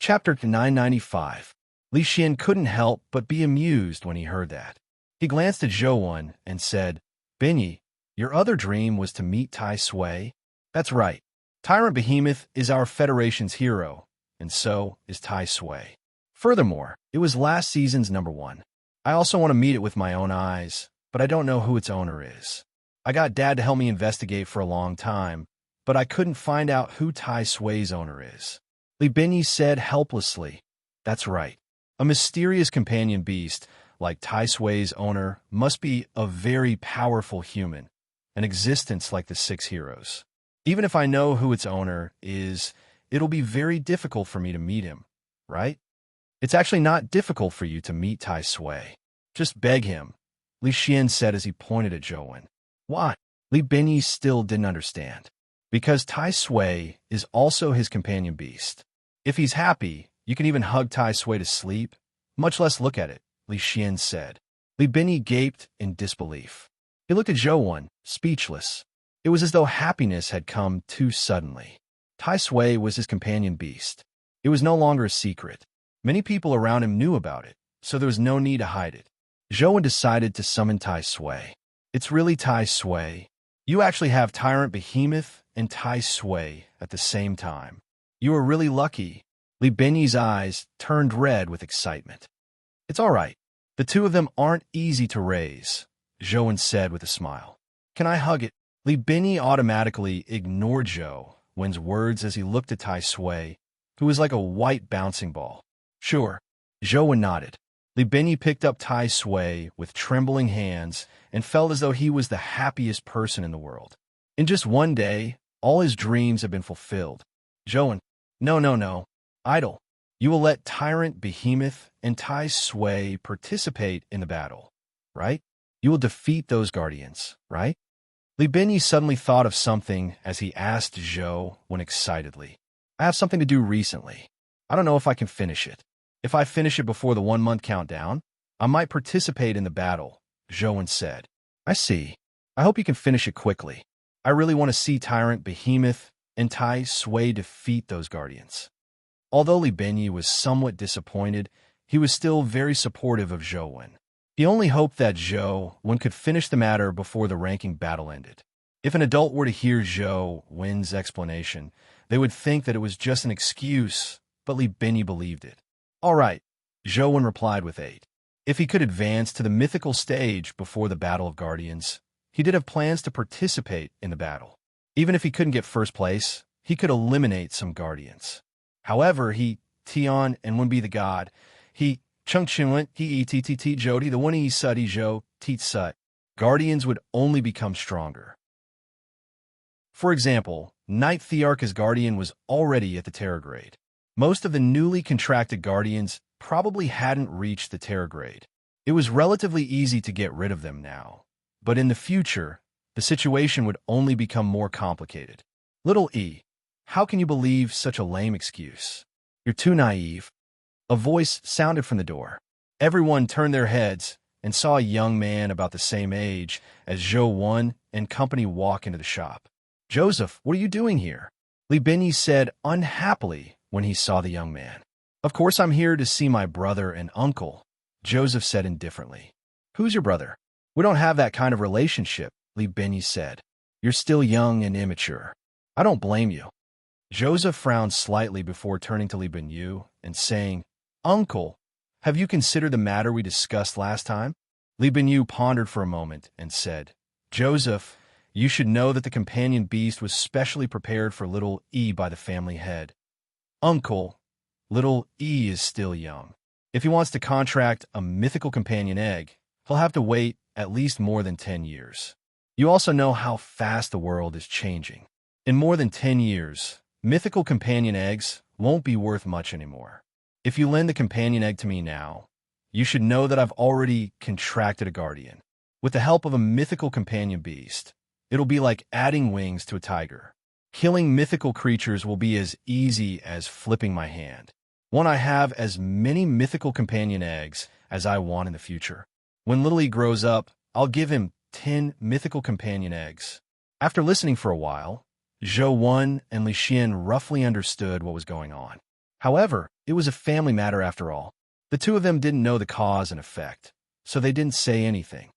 Chapter 995. Li Xian couldn't help but be amused when he heard that. He glanced at Zhou and said, "Binyi, your other dream was to meet Tai Sui?" "That's right. Tyrant Behemoth is our Federation's hero, and so is Tai Sui. Furthermore, it was last season's #1. I also want to meet it with my own eyes, but I don't know who its owner is. I got Dad to help me investigate for a long time, but I couldn't find out who Tai Sui's owner is." Li Binyi said helplessly, "That's right. A mysterious companion beast, like Tai Sui's owner, must be a very powerful human, an existence like the 6 heroes. Even if I know who its owner is, it'll be very difficult for me to meet him, right?" "It's actually not difficult for you to meet Tai Sui. Just beg him," Li Xian said as he pointed at Zhou. "Why?" Li Binyi still didn't understand. "Because Tai Sui is also his companion beast. If he's happy, you can even hug Tai Sui to sleep, much less look at it," Li Xian said. Li Binyi gaped in disbelief. He looked at Zhou, speechless. It was as though happiness had come too suddenly. Tai Sui was his companion beast. It was no longer a secret. Many people around him knew about it, so there was no need to hide it. Zhou decided to summon Tai Sui. "It's really Tai Sui. You actually have Tyrant Behemoth and Tai Sui at the same time. You are really lucky." Li Binyi's eyes turned red with excitement. "It's all right. The two of them aren't easy to raise," Zhou said with a smile. "Can I hug it?" Li Binyi automatically ignored Zhou's words as he looked at Tai Sui, who was like a white bouncing ball. "Sure." Zhou nodded. Li Binyi picked up Tai Sui with trembling hands and felt as though he was the happiest person in the world. In just one day, all his dreams had been fulfilled. "Zhou, no. Idle. You will let Tyrant Behemoth and Tai Sui participate in the battle, right? You will defeat those guardians, right?" Li Binyi suddenly thought of something as he asked Zhou excitedly. "I have something to do recently. I don't know if I can finish it. If I finish it before the 1-month countdown, I might participate in the battle," Zhou said. "I see. I hope you can finish it quickly. I really want to see Tyrant Behemoth and Tai Sui defeat those guardians." Although Li Binyi was somewhat disappointed, he was still very supportive of Zhou. He only hoped that Zhou could finish the matter before the ranking battle ended. If an adult were to hear Zhou's explanation, they would think that it was just an excuse, but Li Binyi believed it. "All right," Zhou replied with 8. If he could advance to the mythical stage before the Battle of Guardians, he did have plans to participate in the battle. Even if he couldn't get first place, he could eliminate some guardians. However, Tion and would be the god. Chung Chinwen, Tt Jodi, the one Sudi Zhou, Tit Sut. Guardians would only become stronger. For example, Knight Thearch's guardian was already at the Terror grade. Most of the newly contracted guardians probably hadn't reached the Terror grade. It was relatively easy to get rid of them now. But in the future, the situation would only become more complicated. "Little E, how can you believe such a lame excuse? You're too naive." A voice sounded from the door. Everyone turned their heads and saw a young man about the same age as Zhou and company walk into the shop. "Joseph, what are you doing here?" Li Binyi said unhappily when he saw the young man. "Of course I'm here to see my brother and uncle," Joseph said indifferently. "Who's your brother?" "We don't have that kind of relationship," Li Binyi said. "You're still young and immature. I don't blame you." Joseph frowned slightly before turning to Li Binyi and saying, "Uncle, have you considered the matter we discussed last time?" Li Binyi pondered for a moment and said, "Joseph, you should know that the companion beast was specially prepared for little E by the family head. Uncle, little E is still young. If he wants to contract a mythical companion egg, he'll have to wait at least more than 10 years. You also know how fast the world is changing. In more than 10 years, mythical companion eggs won't be worth much anymore. If you lend the companion egg to me now, you should know that I've already contracted a guardian. With the help of a mythical companion beast, it'll be like adding wings to a tiger. Killing mythical creatures will be as easy as flipping my hand. Won't I have as many mythical companion eggs as I want in the future? When Little E grows up, I'll give him 10 mythical companion eggs." After listening for a while, Zhou and Li Xian roughly understood what was going on. However, it was a family matter after all. The two of them didn't know the cause and effect, so they didn't say anything.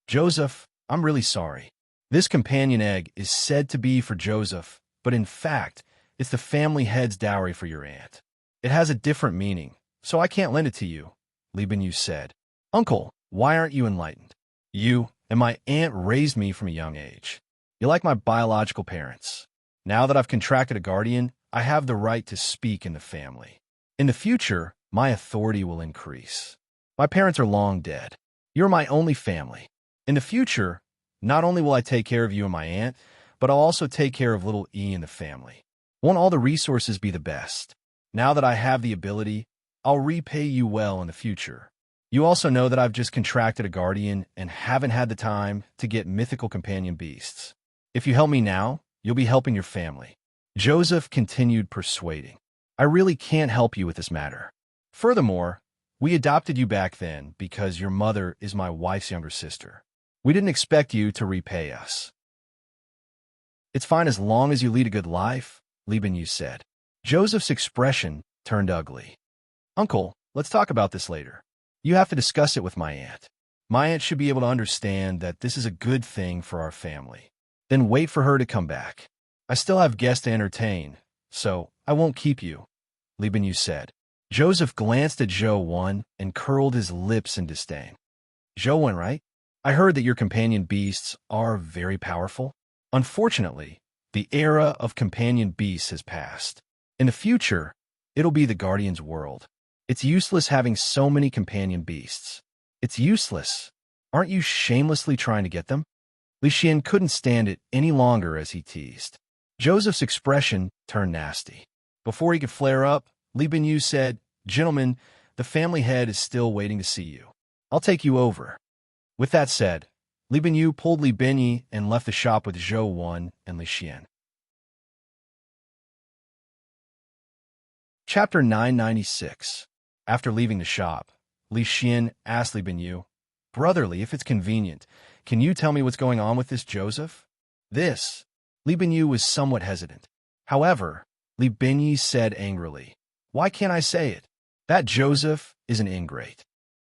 Joseph, I'm really sorry. This companion egg is said to be for Joseph, but in fact, it's the family head's dowry for your aunt. It has a different meaning, so I can't lend it to you, Li Binyu said. Uncle, why aren't you enlightened? You and my aunt raised me from a young age. You're like my biological parents. Now that I've contracted a guardian, I have the right to speak in the family. In the future, my authority will increase. My parents are long dead. You're my only family. In the future, not only will I take care of you and my aunt, but I'll also take care of little E in the family. Won't all the resources be the best? Now that I have the ability, I'll repay you well in the future. You also know that I've just contracted a guardian and haven't had the time to get mythical companion beasts. If you help me now, you'll be helping your family. Joseph continued persuading. I really can't help you with this matter. Furthermore, we adopted you back then because your mother is my wife's younger sister. We didn't expect you to repay us. It's fine as long as you lead a good life, Li Binyu said. Joseph's expression turned ugly. Uncle, let's talk about this later. You have to discuss it with my aunt. My aunt should be able to understand that this is a good thing for our family. Then wait for her to come back. I still have guests to entertain, so I won't keep you, Li Binyu said. Joseph glanced at Zhou Wen and curled his lips in disdain. Zhou Wen, right? I heard that your companion beasts are very powerful. Unfortunately, the era of companion beasts has passed. In the future, it'll be the Guardian's world. It's useless having so many companion beasts. It's useless. Aren't you shamelessly trying to get them? Li Xian couldn't stand it any longer as he teased. Joseph's expression turned nasty. Before he could flare up, Li Binyu said, Gentlemen, the family head is still waiting to see you. I'll take you over. With that said, Li Binyu pulled Li Binyi and left the shop with Zhou Wen and Li Xian. Chapter 996. After leaving the shop, Li Xian asked Li Binyu, Brotherly, if it's convenient, can you tell me what's going on with this Joseph? This. Li Binyu was somewhat hesitant. However, Li Binyi said angrily, Why can't I say it? That Joseph is an ingrate.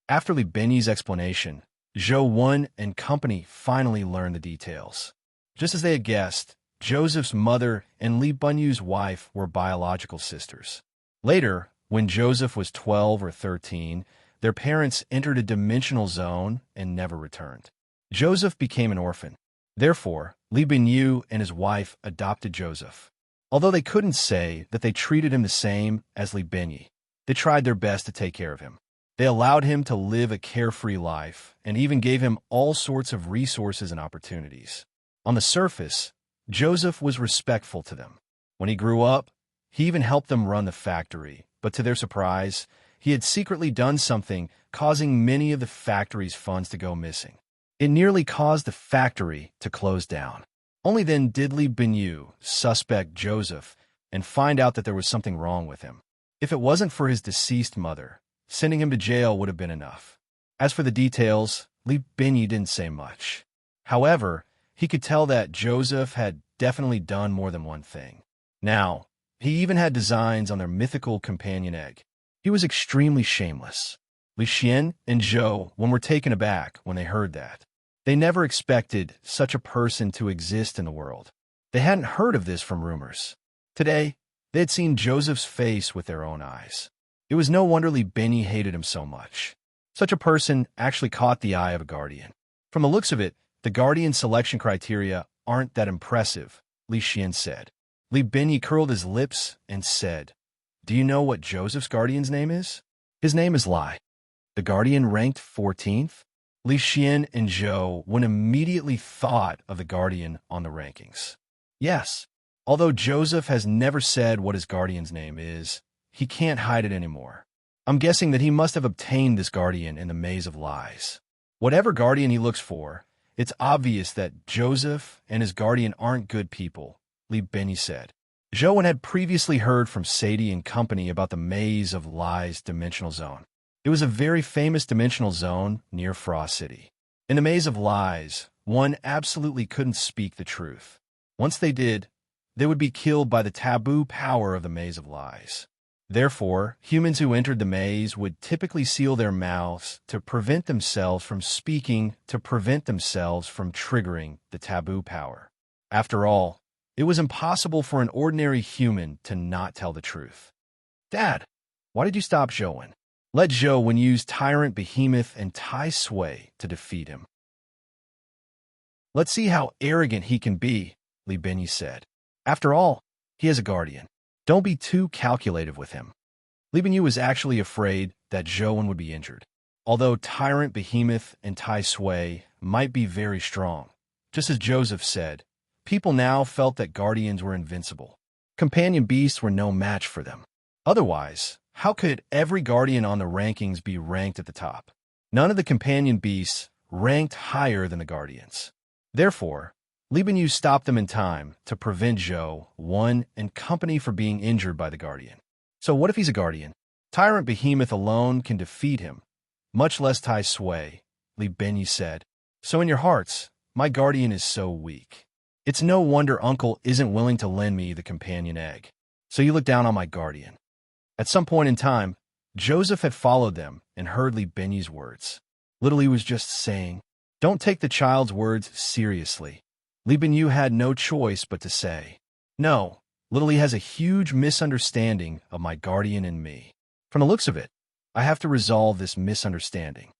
After Li Binyi's explanation, Zhou Wen and company finally learned the details. Just as they had guessed, Joseph's mother and Li Binyu's wife were biological sisters. Later, when Joseph was 12 or 13, their parents entered a dimensional zone and never returned. Joseph became an orphan. Therefore, Li Binyu and his wife adopted Joseph. Although they couldn't say that they treated him the same as Li Binyi, they tried their best to take care of him. They allowed him to live a carefree life and even gave him all sorts of resources and opportunities. On the surface, Joseph was respectful to them. When he grew up, he even helped them run the factory, but to their surprise, he had secretly done something causing many of the factory's funds to go missing. It nearly caused the factory to close down. Only then did Li Binyu suspect Joseph and find out that there was something wrong with him. If it wasn't for his deceased mother, sending him to jail would have been enough. As for the details, Li Binyi didn't say much. However, he could tell that Joseph had definitely done more than one thing. Now, he even had designs on their mythical companion egg. He was extremely shameless. Li Xian and Zhou Wen were taken aback when they heard that. They never expected such a person to exist in the world. They hadn't heard of this from rumors. Today, they had seen Joseph's face with their own eyes. It was no wonder Li Binyi hated him so much. Such a person actually caught the eye of a guardian. From the looks of it, the guardian selection criteria aren't that impressive, Li Xian said. Li Binyi curled his lips and said, Do you know what Joseph's guardian's name is? His name is Lai. The guardian ranked 14th? Li Xian and Zhou Wen immediately thought of the guardian on the rankings. Yes, although Joseph has never said what his guardian's name is, he can't hide it anymore. I'm guessing that he must have obtained this guardian in the maze of lies. Whatever guardian he looks for, it's obvious that Joseph and his guardian aren't good people, Li Binyi said. Zhou Wen had previously heard from Sadie and company about the maze of lies dimensional zone. It was a very famous dimensional zone near Frost City. In the maze of lies, one absolutely couldn't speak the truth. Once they did, they would be killed by the taboo power of the maze of lies. Therefore, humans who entered the maze would typically seal their mouths to prevent themselves from speaking, to prevent themselves from triggering the taboo power. After all, it was impossible for an ordinary human to not tell the truth. Dad, why did you stop Joan? Let Joan use Tyrant Behemoth and Tai Sui to defeat him. Let's see how arrogant he can be, Li Binyi said. After all, he has a guardian. Don't be too calculative with him. Li Binyi was actually afraid that Joan would be injured. Although Tyrant Behemoth and Tai Sui might be very strong, just as Joseph said, people now felt that guardians were invincible. Companion beasts were no match for them. Otherwise, how could every guardian on the rankings be ranked at the top? None of the companion beasts ranked higher than the guardians. Therefore, Li Binyi stopped them in time to prevent Joan and company from being injured by the guardian. So what if he's a guardian? Tyrant Behemoth alone can defeat him, much less Tai Sui, Li Binyi said. So in your hearts, my guardian is so weak. It's no wonder Uncle isn't willing to lend me the companion egg. So you look down on my guardian. At some point in time, Joseph had followed them and heard Li Binyi's words. Little Li was just saying, don't take the child's words seriously. Li Binyi had no choice but to say, no, Little Li has a huge misunderstanding of my guardian and me. From the looks of it, I have to resolve this misunderstanding.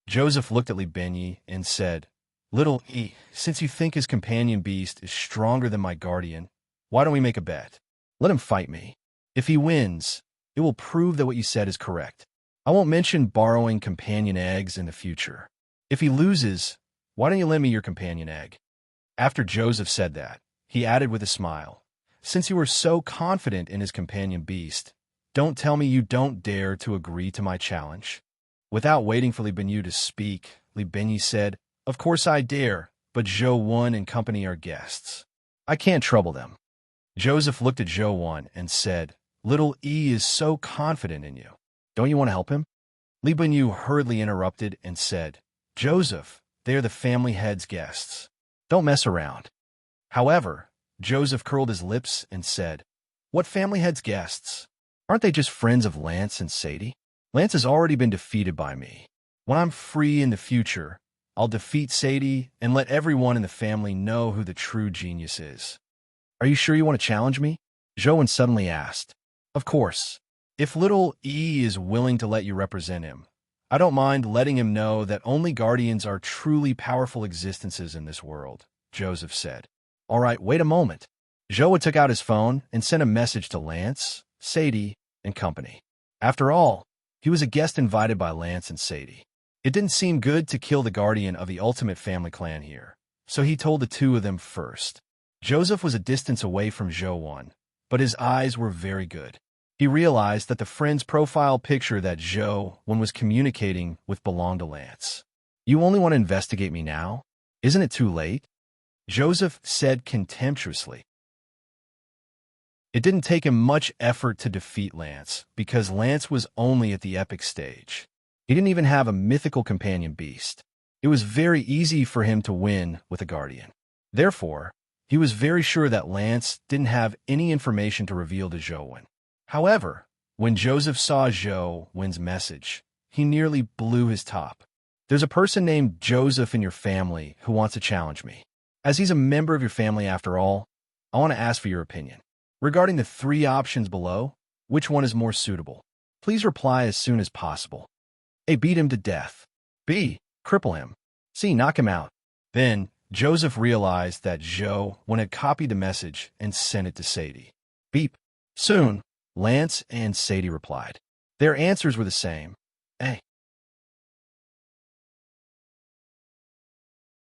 Joseph looked at Li Binyi and said, Little Li, since you think his companion beast is stronger than my guardian, why don't we make a bet? Let him fight me. If he wins, it will prove that what you said is correct. I won't mention borrowing companion eggs in the future. If he loses, why don't you lend me your companion egg? After Joseph said that, he added with a smile, since you were so confident in his companion beast, don't tell me you don't dare to agree to my challenge. Without waiting for Li Binyi to speak, Li Binyi said, of course I dare, but Joan and company are guests. I can't trouble them. Joseph looked at Joan and said, Little E is so confident in you. Don't you want to help him? Li Binyi hurriedly interrupted and said, Joseph, they are the family head's guests. Don't mess around. However, Joseph curled his lips and said, what family head's guests? Aren't they just friends of Lance and Sadie? Lance has already been defeated by me. When I'm free in the future, I'll defeat Sadie and let everyone in the family know who the true genius is. Are you sure you want to challenge me? Joan suddenly asked. Of course. If Little E is willing to let you represent him, I don't mind letting him know that only guardians are truly powerful existences in this world, Joseph said. All right, wait a moment. Joa took out his phone and sent a message to Lance, Sadie, and company. After all, he was a guest invited by Lance and Sadie. It didn't seem good to kill the guardian of the ultimate family clan here, so he told the two of them first. Joseph was a distance away from Joan, but his eyes were very good. He realized that the friend's profile picture that Joan was communicating with belonged to Lance. You only want to investigate me now? Isn't it too late? Joseph said contemptuously. It didn't take him much effort to defeat Lance, because Lance was only at the epic stage. He didn't even have a mythical companion beast. It was very easy for him to win with a guardian. Therefore, he was very sure that Lance didn't have any information to reveal to Joan. However, when Joseph saw Joan's message, he nearly blew his top. There's a person named Joseph in your family who wants to challenge me. As he's a member of your family after all, I want to ask for your opinion. Regarding the 3 options below, which one is more suitable? Please reply as soon as possible. A. Beat him to death. B. Cripple him. C. Knock him out. Then, Joseph realized that Joan had copied the message and sent it to Sadie. Beep. Soon, Lance and Sadie replied. Their answers were the same. A.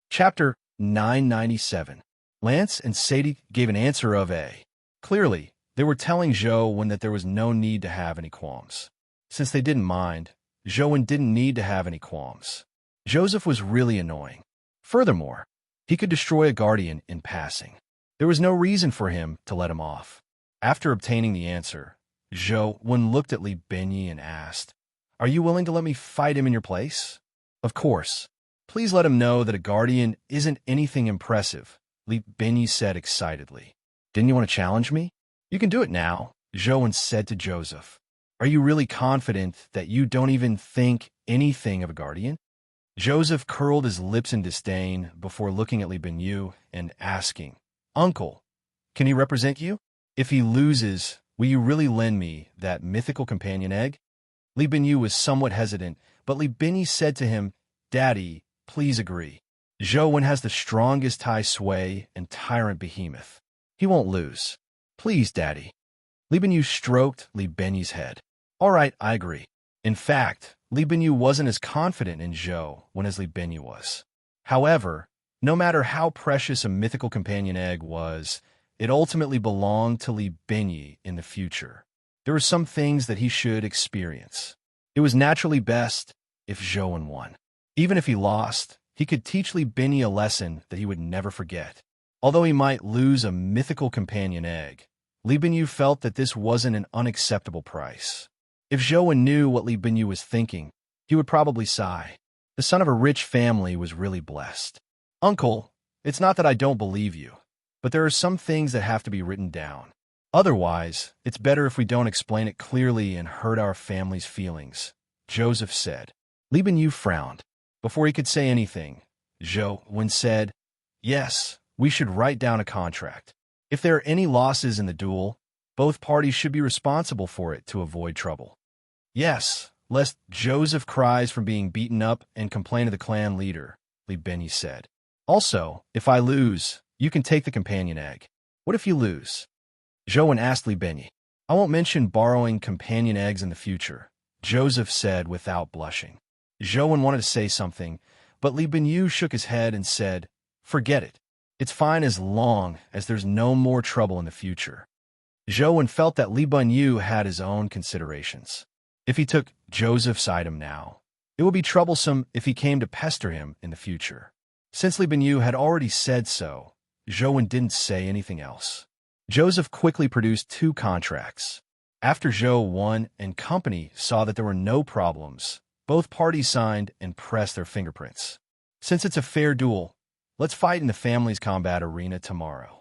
Chapter 997. Lance and Sadie gave an answer of A. Clearly, they were telling Joan that there was no need to have any qualms. Since they didn't mind, Joan didn't need to have any qualms. Joseph was really annoying. Furthermore, he could destroy a guardian in passing. There was no reason for him to let him off. After obtaining the answer, Joan looked at Li Binyi and asked, Are you willing to let me fight him in your place? Of course. Please let him know that a guardian isn't anything impressive, Li Binyi said excitedly. Didn't you want to challenge me? You can do it now, Joan said to Joseph. Are you really confident that you don't even think anything of a guardian? Joseph curled his lips in disdain before looking at Li Binyu and asking, Uncle, can he represent you? If he loses, will you really lend me that mythical companion egg? Li Binyu was somewhat hesitant, but Li Binyi said to him, Daddy, please agree. Zhou Wen has the strongest Tai Sui and tyrant behemoth. He won't lose. Please, Daddy. Li Binyu stroked Li Binyi's head. All right, I agree. In fact, Li Binyu wasn't as confident in Zhou Wen as Li Binyi was. However, no matter how precious a mythical companion egg was, it ultimately belonged to Li Binyi in the future. There were some things that he should experience. It was naturally best if Zhou Wen won. Even if he lost, he could teach Li Binyi a lesson that he would never forget. Although he might lose a mythical companion egg, Li Binyu felt that this wasn't an unacceptable price. If Zhou Wen knew what Li Binyu was thinking, he would probably sigh. The son of a rich family was really blessed. Uncle, it's not that I don't believe you, but there are some things that have to be written down. Otherwise, it's better if we don't explain it clearly and hurt our family's feelings, Joseph said. Li Binyu frowned. Before he could say anything, Zhou Wen said, Yes, we should write down a contract. If there are any losses in the duel, both parties should be responsible for it to avoid trouble. Yes, lest Joseph cries from being beaten up and complain to the clan leader, Li Binyi said. Also, if I lose, you can take the companion egg. What if you lose? Zhou Wen asked Li Binyi. I won't mention borrowing companion eggs in the future, Joseph said without blushing. Zhou Wen wanted to say something, but Li Binyu shook his head and said, Forget it. It's fine as long as there's no more trouble in the future. Zhou Wen felt that Li Binyu had his own considerations. If he took Joseph's item now, it would be troublesome if he came to pester him in the future. Since Li Binyu had already said so, Zhou Wen didn't say anything else. Joseph quickly produced 2 contracts. After Zhou Wen and company saw that there were no problems, both parties signed and pressed their fingerprints. Since it's a fair duel, let's fight in the family's combat arena tomorrow.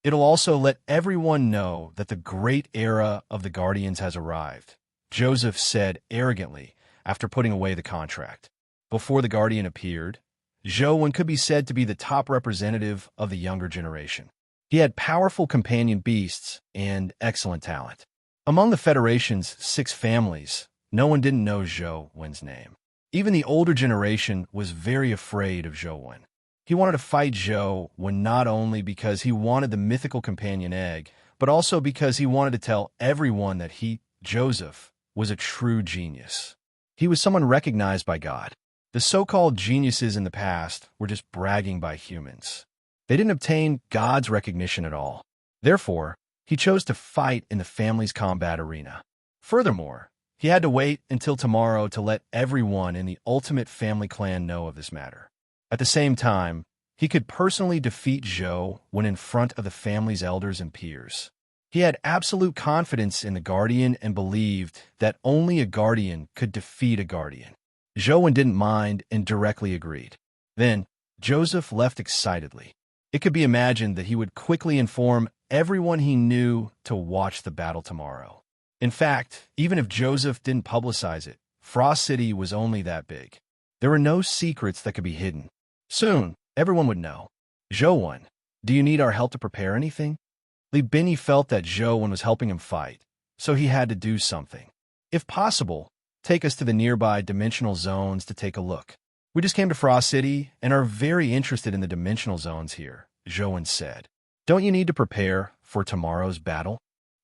It'll also let everyone know that the great era of the Guardians has arrived, Joseph said arrogantly after putting away the contract. Before the Guardian appeared, Zhou Wen could be said to be the top representative of the younger generation. He had powerful companion beasts and excellent talent. Among the Federation's 6 families, no one didn't know Zhou Wen's name. Even the older generation was very afraid of Zhou Wen. He wanted to fight Zhou Wen not only because he wanted the mythical companion egg, but also because he wanted to tell everyone that he, Joseph, was a true genius. He was someone recognized by God. The so-called geniuses in the past were just bragging by humans. They didn't obtain God's recognition at all. Therefore, he chose to fight in the family's combat arena. Furthermore, he had to wait until tomorrow to let everyone in the ultimate family clan know of this matter. At the same time, he could personally defeat Zhou when in front of the family's elders and peers. He had absolute confidence in the Guardian and believed that only a Guardian could defeat a Guardian. Zhou Wen didn't mind and directly agreed. Then, Joseph left excitedly. It could be imagined that he would quickly inform everyone he knew to watch the battle tomorrow. In fact, even if Joseph didn't publicize it, Frost City was only that big. There were no secrets that could be hidden. Soon, everyone would know. Zhou Wen, do you need our help to prepare anything? Li Binyi felt that Zhou Wen was helping him fight, so he had to do something. If possible, take us to the nearby dimensional zones to take a look. We just came to Frost City and are very interested in the dimensional zones here, Zhou Wen said. Don't you need to prepare for tomorrow's battle?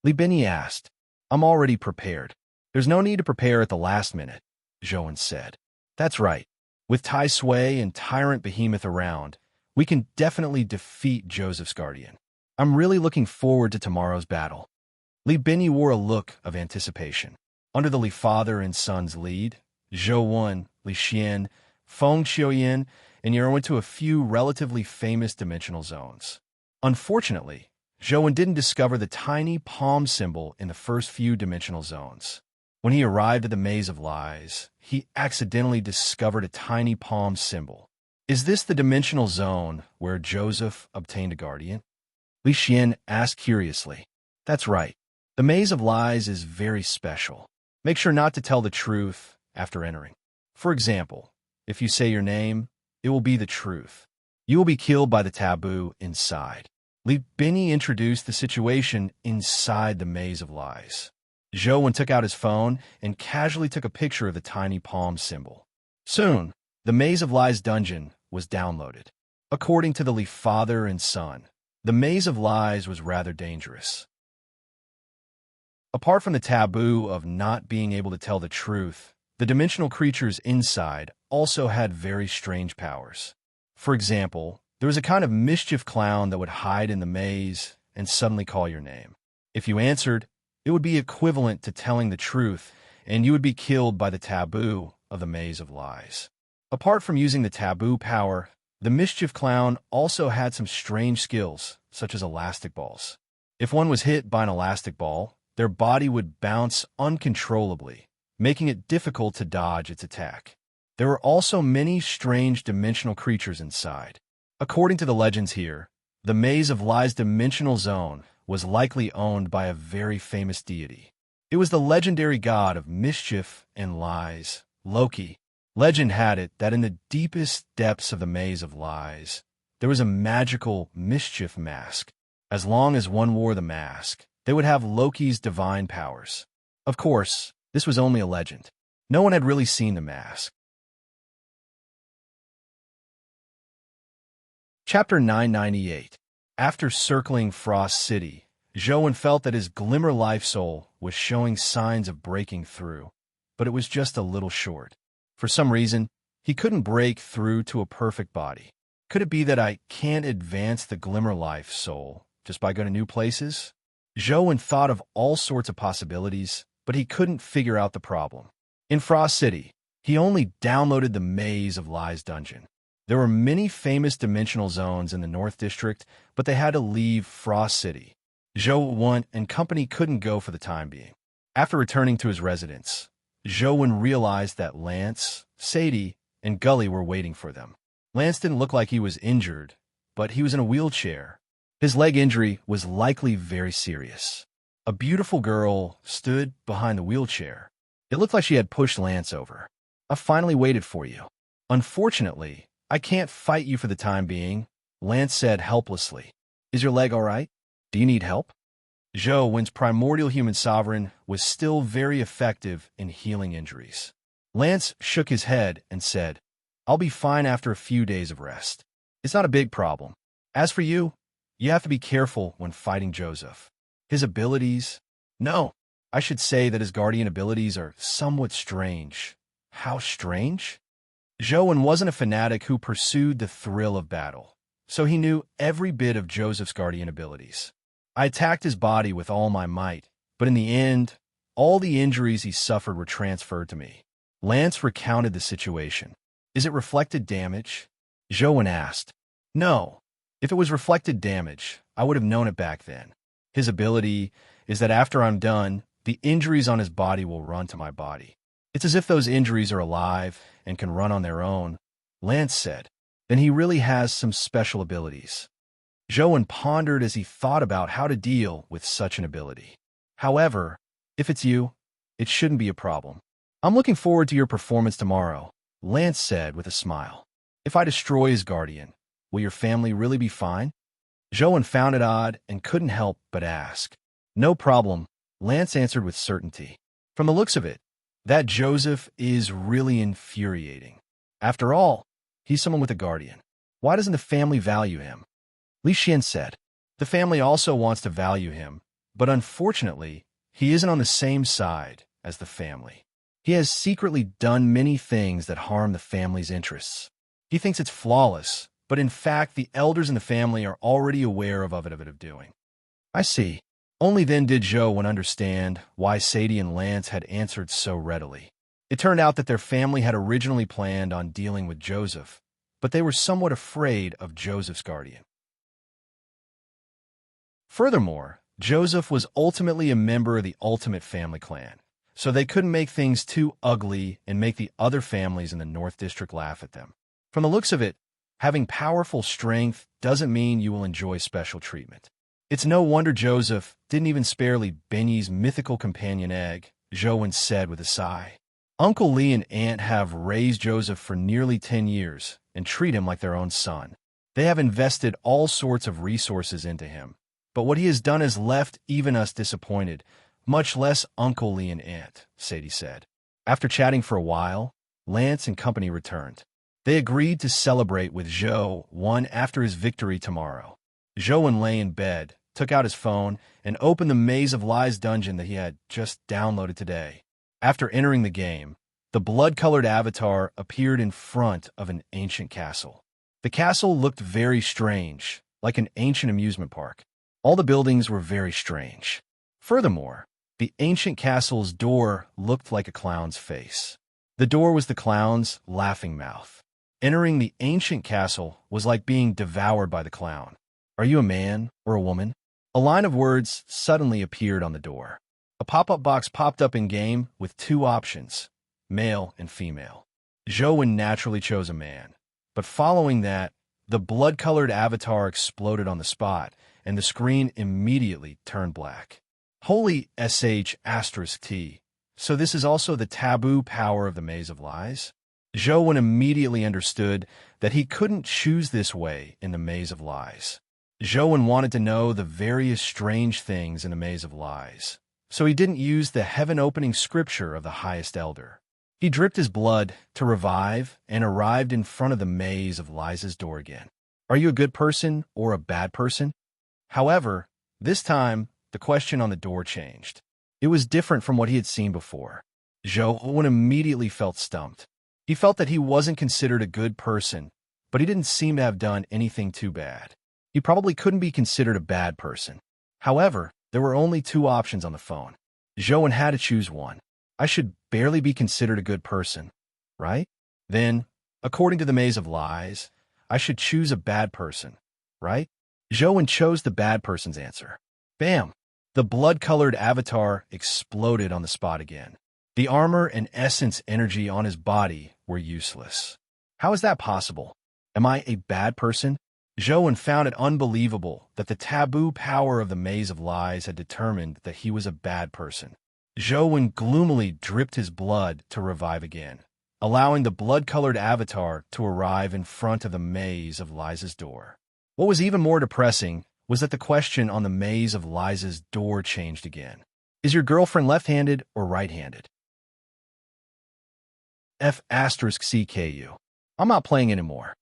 Li Binyi asked. I'm already prepared. There's no need to prepare at the last minute, Zhou Wen said. That's right. With Tai Sui and Tyrant Behemoth around, we can definitely defeat Joseph's Guardian. I'm really looking forward to tomorrow's battle. Li Binyi wore a look of anticipation. Under the Li father and son's lead, Zhou Wen, Li Xian, Feng Xiuyan, and Yer went to a few relatively famous dimensional zones. Unfortunately, Zhou Wen didn't discover the tiny palm symbol in the first few dimensional zones. When he arrived at the Maze of Lies, he accidentally discovered a tiny palm symbol. Is this the dimensional zone where Joseph obtained a guardian? Li Xian asked curiously. That's right. The Maze of Lies is very special. Make sure not to tell the truth after entering. For example, if you say your name, it will be the truth. You will be killed by the taboo inside. Benny introduced the situation inside the Maze of Lies. Joe took out his phone and casually took a picture of the tiny palm symbol. Soon, the Maze of Lies dungeon was downloaded. According to the father and son, the Maze of Lies was rather dangerous. Apart from the taboo of not being able to tell the truth, the dimensional creatures inside also had very strange powers. For example, there was a kind of mischief clown that would hide in the maze and suddenly call your name. If you answered, it would be equivalent to telling the truth, and you would be killed by the taboo of the Maze of Lies. Apart from using the taboo power, the mischief clown also had some strange skills, such as elastic balls. If one was hit by an elastic ball, their body would bounce uncontrollably, making it difficult to dodge its attack. There were also many strange dimensional creatures inside. According to the legends here, the Maze of Lies dimensional zone was likely owned by a very famous deity. It was the legendary god of mischief and lies, Loki. Legend had it that in the deepest depths of the Maze of Lies, there was a magical mischief mask. As long as one wore the mask, they would have Loki's divine powers. Of course, this was only a legend. No one had really seen the mask. Chapter 998. After circling Frost City, Joe felt that his glimmer life soul was showing signs of breaking through, but it was just a little short. For some reason, he couldn't break through to a perfect body. Could it be that I can't advance the glimmer life soul just by going to new places? Joe thought of all sorts of possibilities, but he couldn't figure out the problem. In Frost City, he only downloaded the Maze of Lies dungeon. There were many famous dimensional zones in the North District, but they had to leave Frost City. Joe and company couldn't go for the time being. After returning to his residence, Joe realized that Lance, Sadie, and Gully were waiting for them. Lance didn't look like he was injured, but he was in a wheelchair. His leg injury was likely very serious. A beautiful girl stood behind the wheelchair. It looked like she had pushed Lance over. "I finally waited for you. Unfortunately, I can't fight you for the time being," Lance said helplessly. "Is your leg all right? Do you need help?" Joe's primordial human sovereign was still very effective in healing injuries. Lance shook his head and said, "I'll be fine after a few days of rest. It's not a big problem. As for you, you have to be careful when fighting Joseph. His abilities... No, I should say that his guardian abilities are somewhat strange." "How strange?" Joe wasn't a fanatic who pursued the thrill of battle, so he knew every bit of Joseph's guardian abilities. "I attacked his body with all my might, but in the end, all the injuries he suffered were transferred to me." Lance recounted the situation. "Is it reflected damage?" Joe asked. "No. If it was reflected damage, I would have known it back then. His ability is that after I'm done, the injuries on his body will run to my body. It's as if those injuries are alive and can run on their own," Lance said. "Then he really has some special abilities." Joe pondered as he thought about how to deal with such an ability. "However, if it's you, it shouldn't be a problem. I'm looking forward to your performance tomorrow," Lance said with a smile. "If I destroy his guardian, will your family really be fine?" Joe found it odd and couldn't help but ask. "No problem," Lance answered with certainty. From the looks of it, that Joseph is really infuriating. After all, he's someone with a guardian. Why doesn't the family value him? Li Xian said. "The family also wants to value him, but unfortunately, he isn't on the same side as the family. He has secretly done many things that harm the family's interests. He thinks it's flawless, but in fact, the elders in the family are already aware of it doing." "I see." Only then did Joe understand why Sadie and Lance had answered so readily. It turned out that their family had originally planned on dealing with Joseph, but they were somewhat afraid of Joseph's guardian. Furthermore, Joseph was ultimately a member of the Ultimate Family Clan, so they couldn't make things too ugly and make the other families in the North District laugh at them. From the looks of it, having powerful strength doesn't mean you will enjoy special treatment. It's no wonder Joseph didn't even spare Li Benyi's mythical companion egg, Zhou said with a sigh. Uncle Li and Aunt have raised Joseph for nearly 10 years and treat him like their own son. They have invested all sorts of resources into him, but what he has done has left even us disappointed, much less Uncle Li and Aunt, Sadie said. After chatting for a while, Lance and company returned. They agreed to celebrate with Zhou one after his victory tomorrow. Zhou lay in bed, took out his phone, and opened the Maze of Lies dungeon that he had just downloaded today. After entering the game, the blood-colored avatar appeared in front of an ancient castle. The castle looked very strange, like an ancient amusement park. All the buildings were very strange. Furthermore, the ancient castle's door looked like a clown's face. The door was the clown's laughing mouth. Entering the ancient castle was like being devoured by the clown. Are you a man or a woman? A line of words suddenly appeared on the door. A pop-up box popped up in-game with two options, male and female. Zhou naturally chose a man, but following that, the blood-colored avatar exploded on the spot, and the screen immediately turned black. Holy sh**t. So this is also the taboo power of the Maze of Lies? Zhou immediately understood that he couldn't choose this way in the Maze of Lies. Zhou wanted to know the various strange things in the Maze of Lies, so he didn't use the heaven-opening scripture of the highest elder. He dripped his blood to revive and arrived in front of the Maze of Lies' door again. Are you a good person or a bad person? However, this time, the question on the door changed. It was different from what he had seen before. Zhou immediately felt stumped. He felt that he wasn't considered a good person, but he didn't seem to have done anything too bad. He probably couldn't be considered a bad person. However, there were only two options on the phone. Zhou had to choose one. I should barely be considered a good person, right? Then, according to the Maze of Lies, I should choose a bad person, right? Zhou chose the bad person's answer. Bam! The blood-colored avatar exploded on the spot again. The armor and essence energy on his body were useless. How is that possible? Am I a bad person? Zhou found it unbelievable that the taboo power of the Maze of Lies had determined that he was a bad person. Zhou gloomily dripped his blood to revive again, allowing the blood-colored avatar to arrive in front of the Maze of Lies' door. What was even more depressing was that the question on the Maze of Lies' door changed again. Is your girlfriend left-handed or right-handed? F***CKU. I'm not playing anymore.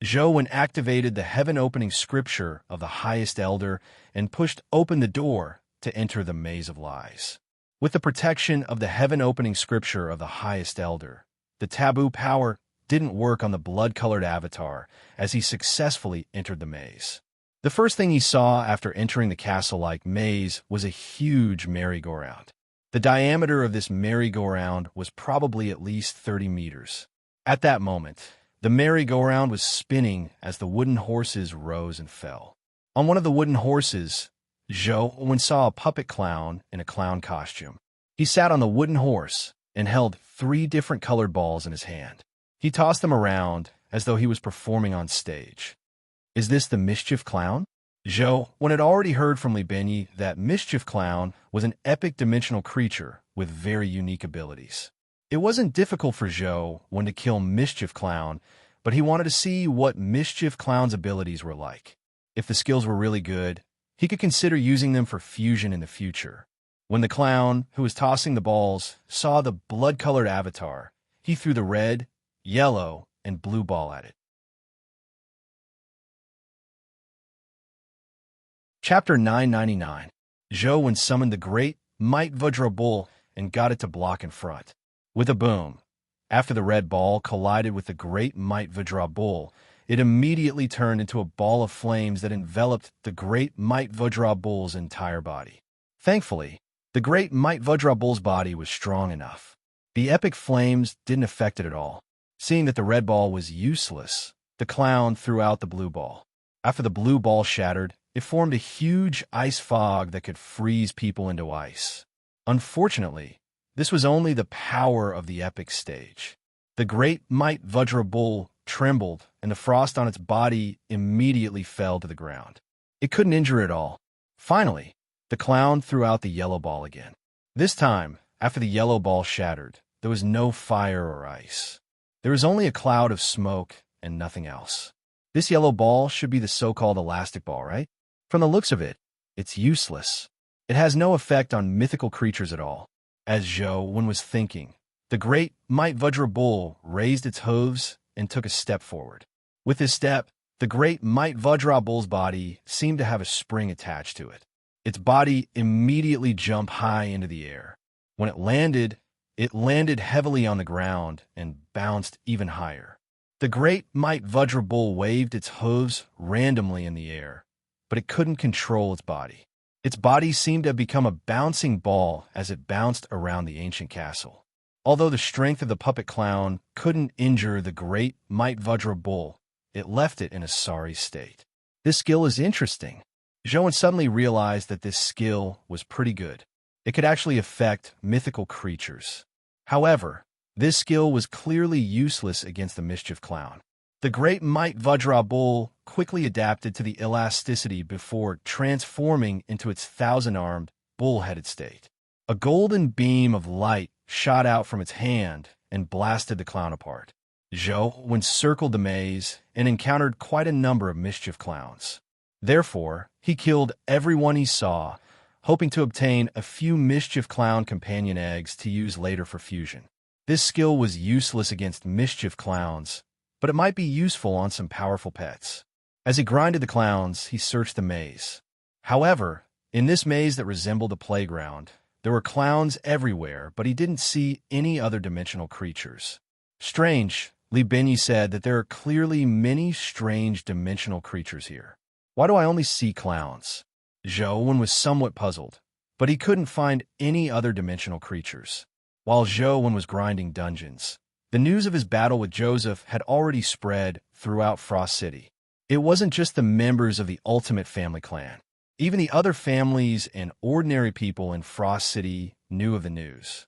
Zhou activated the heaven-opening scripture of the highest elder and pushed open the door to enter the Maze of Lies. With the protection of the heaven-opening scripture of the highest elder, the taboo power didn't work on the blood-colored avatar as he successfully entered the maze. The first thing he saw after entering the castle-like maze was a huge merry-go-round. The diameter of this merry-go-round was probably at least 30 meters. At that moment, the merry-go-round was spinning as the wooden horses rose and fell. On one of the wooden horses, Zhou saw a puppet clown in a clown costume. He sat on the wooden horse and held 3 different colored balls in his hand. He tossed them around as though he was performing on stage. Is this the Mischief Clown? Zhou had already heard from Li Benyi that Mischief Clown was an epic dimensional creature with very unique abilities. It wasn't difficult for Zhou to kill Mischief Clown, but he wanted to see what Mischief Clown's abilities were like. If the skills were really good, he could consider using them for fusion in the future. When the clown, who was tossing the balls, saw the blood-colored avatar, he threw the red, yellow, and blue ball at it. Chapter 999. Zhou summoned the great Might Vajra Bull and got it to block in front. With a boom, after the red ball collided with the great Might Vajra Bull, it immediately turned into a ball of flames that enveloped the great Might Vajra Bull's entire body. Thankfully, the great Might Vajra Bull's body was strong enough. The epic flames didn't affect it at all. Seeing that the red ball was useless, the clown threw out the blue ball. After the blue ball shattered, it formed a huge ice fog that could freeze people into ice. Unfortunately, this was only the power of the epic stage. The great Might Vajra Bull trembled, and the frost on its body immediately fell to the ground. It couldn't injure it all. Finally, the clown threw out the yellow ball again. This time, after the yellow ball shattered, there was no fire or ice. There was only a cloud of smoke and nothing else. This yellow ball should be the so-called elastic ball, right? From the looks of it, it's useless. It has no effect on mythical creatures at all. As Zhou was thinking, the great Might Vajra bull raised its hooves and took a step forward. With this step, the great Might Vajra bull's body seemed to have a spring attached to it. Its body immediately jumped high into the air. When it landed heavily on the ground and bounced even higher. The great Might Vajra bull waved its hooves randomly in the air, but it couldn't control its body. Its body seemed to have become a bouncing ball as it bounced around the ancient castle. Although the strength of the puppet clown couldn't injure the great Might Vajra bull, it left it in a sorry state. This skill is interesting. Zhou suddenly realized that this skill was pretty good. It could actually affect mythical creatures. However, this skill was clearly useless against the mischief clown. The great Might Vajra bull quickly adapted to the elasticity before transforming into its thousand-armed, bull-headed state. A golden beam of light shot out from its hand and blasted the clown apart. Zhou circled the maze and encountered quite a number of mischief clowns. Therefore, he killed everyone he saw, hoping to obtain a few mischief clown companion eggs to use later for fusion. This skill was useless against mischief clowns, but it might be useful on some powerful pets. As he grinded the clowns, he searched the maze. However, in this maze that resembled a playground, there were clowns everywhere, but he didn't see any other dimensional creatures. Strange, Li Binyi said that there are clearly many strange dimensional creatures here. Why do I only see clowns? Zhou was somewhat puzzled, but he couldn't find any other dimensional creatures. While Zhou was grinding dungeons, the news of his battle with Joseph had already spread throughout Frost City. It wasn't just the members of the Ultimate Family clan. Even the other families and ordinary people in Frost City knew of the news.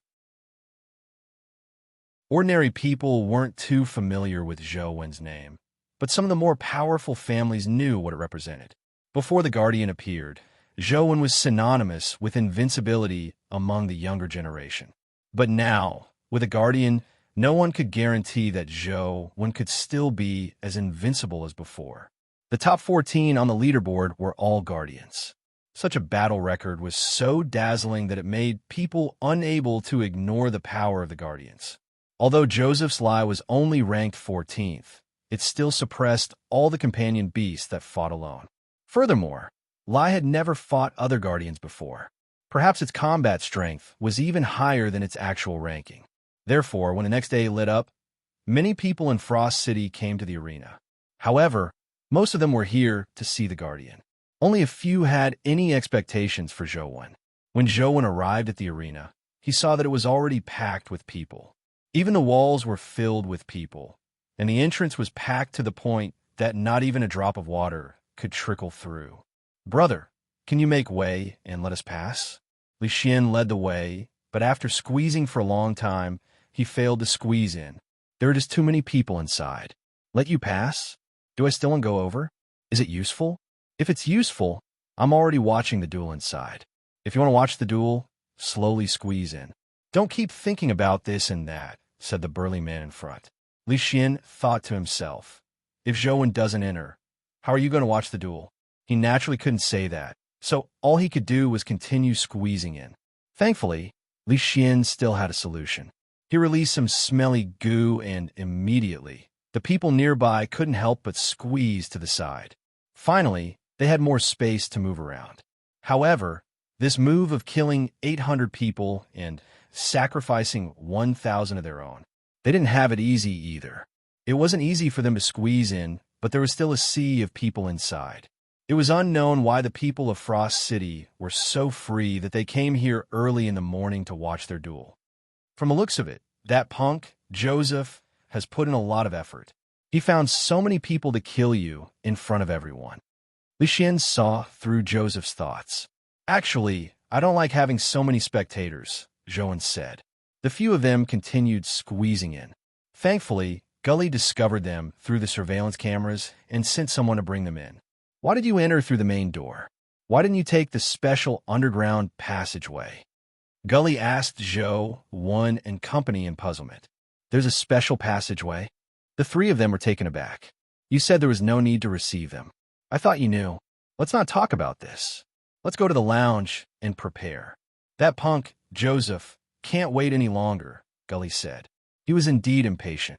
Ordinary people weren't too familiar with Zhou name, but some of the more powerful families knew what it represented. Before the Guardian appeared, Zhou was synonymous with invincibility among the younger generation. But now, with a Guardian, no one could guarantee that Zhou could still be as invincible as before. The top 14 on the leaderboard were all Guardians. Such a battle record was so dazzling that it made people unable to ignore the power of the Guardians. Although Joseph's Lie was only ranked 14th, it still suppressed all the companion beasts that fought alone. Furthermore, Lai had never fought other Guardians before. Perhaps its combat strength was even higher than its actual ranking. Therefore, when the next day lit up, many people in Frost City came to the arena. However, most of them were here to see the Guardian. Only a few had any expectations for Zhou. When Zhou arrived at the arena, he saw that it was already packed with people. Even the walls were filled with people, and the entrance was packed to the point that not even a drop of water could trickle through. "Brother, can you make way and let us pass?" Li Xian led the way, but after squeezing for a long time, he failed to squeeze in. "There are just too many people inside." "Let you pass? Do I still want to go over? Is it useful?" "If it's useful, I'm already watching the duel inside. If you want to watch the duel, slowly squeeze in. Don't keep thinking about this and that," said the burly man in front. Li Xian thought to himself, if Zhou doesn't enter, how are you going to watch the duel? He naturally couldn't say that, so all he could do was continue squeezing in. Thankfully, Li Xian still had a solution. He released some smelly goo and immediately, the people nearby couldn't help but squeeze to the side. Finally, they had more space to move around. However, this move of killing 800 people and sacrificing 1,000 of their own, they didn't have it easy either. It wasn't easy for them to squeeze in, but there was still a sea of people inside. It was unknown why the people of Frost City were so free that they came here early in the morning to watch their duel. From the looks of it, that punk, Joseph, has put in a lot of effort. He found so many people to kill you in front of everyone. Li Xian saw through Joseph's thoughts. "Actually, I don't like having so many spectators," Zhou said. The few of them continued squeezing in. Thankfully, Gully discovered them through the surveillance cameras and sent someone to bring them in. "Why did you enter through the main door?" Why didn't you take the special underground passageway? Gully asked Zhou, One, and company in puzzlement. There's a special passageway? The three of them were taken aback. You said there was no need to receive them. I thought you knew. Let's not talk about this. Let's go to the lounge and prepare. That punk, Joseph, can't wait any longer, Gully said. He was indeed impatient.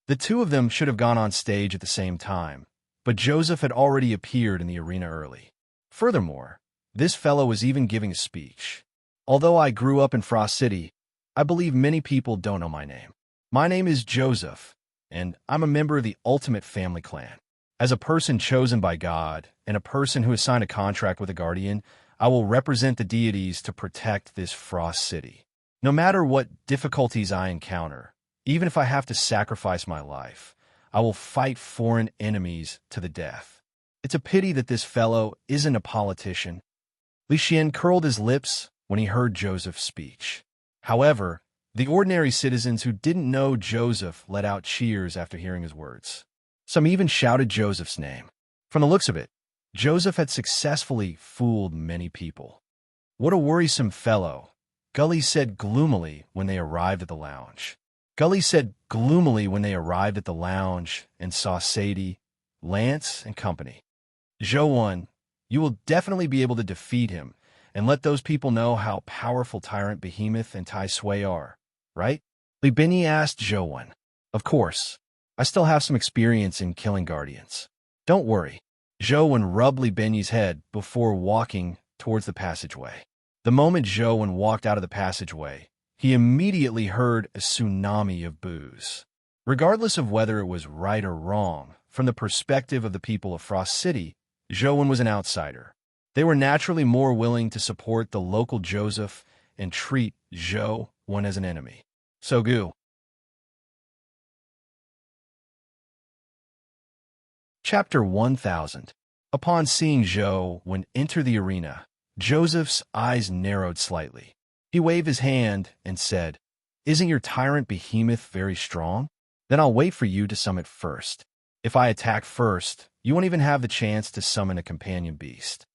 The two of them should have gone on stage at the same time, but Joseph had already appeared in the arena early. Furthermore, this fellow was even giving a speech. Although I grew up in Frost City, I believe many people don't know my name. My name is Joseph, and I'm a member of the Ultimate Family Clan. As a person chosen by God and a person who has signed a contract with a guardian, I will represent the deities to protect this Frost City. No matter what difficulties I encounter, even if I have to sacrifice my life, I will fight foreign enemies to the death. It's a pity that this fellow isn't a politician. Li Xian curled his lips when he heard Joseph's speech. However, the ordinary citizens who didn't know Joseph let out cheers after hearing his words. Some even shouted Joseph's name. From the looks of it, Joseph had successfully fooled many people. What a worrisome fellow, Gully said gloomily when they arrived at the lounge. Gully said gloomily when they arrived at the lounge and saw Sadie, Lance, and company. Zhou, you will definitely be able to defeat him and let those people know how powerful Tyrant Behemoth and Tai Sui are, right? Li Binyi asked Zhou. Of course. I still have some experience in killing guardians. Don't worry. Zhou rubbed Li Binyi's head before walking towards the passageway. The moment Zhou walked out of the passageway, he immediately heard a tsunami of boos. Regardless of whether it was right or wrong, from the perspective of the people of Frost City, Zhou was an outsider. They were naturally more willing to support the local Joseph and treat Zhou as an enemy. So Gu. Chapter 1000. Upon seeing Zhou enter the arena, Joseph's eyes narrowed slightly. He waved his hand and said, Isn't your tyrant behemoth very strong? Then I'll wait for you to summon first. If I attack first, you won't even have the chance to summon a companion beast.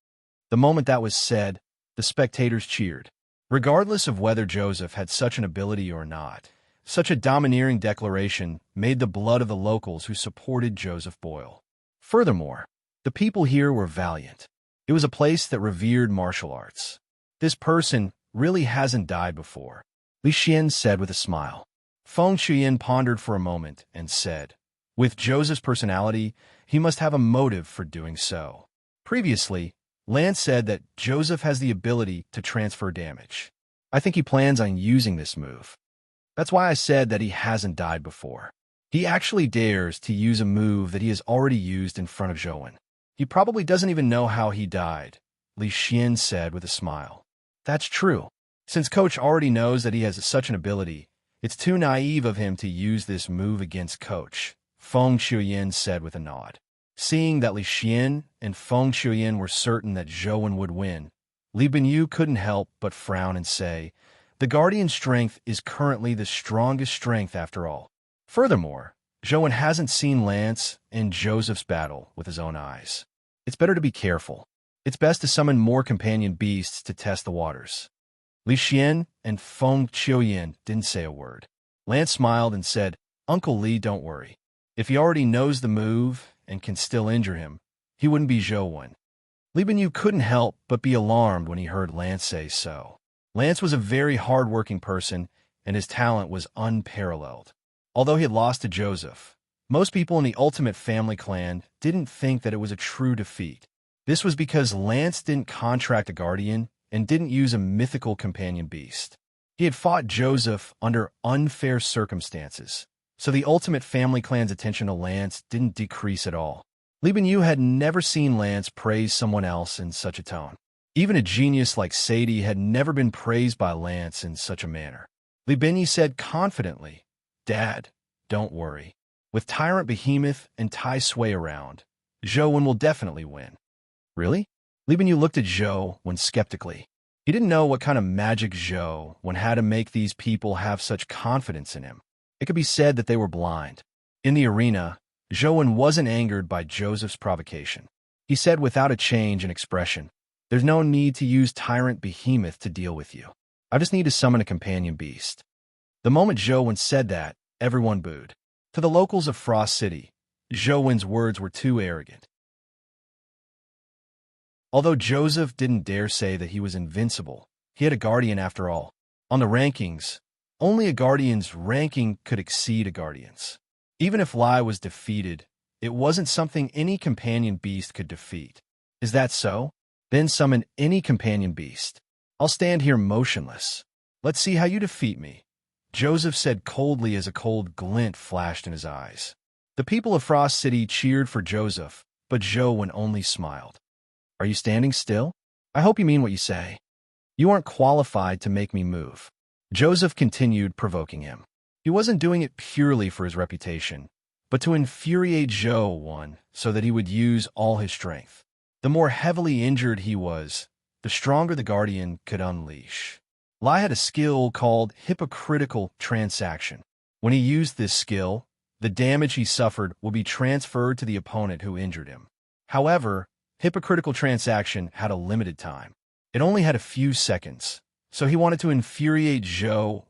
The moment that was said, the spectators cheered. Regardless of whether Joseph had such an ability or not, such a domineering declaration made the blood of the locals who supported Joseph boil. Furthermore, the people here were valiant. It was a place that revered martial arts. This person really hasn't died before, Li Xian said with a smile. Feng Shuyan pondered for a moment and said, With Joseph's personality, he must have a motive for doing so. Previously, Lance said that Joseph has the ability to transfer damage. I think he plans on using this move. That's why I said that he hasn't died before. He actually dares to use a move that he has already used in front of Zhou. He probably doesn't even know how he died, Li Xian said with a smile. That's true. Since Coach already knows that he has such an ability, it's too naive of him to use this move against Coach, Feng Shuyan said with a nod. Seeing that Li Xian and Feng Shuyan were certain that Zhou would win, Li Binyu couldn't help but frown and say, The Guardian's strength is currently the strongest strength after all. Furthermore, Zhou hasn't seen Lance and Joseph's battle with his own eyes. It's better to be careful. It's best to summon more companion beasts to test the waters. Li Xian and Feng Shuyan didn't say a word. Lance smiled and said, Uncle Li, don't worry. If he already knows the move and can still injure him, he wouldn't be Zhou. Li Binyu couldn't help but be alarmed when he heard Lance say so. Lance was a very hard-working person, and his talent was unparalleled. Although he had lost to Joseph, most people in the Ultimate Family Clan didn't think that it was a true defeat. This was because Lance didn't contract a guardian and didn't use a mythical companion beast. He had fought Joseph under unfair circumstances, so the Ultimate Family Clan's attention to Lance didn't decrease at all. Li Binyu had never seen Lance praise someone else in such a tone. Even a genius like Sadie had never been praised by Lance in such a manner. Li Binyu said confidently, Dad, don't worry. With Tyrant Behemoth and Tai Sui around, Zhou will definitely win. Really? Li Binyu looked at Zhou skeptically. He didn't know what kind of magic Zhou had to make these people have such confidence in him. It could be said that they were blind. In the arena, Zhou wasn't angered by Joseph's provocation. he said without a change in expression. There's no need to use Tyrant Behemoth to deal with you. I just need to summon a companion beast. The moment Zhou said that, everyone booed. To the locals of Frost City, Zhou words were too arrogant. Although Joseph didn't dare say that he was invincible, he had a guardian after all. On the rankings, only a guardian's ranking could exceed a guardian's. Even if Lai was defeated, it wasn't something any companion beast could defeat. Is that so? Then summon any companion beast. I'll stand here motionless. Let's see how you defeat me, Joseph said coldly as a cold glint flashed in his eyes. The people of Frost City cheered for Joseph, but Zhou only smiled. Are you standing still? I hope you mean what you say. You aren't qualified to make me move. Joseph continued, provoking him. He wasn't doing it purely for his reputation, but to infuriate Zhou so that he would use all his strength. The more heavily injured he was, the stronger the guardian could unleash. Lai had a skill called hypocritical transaction. When he used this skill, the damage he suffered would be transferred to the opponent who injured him. However, hypocritical transaction had a limited time. It only had a few seconds, so he wanted to infuriate Zhou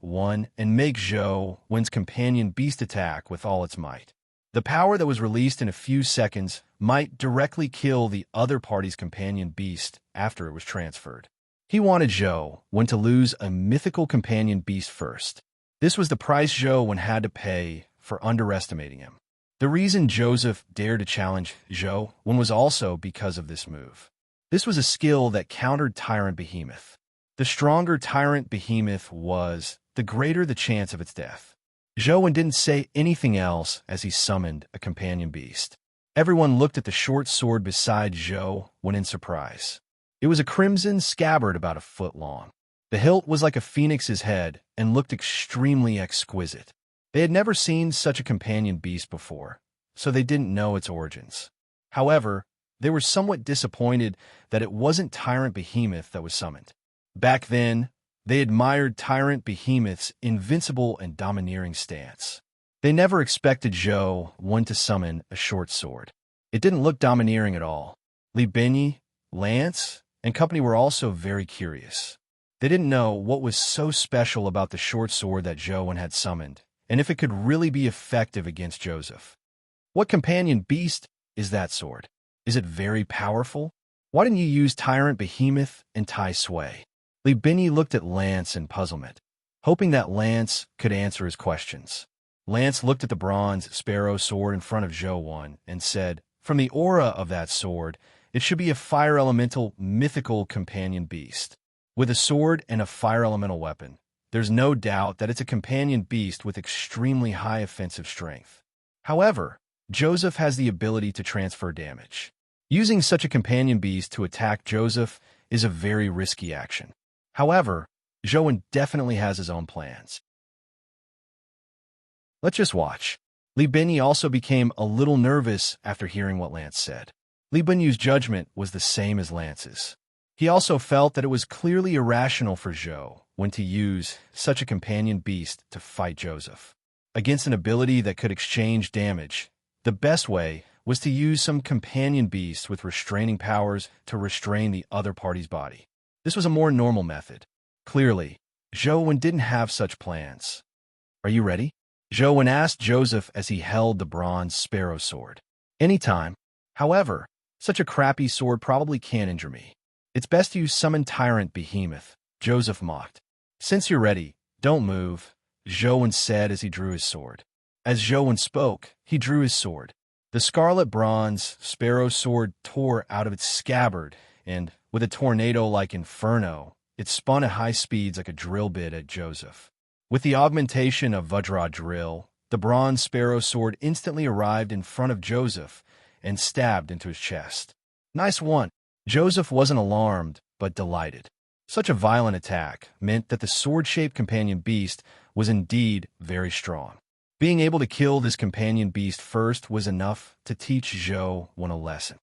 and make Zhou's companion beast attack with all its might. The power that was released in a few seconds might directly kill the other party's companion beast after it was transferred. He wanted Zhou to lose a mythical companion beast first. This was the price Zhou had to pay for underestimating him. The reason Joseph dared to challenge Zhou was also because of this move. This was a skill that countered Tyrant Behemoth. The stronger Tyrant Behemoth was, the greater the chance of its death. Zhou didn't say anything else as he summoned a companion beast. Everyone looked at the short sword beside Zhou in surprise. It was a crimson scabbard about a foot long. The hilt was like a phoenix's head and looked extremely exquisite. They had never seen such a companion beast before, so they didn't know its origins. However, they were somewhat disappointed that it wasn't Tyrant Behemoth that was summoned. Back then, they admired Tyrant Behemoth's invincible and domineering stance. They never expected Zhou to summon a short sword. It didn't look domineering at all. Li Binyi, Lance, and company were also very curious. They didn't know what was so special about the short sword that Zhou had summoned, and if it could really be effective against Joseph. What companion beast is that sword? Is it very powerful? Why didn't you use Tyrant Behemoth and Tai Sui? Li Binyi looked at Lance in puzzlement, hoping that Lance could answer his questions. Lance looked at the bronze sparrow sword in front of Zhou and said, from the aura of that sword, it should be a fire elemental mythical companion beast. With a sword and a fire elemental weapon, there's no doubt that it's a companion beast with extremely high offensive strength. However, Joseph has the ability to transfer damage. Using such a companion beast to attack Joseph is a very risky action. However, Zhou definitely has his own plans. Let's just watch. Li Binyi also became a little nervous after hearing what Lance said. Li Binyi's judgment was the same as Lance's. He also felt that it was clearly irrational for Zhou to use such a companion beast to fight Joseph. Against an ability that could exchange damage, the best way was to use some companion beast with restraining powers to restrain the other party's body. This was a more normal method. Clearly, Zhou didn't have such plans. Are you ready? Zhou asked Joseph as he held the bronze sparrow sword. Anytime. However, such a crappy sword probably can't injure me. It's best you summon Tyrant Behemoth, Joseph mocked. Since you're ready, don't move, Zhou said as he drew his sword. As Zhou spoke, he drew his sword. The scarlet bronze sparrow sword tore out of its scabbard, and, with a tornado-like inferno, it spun at high speeds like a drill bit at Joseph. With the augmentation of Vajra drill, the bronze sparrow sword instantly arrived in front of Joseph and stabbed into his chest. Nice one. Joseph wasn't alarmed, but delighted. Such a violent attack meant that the sword-shaped companion beast was indeed very strong. Being able to kill this companion beast first was enough to teach Zhou a lesson.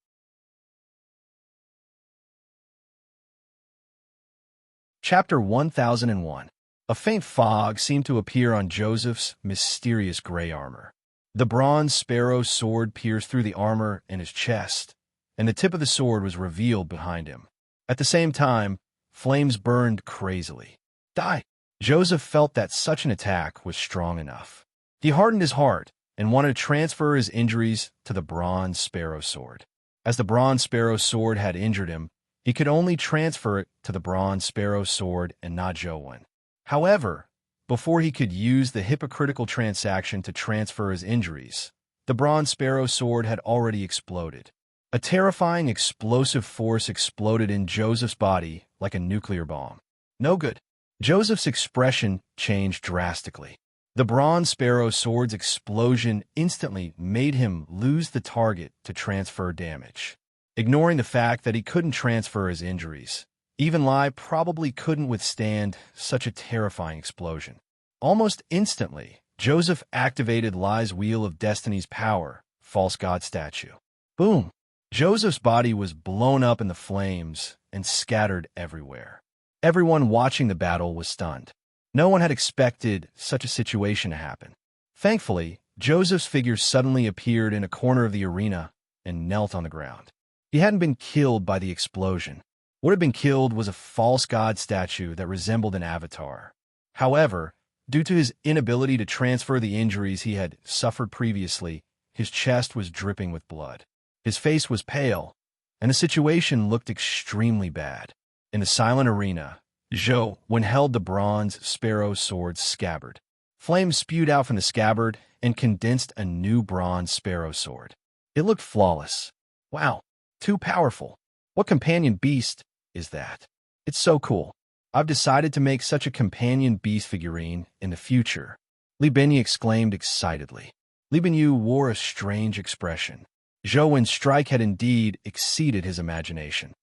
Chapter 1001. A faint fog seemed to appear on Joseph's mysterious gray armor. The bronze sparrow sword pierced through the armor in his chest, and the tip of the sword was revealed behind him. At the same time, flames burned crazily. Die! Joseph felt that such an attack was strong enough. He hardened his heart and wanted to transfer his injuries to the bronze sparrow sword. As the bronze sparrow sword had injured him, he could only transfer it to the bronze sparrow sword and not Jowan. However, before he could use the hypocritical transaction to transfer his injuries, the bronze sparrow sword had already exploded. A terrifying explosive force exploded in Joseph's body like a nuclear bomb. No good. Joseph's expression changed drastically. The bronze sparrow sword's explosion instantly made him lose the target to transfer damage. Ignoring the fact that he couldn't transfer his injuries, even Lai probably couldn't withstand such a terrifying explosion. Almost instantly, Joseph activated Lai's Wheel of Destiny's power, false god statue. Boom! Joseph's body was blown up in the flames and scattered everywhere. Everyone watching the battle was stunned. No one had expected such a situation to happen. Thankfully, Joseph's figure suddenly appeared in a corner of the arena and knelt on the ground. He hadn't been killed by the explosion. What had been killed was a false god statue that resembled an avatar. However, due to his inability to transfer the injuries he had suffered previously, his chest was dripping with blood. His face was pale, and the situation looked extremely bad. In the silent arena, Jowan held the bronze sparrow sword's scabbard. Flames spewed out from the scabbard and condensed a new bronze sparrow sword. It looked flawless. Wow, too powerful. What companion beast is that? It's so cool. I've decided to make such a companion beast figurine in the future. Li Binyi exclaimed excitedly. Li Binyi wore a strange expression. Jowan's strike had indeed exceeded his imagination.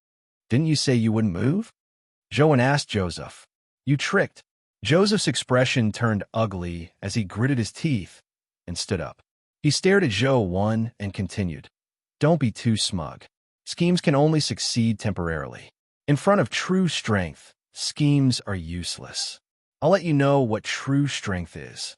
Didn't you say you wouldn't move? Jowan asked Joseph. You tricked. Joseph's expression turned ugly as he gritted his teeth and stood up. He stared at Jowan and continued. Don't be too smug. Schemes can only succeed temporarily. In front of true strength, schemes are useless. I'll let you know what true strength is.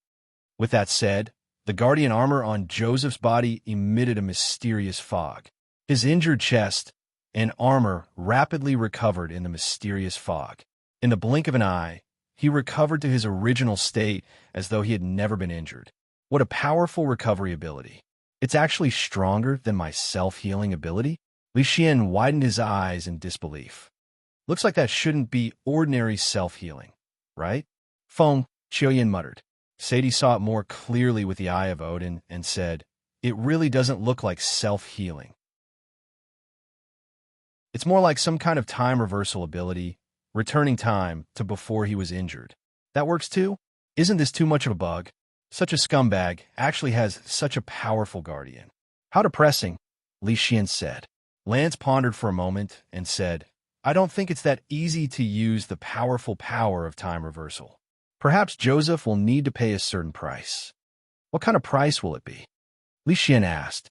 With that said, the guardian armor on Joseph's body emitted a mysterious fog. His injured chest and armor rapidly recovered in the mysterious fog. In the blink of an eye, he recovered to his original state as though he had never been injured. What a powerful recovery ability. It's actually stronger than my self-healing ability? Li Xian widened his eyes in disbelief. Looks like that shouldn't be ordinary self-healing, right? Feng, Qiuyan muttered. Sadie saw it more clearly with the eye of Odin and said, it really doesn't look like self-healing. It's more like some kind of time reversal ability, returning time to before he was injured. That works too? Isn't this too much of a bug? Such a scumbag actually has such a powerful guardian. How depressing, Li Xian said. Lance pondered for a moment and said, I don't think it's that easy to use the powerful power of time reversal. Perhaps Joseph will need to pay a certain price. What kind of price will it be? Li Xian asked.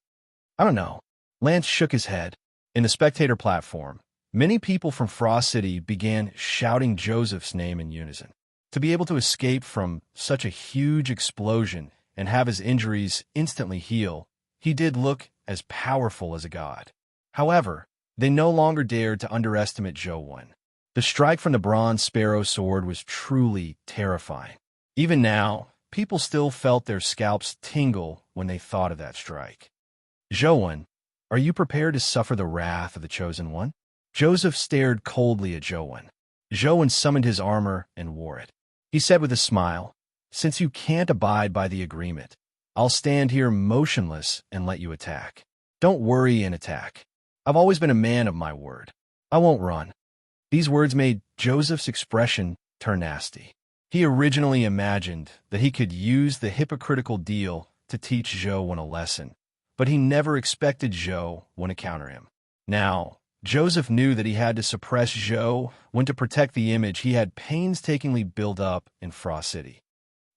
I don't know. Lance shook his head. In the spectator platform, many people from Frost City began shouting Joseph's name in unison. To be able to escape from such a huge explosion and have his injuries instantly heal, he did look as powerful as a god. However, they no longer dared to underestimate Jowan. The strike from the bronze sparrow sword was truly terrifying. Even now, people still felt their scalps tingle when they thought of that strike. Jowan, are you prepared to suffer the wrath of the Chosen One? Joseph stared coldly at Jowan. Jowan summoned his armor and wore it. He said with a smile, since you can't abide by the agreement, I'll stand here motionless and let you attack. Don't worry and attack. I've always been a man of my word. I won't run. These words made Joseph's expression turn nasty. He originally imagined that he could use the hypocritical deal to teach Jowan a lesson, but he never expected Jowan to counter him. Now, Joseph knew that he had to suppress Jowan to protect the image he had painstakingly built up in Frost City.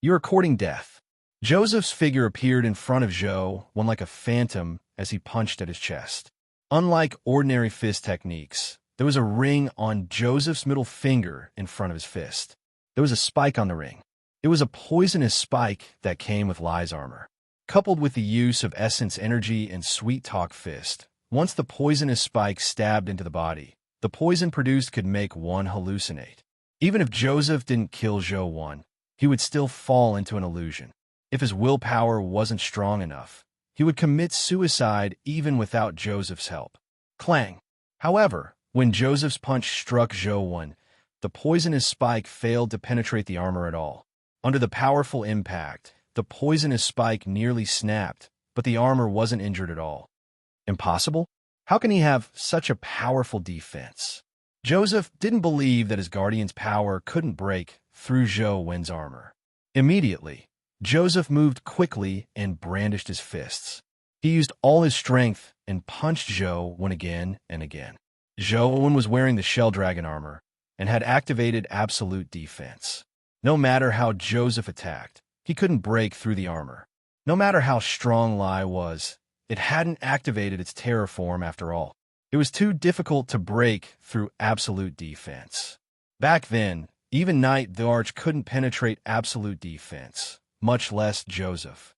You're courting death. Joseph's figure appeared in front of Jowan like a phantom as he punched at his chest. Unlike ordinary fist techniques, there was a ring on Joseph's middle finger in front of his fist. There was a spike on the ring. It was a poisonous spike that came with Lai's armor. Coupled with the use of Essence Energy and Sweet Talk Fist, Once the poisonous spike stabbed into the body, the poison produced could make one hallucinate. Even if Joseph didn't kill Zhou Wan, he would still fall into an illusion. If his willpower wasn't strong enough, he would commit suicide even without Joseph's help. Clang! However, when Joseph's punch struck Zhou Wan, the poisonous spike failed to penetrate the armor at all. Under the powerful impact, the poisonous spike nearly snapped, but the armor wasn't injured at all. Impossible? How can he have such a powerful defense? Joseph didn't believe that his guardian's power couldn't break through Zhou Wan's armor. Immediately, Joseph moved quickly and brandished his fists. He used all his strength and punched Zhou Wan again and again. Zhou Wan was wearing the shell dragon armor and had activated absolute defense. No matter how Joseph attacked, he couldn't break through the armor. No matter how strong Lai was, it hadn't activated its terror form after all. It was too difficult to break through absolute defense. Back then, even Knight the Arch couldn't penetrate absolute defense, much less Joseph.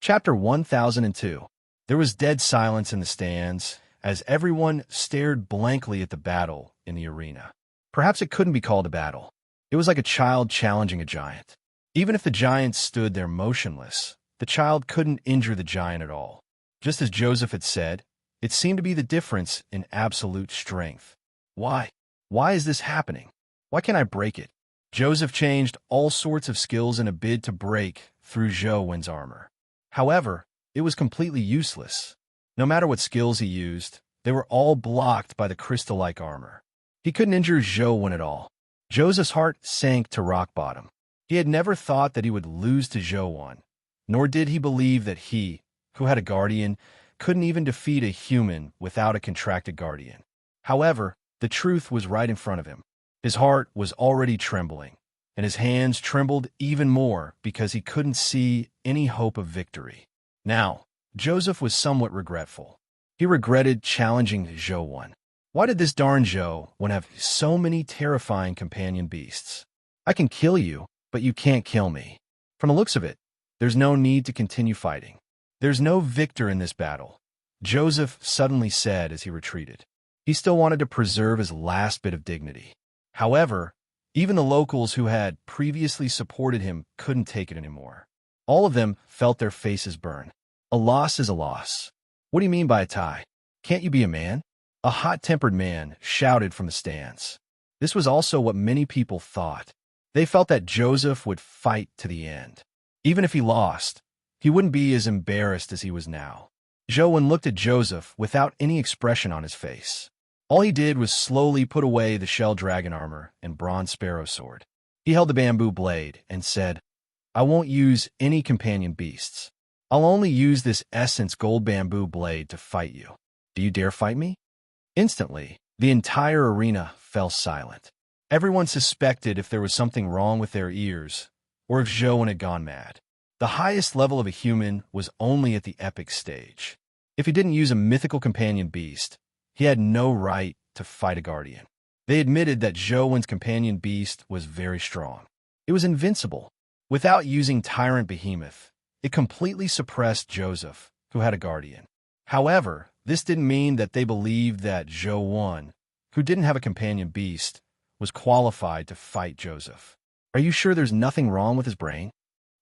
Chapter 1002. There was dead silence in the stands as everyone stared blankly at the battle in the arena. Perhaps it couldn't be called a battle. It was like a child challenging a giant. Even if the giant stood there motionless, the child couldn't injure the giant at all. Just as Joseph had said, it seemed to be the difference in absolute strength. Why? Why is this happening? Why can't I break it? Joseph changed all sorts of skills in a bid to break through Zhou Wan's armor. However, it was completely useless. No matter what skills he used, they were all blocked by the crystal-like armor. He couldn't injure Zhou Wan at all. Joseph's heart sank to rock bottom. He had never thought that he would lose to Zhou Wan, nor did he believe that he, who had a guardian, couldn't even defeat a human without a contracted guardian. However, the truth was right in front of him. His heart was already trembling, and his hands trembled even more because he couldn't see any hope of victory. Now, Joseph was somewhat regretful. He regretted challenging Zhou Wan. Why did this darn Zhou Wan have so many terrifying companion beasts? I can kill you, but you can't kill me. From the looks of it, there's no need to continue fighting. There's no victor in this battle, Joseph suddenly said as he retreated. He still wanted to preserve his last bit of dignity. However, even the locals who had previously supported him couldn't take it anymore. All of them felt their faces burn. A loss is a loss. What do you mean by a tie? Can't you be a man? A hot-tempered man shouted from the stands. This was also what many people thought. They felt that Joseph would fight to the end. Even if he lost, he wouldn't be as embarrassed as he was now. Zhou Wan looked at Joseph without any expression on his face. All he did was slowly put away the shell dragon armor and bronze sparrow sword. He held the bamboo blade and said, I won't use any companion beasts. I'll only use this essence gold bamboo blade to fight you. Do you dare fight me? Instantly, the entire arena fell silent. Everyone suspected if there was something wrong with their ears, or if Zhou Wan had gone mad. The highest level of a human was only at the epic stage. If he didn't use a mythical companion beast, he had no right to fight a guardian. They admitted that Zhou Wan's companion beast was very strong. It was invincible. Without using Tyrant Behemoth, it completely suppressed Joseph, who had a guardian. However, this didn't mean that they believed that Zhou Wan, who didn't have a companion beast, was qualified to fight Joseph. Are you sure there's nothing wrong with his brain?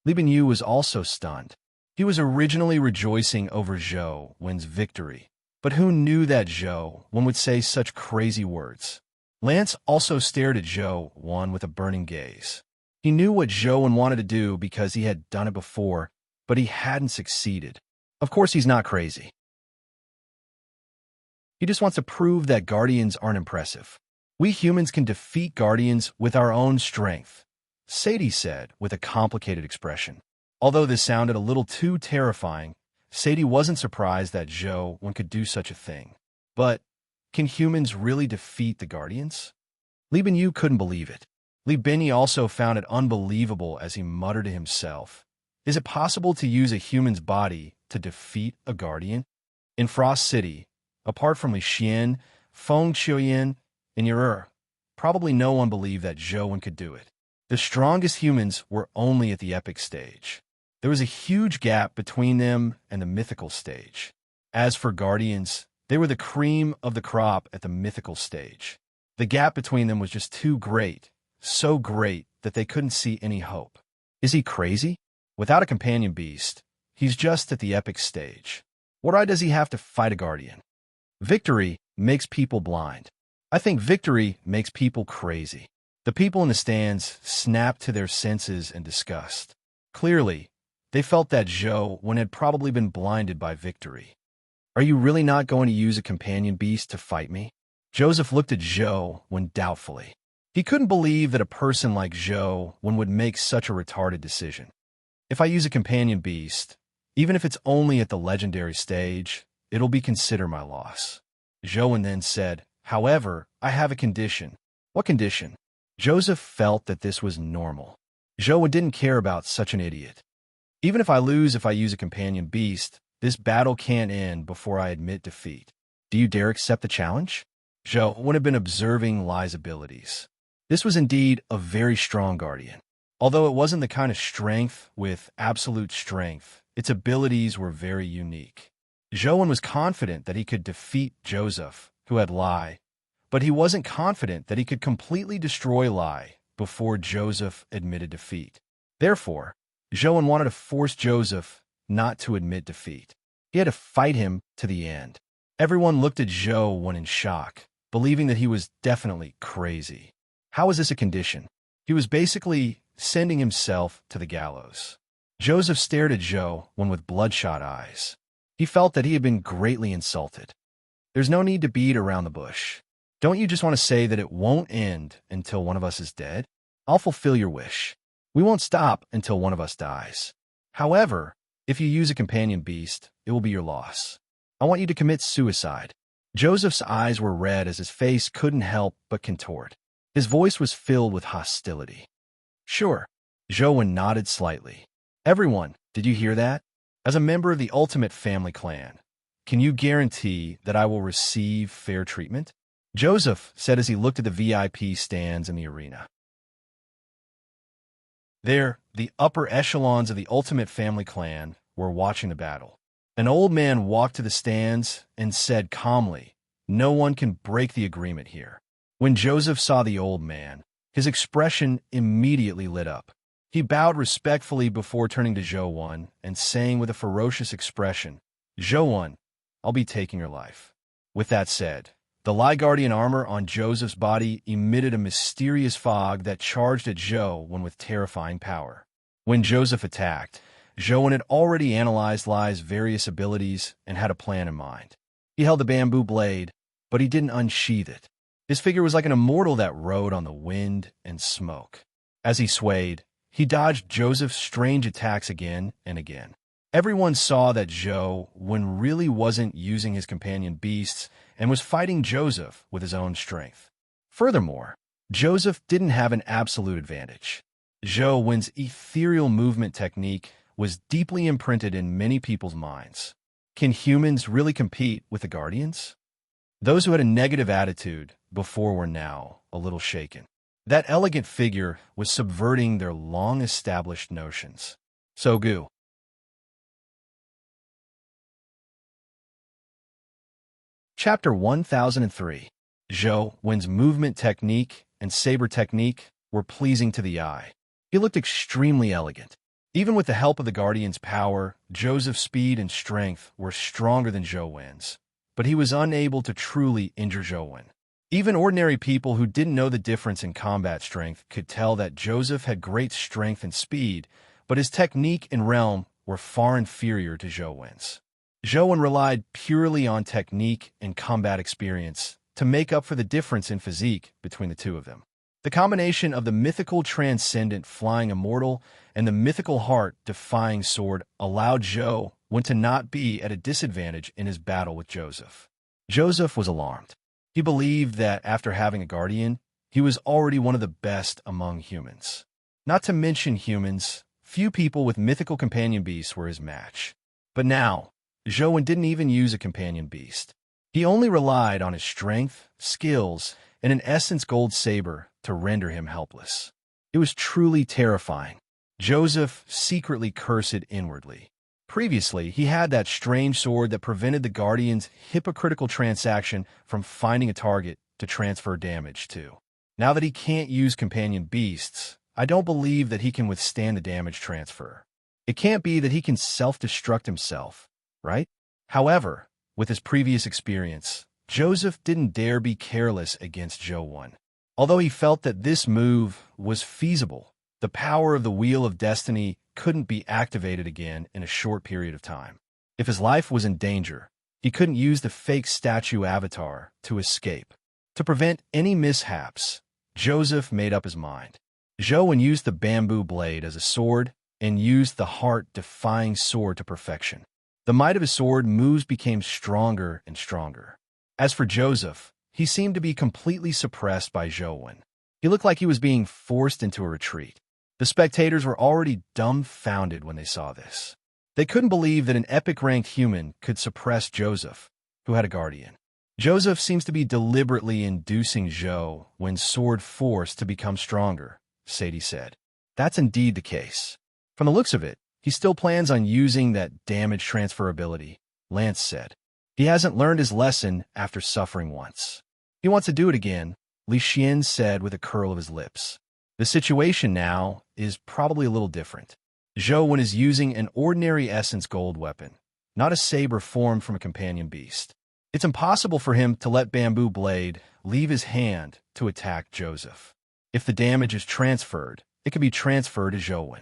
Li Binyu was also stunned. He was originally rejoicing over Zhou Wan's victory, but who knew that Zhou Wan would say such crazy words? Lance also stared at Zhou Wan with a burning gaze. He knew what Zhou Wan wanted to do because he had done it before, but he hadn't succeeded. Of course he's not crazy. He just wants to prove that guardians aren't impressive. We humans can defeat guardians with our own strength, Sadie said with a complicated expression. Although this sounded a little too terrifying, Sadie wasn't surprised that Zhou Wan could do such a thing. But can humans really defeat the guardians? Li Binyu couldn't believe it. Li Binyi also found it unbelievable as he muttered to himself. Is it possible to use a human's body to defeat a guardian? In Frost City, apart from Li Xian, Feng Qiuyan, and Yurur, probably no one believed that Zhou Wan could do it. The strongest humans were only at the epic stage. There was a huge gap between them and the mythical stage. As for guardians, they were the cream of the crop at the mythical stage. The gap between them was just too great, so great that they couldn't see any hope. Is he crazy? Without a companion beast, he's just at the epic stage. What right does he have to fight a guardian? Victory makes people blind. I think victory makes people crazy. The people in the stands snapped to their senses in disgust. Clearly, they felt that Zhou had probably been blinded by victory. Are you really not going to use a companion beast to fight me? Joseph looked at Zhou doubtfully. He couldn't believe that a person like Zhou would make such a retarded decision. If I use a companion beast, even if it's only at the legendary stage, it'll be considered my loss. Zhou then said, however, I have a condition. What condition? Joseph felt that this was normal. Zhou didn't care about such an idiot. Even if I lose if I use a companion beast, this battle can't end before I admit defeat. Do you dare accept the challenge? Zhou would have been observing Lai's abilities. This was indeed a very strong guardian. Although it wasn't the kind of strength with absolute strength, its abilities were very unique. Zhou was confident that he could defeat Joseph, who had Lai, but he wasn't confident that he could completely destroy Lai before Joseph admitted defeat. Therefore, Zhou wanted to force Joseph not to admit defeat. He had to fight him to the end. Everyone looked at Zhou in shock, believing that he was definitely crazy. How was this a condition? He was basically sending himself to the gallows. Joseph stared at Zhou with bloodshot eyes. He felt that he had been greatly insulted. There's no need to beat around the bush. Don't you just want to say that it won't end until one of us is dead? I'll fulfill your wish. We won't stop until one of us dies. However, if you use a companion beast, it will be your loss. I want you to commit suicide. Joseph's eyes were red as his face couldn't help but contort. His voice was filled with hostility. Sure. Zhou nodded slightly. Everyone, did you hear that? As a member of the Ultimate Family Clan, can you guarantee that I will receive fair treatment? Joseph said as he looked at the VIP stands in the arena. There, the upper echelons of the Ultimate Family Clan were watching the battle. An old man walked to the stands and said calmly, "No one can break the agreement here." When Joseph saw the old man, his expression immediately lit up. He bowed respectfully before turning to Zhou and saying with a ferocious expression, "Zhou, I'll be taking your life." With that said, the Lai Guardian armor on Joseph's body emitted a mysterious fog that charged at Zhou with terrifying power. When Joseph attacked, Zhou had already analyzed Lai's various abilities and had a plan in mind. He held the bamboo blade, but he didn't unsheath it. His figure was like an immortal that rode on the wind and smoke. As he swayed, he dodged Joseph's strange attacks again and again. Everyone saw that Zhou really wasn't using his companion beasts and was fighting Joseph with his own strength. Furthermore, Joseph didn't have an absolute advantage. Zhou's ethereal movement technique was deeply imprinted in many people's minds. Can humans really compete with the Guardians? Those who had a negative attitude before were now a little shaken. That elegant figure was subverting their long-established notions. So Gu. Chapter 1003. Zhou's movement technique and saber technique were pleasing to the eye. He looked extremely elegant. Even with the help of the Guardian's power, Joseph's speed and strength were stronger than Zhou's, but he was unable to truly injure Zhou. Even ordinary people who didn't know the difference in combat strength could tell that Joseph had great strength and speed, but his technique and realm were far inferior to Zhou's. Zhou relied purely on technique and combat experience to make up for the difference in physique between the two of them. The combination of the mythical transcendent flying immortal and the mythical heart defying sword allowed Zhou to not be at a disadvantage in his battle with Joseph. Joseph was alarmed. He believed that after having a guardian, he was already one of the best among humans. Not to mention humans, few people with mythical companion beasts were his match. But now, Zhou didn't even use a companion beast. He only relied on his strength, skills, and an essence gold saber to render him helpless. It was truly terrifying. Joseph secretly cursed inwardly. Previously, he had that strange sword that prevented the Guardian's hypocritical transaction from finding a target to transfer damage to. Now that he can't use companion beasts, I don't believe that he can withstand the damage transfer. It can't be that he can self-destruct himself, right? However, with his previous experience, Joseph didn't dare be careless against Zhou. Although he felt that this move was feasible, the power of the Wheel of Destiny couldn't be activated again in a short period of time. If his life was in danger, he couldn't use the fake statue avatar to escape. To prevent any mishaps, Joseph made up his mind. Zhou used the bamboo blade as a sword and used the heart-defying sword to perfection. The might of his sword moves became stronger and stronger. As for Joseph, he seemed to be completely suppressed by Zhou. He looked like he was being forced into a retreat. The spectators were already dumbfounded when they saw this. They couldn't believe that an epic-ranked human could suppress Joseph, who had a guardian. Joseph seems to be deliberately inducing Zhou's sword force to become stronger, Sadie said. That's indeed the case. From the looks of it, he still plans on using that damage transfer ability, Lance said. He hasn't learned his lesson after suffering once. He wants to do it again, Li Xian said with a curl of his lips. The situation now is probably a little different. Zhou is using an ordinary essence gold weapon, not a saber formed from a companion beast. It's impossible for him to let Bamboo Blade leave his hand to attack Joseph. If the damage is transferred, it can be transferred to Zhou.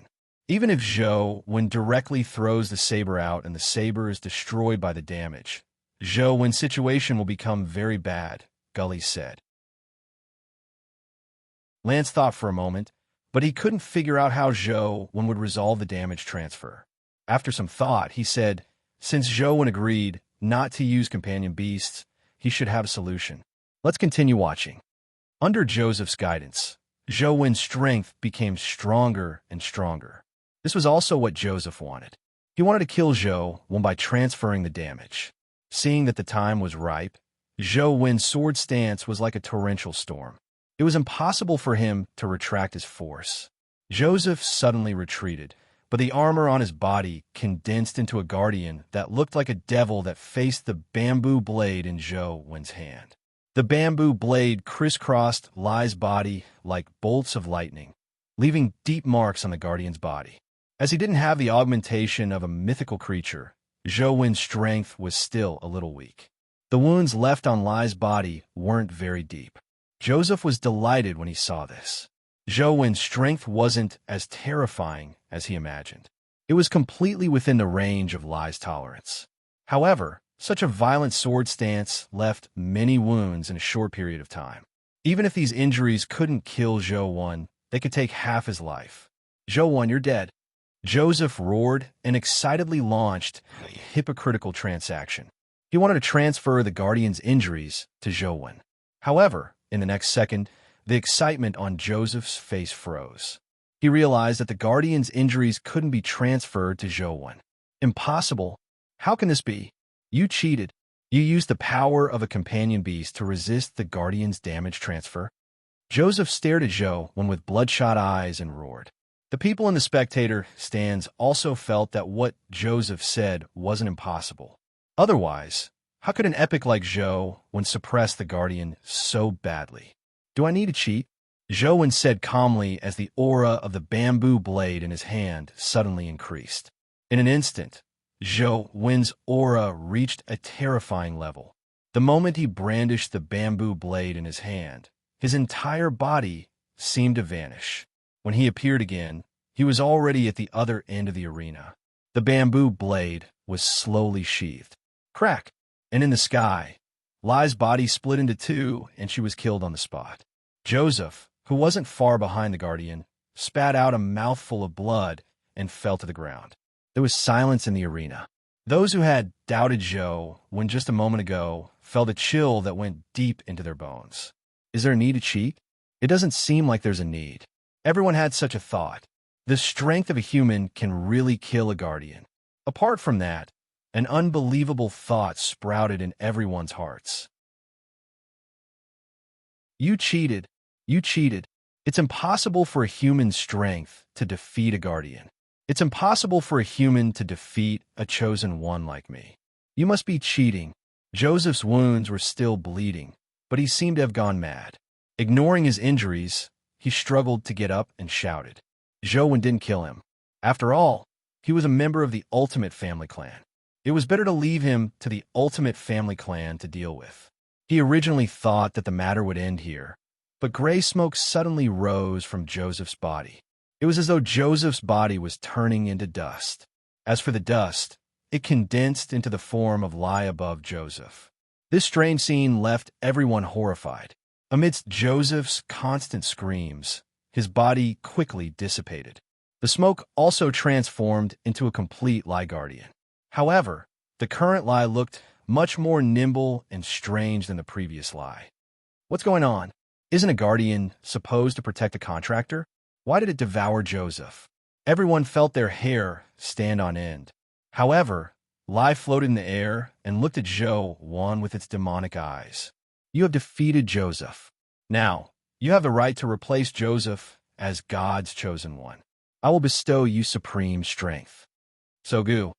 Even if Zhou directly throws the saber out and the saber is destroyed by the damage, Zhou's situation will become very bad, Gully said. Lance thought for a moment, but he couldn't figure out how Zhou would resolve the damage transfer. After some thought, he said, since Zhou agreed not to use companion beasts, he should have a solution. Let's continue watching. Under Joseph's guidance, Zhou's strength became stronger and stronger. This was also what Joseph wanted. He wanted to kill Zhou by transferring the damage. Seeing that the time was ripe, Zhou's sword stance was like a torrential storm. It was impossible for him to retract his force. Joseph suddenly retreated, but the armor on his body condensed into a guardian that looked like a devil that faced the bamboo blade in Zhou's hand. The bamboo blade crisscrossed Lai's body like bolts of lightning, leaving deep marks on the guardian's body. As he didn't have the augmentation of a mythical creature, Zhou's strength was still a little weak. The wounds left on Lai's body weren't very deep. Joseph was delighted when he saw this. Zhou's strength wasn't as terrifying as he imagined. It was completely within the range of Lai's tolerance. However, such a violent sword stance left many wounds in a short period of time. Even if these injuries couldn't kill Zhou, they could take half his life. Zhou, you're dead. Joseph roared and excitedly launched a hypocritical transaction. He wanted to transfer the Guardian's injuries to Zhou. However, in the next second, the excitement on Joseph's face froze. He realized that the Guardian's injuries couldn't be transferred to Zhou. Impossible. How can this be? You cheated. You used the power of a companion beast to resist the Guardian's damage transfer. Joseph stared at Zhou with bloodshot eyes and roared. The people in the spectator stands also felt that what Joseph said wasn't impossible. Otherwise, how could an epic like Zhou suppress the Guardian so badly? Do I need to cheat? Zhou said calmly as the aura of the bamboo blade in his hand suddenly increased. In an instant, Zhou's aura reached a terrifying level. The moment he brandished the bamboo blade in his hand, his entire body seemed to vanish. When he appeared again, he was already at the other end of the arena. The bamboo blade was slowly sheathed. Crack! And in the sky, Lai's body split into two and she was killed on the spot. Joseph, who wasn't far behind the Guardian, spat out a mouthful of blood and fell to the ground. There was silence in the arena. Those who had doubted Zhou just a moment ago felt a chill that went deep into their bones. Is there a need to cheat? It doesn't seem like there's a need. Everyone had such a thought. The strength of a human can really kill a Guardian. Apart from that, an unbelievable thought sprouted in everyone's hearts. You cheated. You cheated. It's impossible for a human's strength to defeat a guardian. It's impossible for a human to defeat a chosen one like me. You must be cheating. Joseph's wounds were still bleeding, but he seemed to have gone mad. Ignoring his injuries, he struggled to get up and shouted. Joan didn't kill him. After all, he was a member of the ultimate family clan. It was better to leave him to the ultimate family clan to deal with. He originally thought that the matter would end here, but gray smoke suddenly rose from Joseph's body. It was as though Joseph's body was turning into dust. As for the dust, it condensed into the form of Lie above Joseph. This strange scene left everyone horrified. Amidst Joseph's constant screams, his body quickly dissipated. The smoke also transformed into a complete Lie guardian. However, the current Lie looked much more nimble and strange than the previous Lie. What's going on? Isn't a guardian supposed to protect a contractor? Why did it devour Joseph? Everyone felt their hair stand on end. However, Lie floated in the air and looked at One with its demonic eyes. You have defeated Joseph. Now, you have the right to replace Joseph as God's chosen one. I will bestow you supreme strength. Sogu.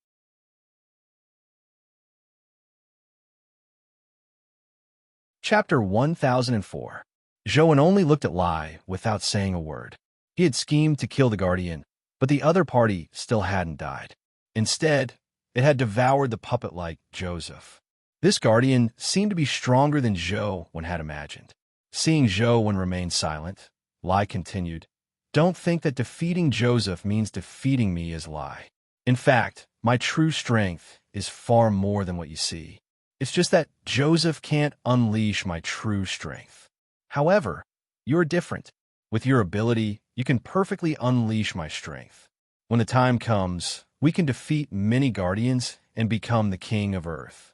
Chapter 1004. Joan only looked at Lie without saying a word. He had schemed to kill the guardian, but the other party still hadn't died. Instead, it had devoured the puppet like Joseph. This guardian seemed to be stronger than Joan had imagined. Seeing Joan remain silent, Lie continued, Don't think that defeating Joseph means defeating me as Lie. In fact, my true strength is far more than what you see. It's just that Joseph can't unleash my true strength. However, you're different. With your ability, you can perfectly unleash my strength. When the time comes, we can defeat many guardians and become the king of Earth.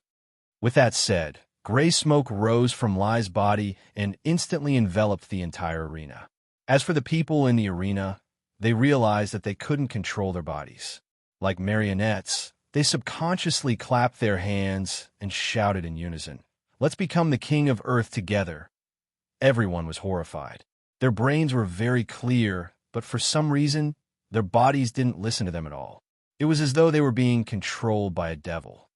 With that said, gray smoke rose from Lie's body and instantly enveloped the entire arena. As for the people in the arena, they realized that they couldn't control their bodies. Like marionettes, they subconsciously clapped their hands and shouted in unison, Let's become the king of Earth together. Everyone was horrified. Their brains were very clear, but for some reason, their bodies didn't listen to them at all. It was as though they were being controlled by a devil.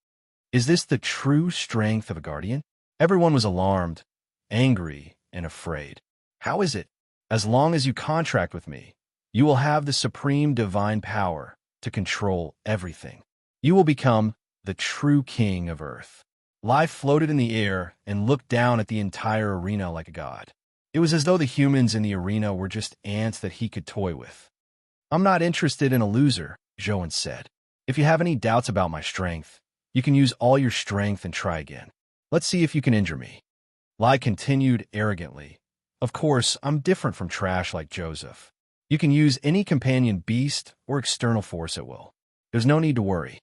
Is this the true strength of a guardian? Everyone was alarmed, angry, and afraid. How is it? As long as you contract with me, you will have the supreme divine power to control everything. You will become the true king of Earth. Lie floated in the air and looked down at the entire arena like a god. It was as though the humans in the arena were just ants that he could toy with. I'm not interested in a loser, Joan said. If you have any doubts about my strength, you can use all your strength and try again. Let's see if you can injure me. Lie continued arrogantly. Of course, I'm different from trash like Joseph. You can use any companion beast or external force at will. There's no need to worry.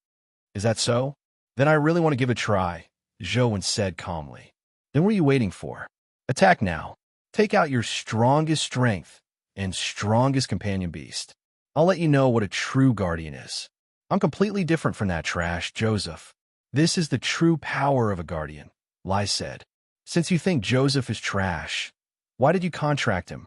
Is that so? Then I really want to give it a try, Joan said calmly. Then what are you waiting for? Attack now. Take out your strongest strength and strongest companion beast. I'll let you know what a true guardian is. I'm completely different from that trash, Joseph. This is the true power of a guardian, Lie said. Since you think Joseph is trash, why did you contract him?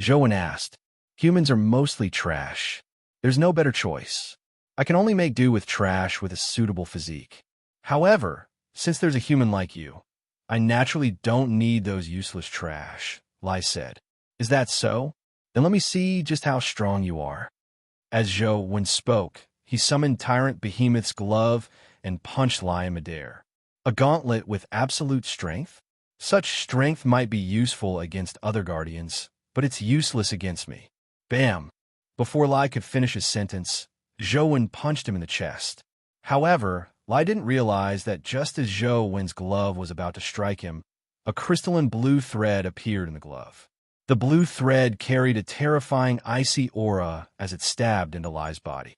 Joan asked. Humans are mostly trash. There's no better choice. I can only make do with trash with a suitable physique. However, since there's a human like you, I naturally don't need those useless trash, Lie said. Is that so? Then let me see just how strong you are. As Joan spoke, he summoned Tyrant Behemoth's glove and punched Lie in midair. A gauntlet with absolute strength? Such strength might be useful against other guardians, but it's useless against me. Bam! Before Lie could finish his sentence, Joan punched him in the chest. However, Lie didn't realize that just as Joan's glove was about to strike him, a crystalline blue thread appeared in the glove. The blue thread carried a terrifying icy aura as it stabbed into Lie's body.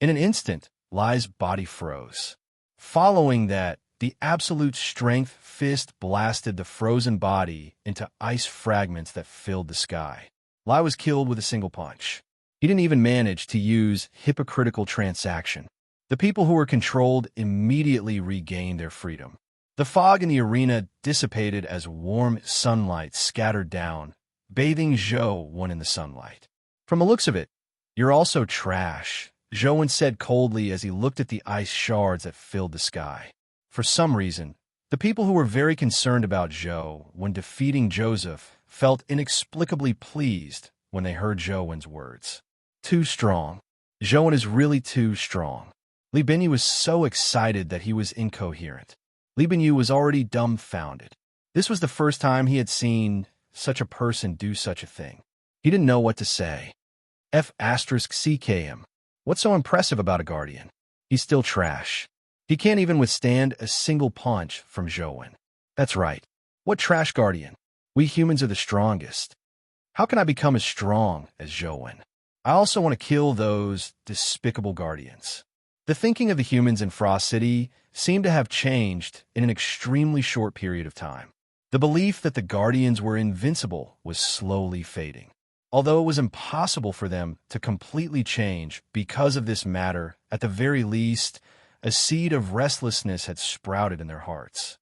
In an instant, Lie's body froze. Following that, the absolute strength fist blasted the frozen body into ice fragments that filled the sky. Lie was killed with a single punch. He didn't even manage to use hypocritical transaction. The people who were controlled immediately regained their freedom. The fog in the arena dissipated as warm sunlight scattered down, bathing Zhou in the sunlight. From the looks of it, you're also trash, Zhou said coldly as he looked at the ice shards that filled the sky. For some reason, the people who were very concerned about Zhou when defeating Joseph felt inexplicably pleased when they heard Zhou's words. Too strong. Zhou is really too strong. Li Binyu was so excited that he was incoherent. Li Binyu was already dumbfounded. This was the first time he had seen such a person do such a thing. He didn't know what to say. CKM. What's so impressive about a guardian? He's still trash. He can't even withstand a single punch from Zhou. That's right. What trash guardian? We humans are the strongest. How can I become as strong as Zhou? I also want to kill those despicable guardians. The thinking of the humans in Frost City seemed to have changed in an extremely short period of time. The belief that the guardians were invincible was slowly fading. Although it was impossible for them to completely change because of this matter, at the very least, a seed of restlessness had sprouted in their hearts.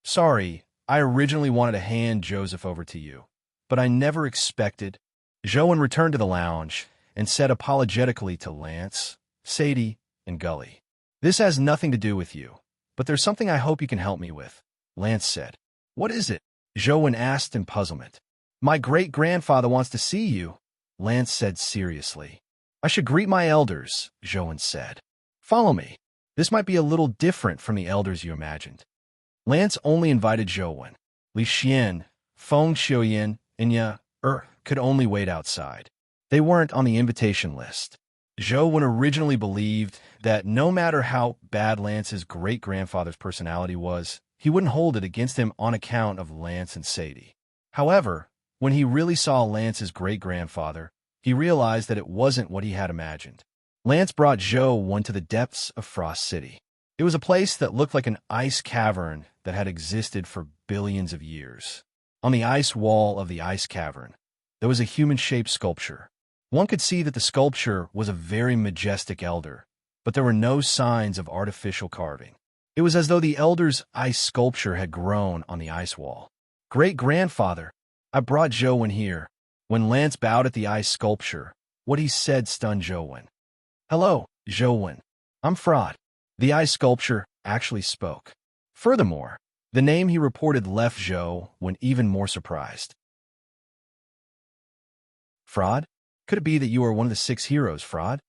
Sorry, I originally wanted to hand Joseph over to you, but I never expected. Zhou returned to the lounge and said apologetically to Lance, Sadie, and Gully. This has nothing to do with you, but there's something I hope you can help me with, Lance said. What is it? Zhou asked in puzzlement. My great-grandfather wants to see you, Lance said seriously. I should greet my elders, Zhou said. Follow me. This might be a little different from the elders you imagined. Lance only invited Zhou. Li Xian, Feng Xiuyan, and could only wait outside. They weren't on the invitation list. Zhou originally believed that no matter how bad Lance's great-grandfather's personality was, he wouldn't hold it against him on account of Lance and Sadie. However, when he really saw Lance's great-grandfather, he realized that it wasn't what he had imagined. Lance brought Zhou to the depths of Frost City. It was a place that looked like an ice cavern that had existed for billions of years. On the ice wall of the ice cavern, there was a human-shaped sculpture. One could see that the sculpture was a very majestic elder, but there were no signs of artificial carving. It was as though the elder's ice sculpture had grown on the ice wall. Great-grandfather, I brought Zhou here. When Lance bowed at the ice sculpture, what he said stunned Zhou. Hello, Zhou. I'm Fraud. The ice sculpture actually spoke. Furthermore, the name he reported left Zhou even more surprised. Fraud? Could it be that you are one of the 6 heroes, Fraud?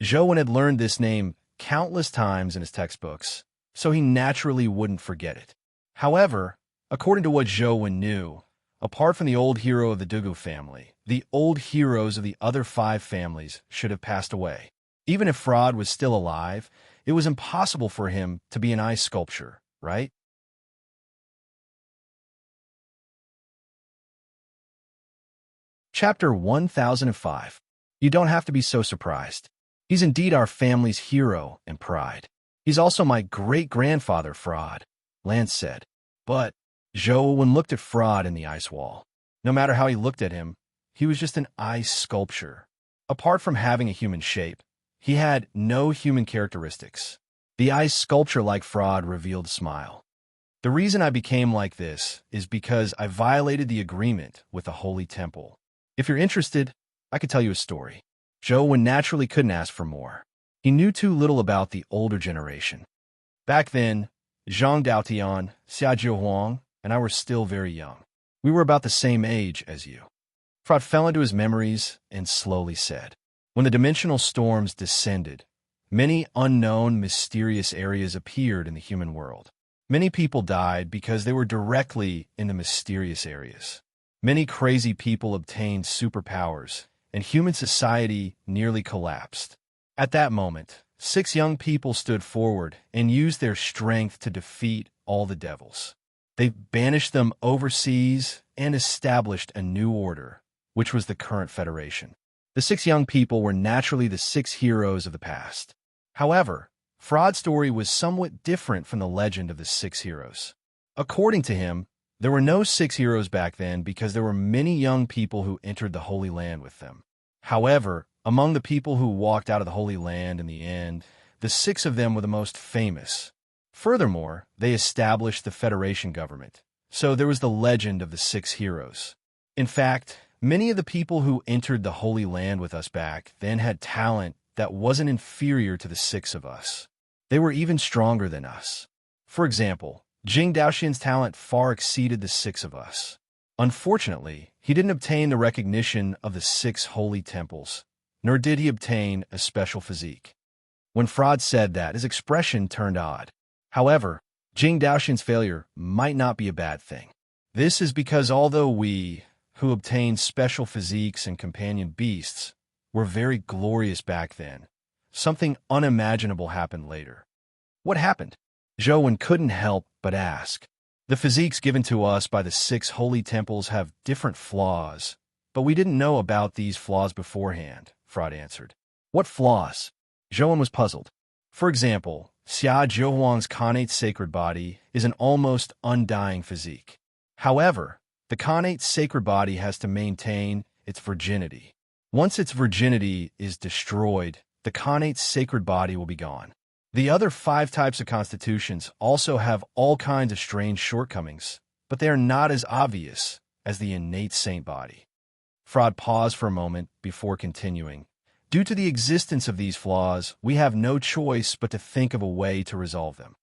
Zhou had learned this name countless times in his textbooks, so he naturally wouldn't forget it. However, according to what Zhou knew, apart from the old hero of the Dugu family, the old heroes of the other 5 families should have passed away. Even if Fraud was still alive, it was impossible for him to be an ice sculpture, right? Chapter 1005. You don't have to be so surprised. He's indeed our family's hero and pride. He's also my great-grandfather, Fraud, Lance said. But Zhou looked at Fraud in the ice wall. No matter how he looked at him, he was just an ice sculpture. Apart from having a human shape, he had no human characteristics. The ice sculpture like Fraud revealed a smile. The reason I became like this is because I violated the agreement with the Holy Temple. If you're interested, I could tell you a story. Zhou naturally couldn't ask for more. He knew too little about the older generation. Back then, Zhang Daotian, Xiajiu Huang, and I were still very young. We were about the same age as you. Fraud fell into his memories and slowly said, when the dimensional storms descended, many unknown, mysterious areas appeared in the human world. Many people died because they were directly in the mysterious areas. Many crazy people obtained superpowers, and human society nearly collapsed. At that moment, 6 young people stood forward and used their strength to defeat all the devils. They banished them overseas and established a new order, which was the current Federation. The 6 young people were naturally the 6 heroes of the past. However, Fraud's story was somewhat different from the legend of the 6 heroes. According to him, there were no 6 heroes back then because there were many young people who entered the Holy Land with them. However, among the people who walked out of the Holy Land in the end, the 6 of them were the most famous. Furthermore, they established the Federation government, so there was the legend of the 6 heroes. In fact, many of the people who entered the Holy Land with us back then had talent that wasn't inferior to the 6 of us. They were even stronger than us. For example, Jing Daoxian's talent far exceeded the 6 of us. Unfortunately, he didn't obtain the recognition of the 6 holy temples, nor did he obtain a special physique. When Fraud said that, his expression turned odd. However, Jing Daoxian's failure might not be a bad thing. This is because although we, who obtained special physiques and companion beasts, were very glorious back then, something unimaginable happened later. What happened? Zhou couldn't help but ask. The physiques given to us by the 6 holy temples have different flaws, but we didn't know about these flaws beforehand, Fraud answered. What flaws? Zhou was puzzled. For example, Xia Zhouhuang's Khanate sacred body is an almost undying physique. However, the Khanate sacred body has to maintain its virginity. Once its virginity is destroyed, the Khanate sacred body will be gone. The other 5 types of constitutions also have all kinds of strange shortcomings, but they are not as obvious as the innate saint body. Fraud paused for a moment before continuing. Due to the existence of these flaws, we have no choice but to think of a way to resolve them.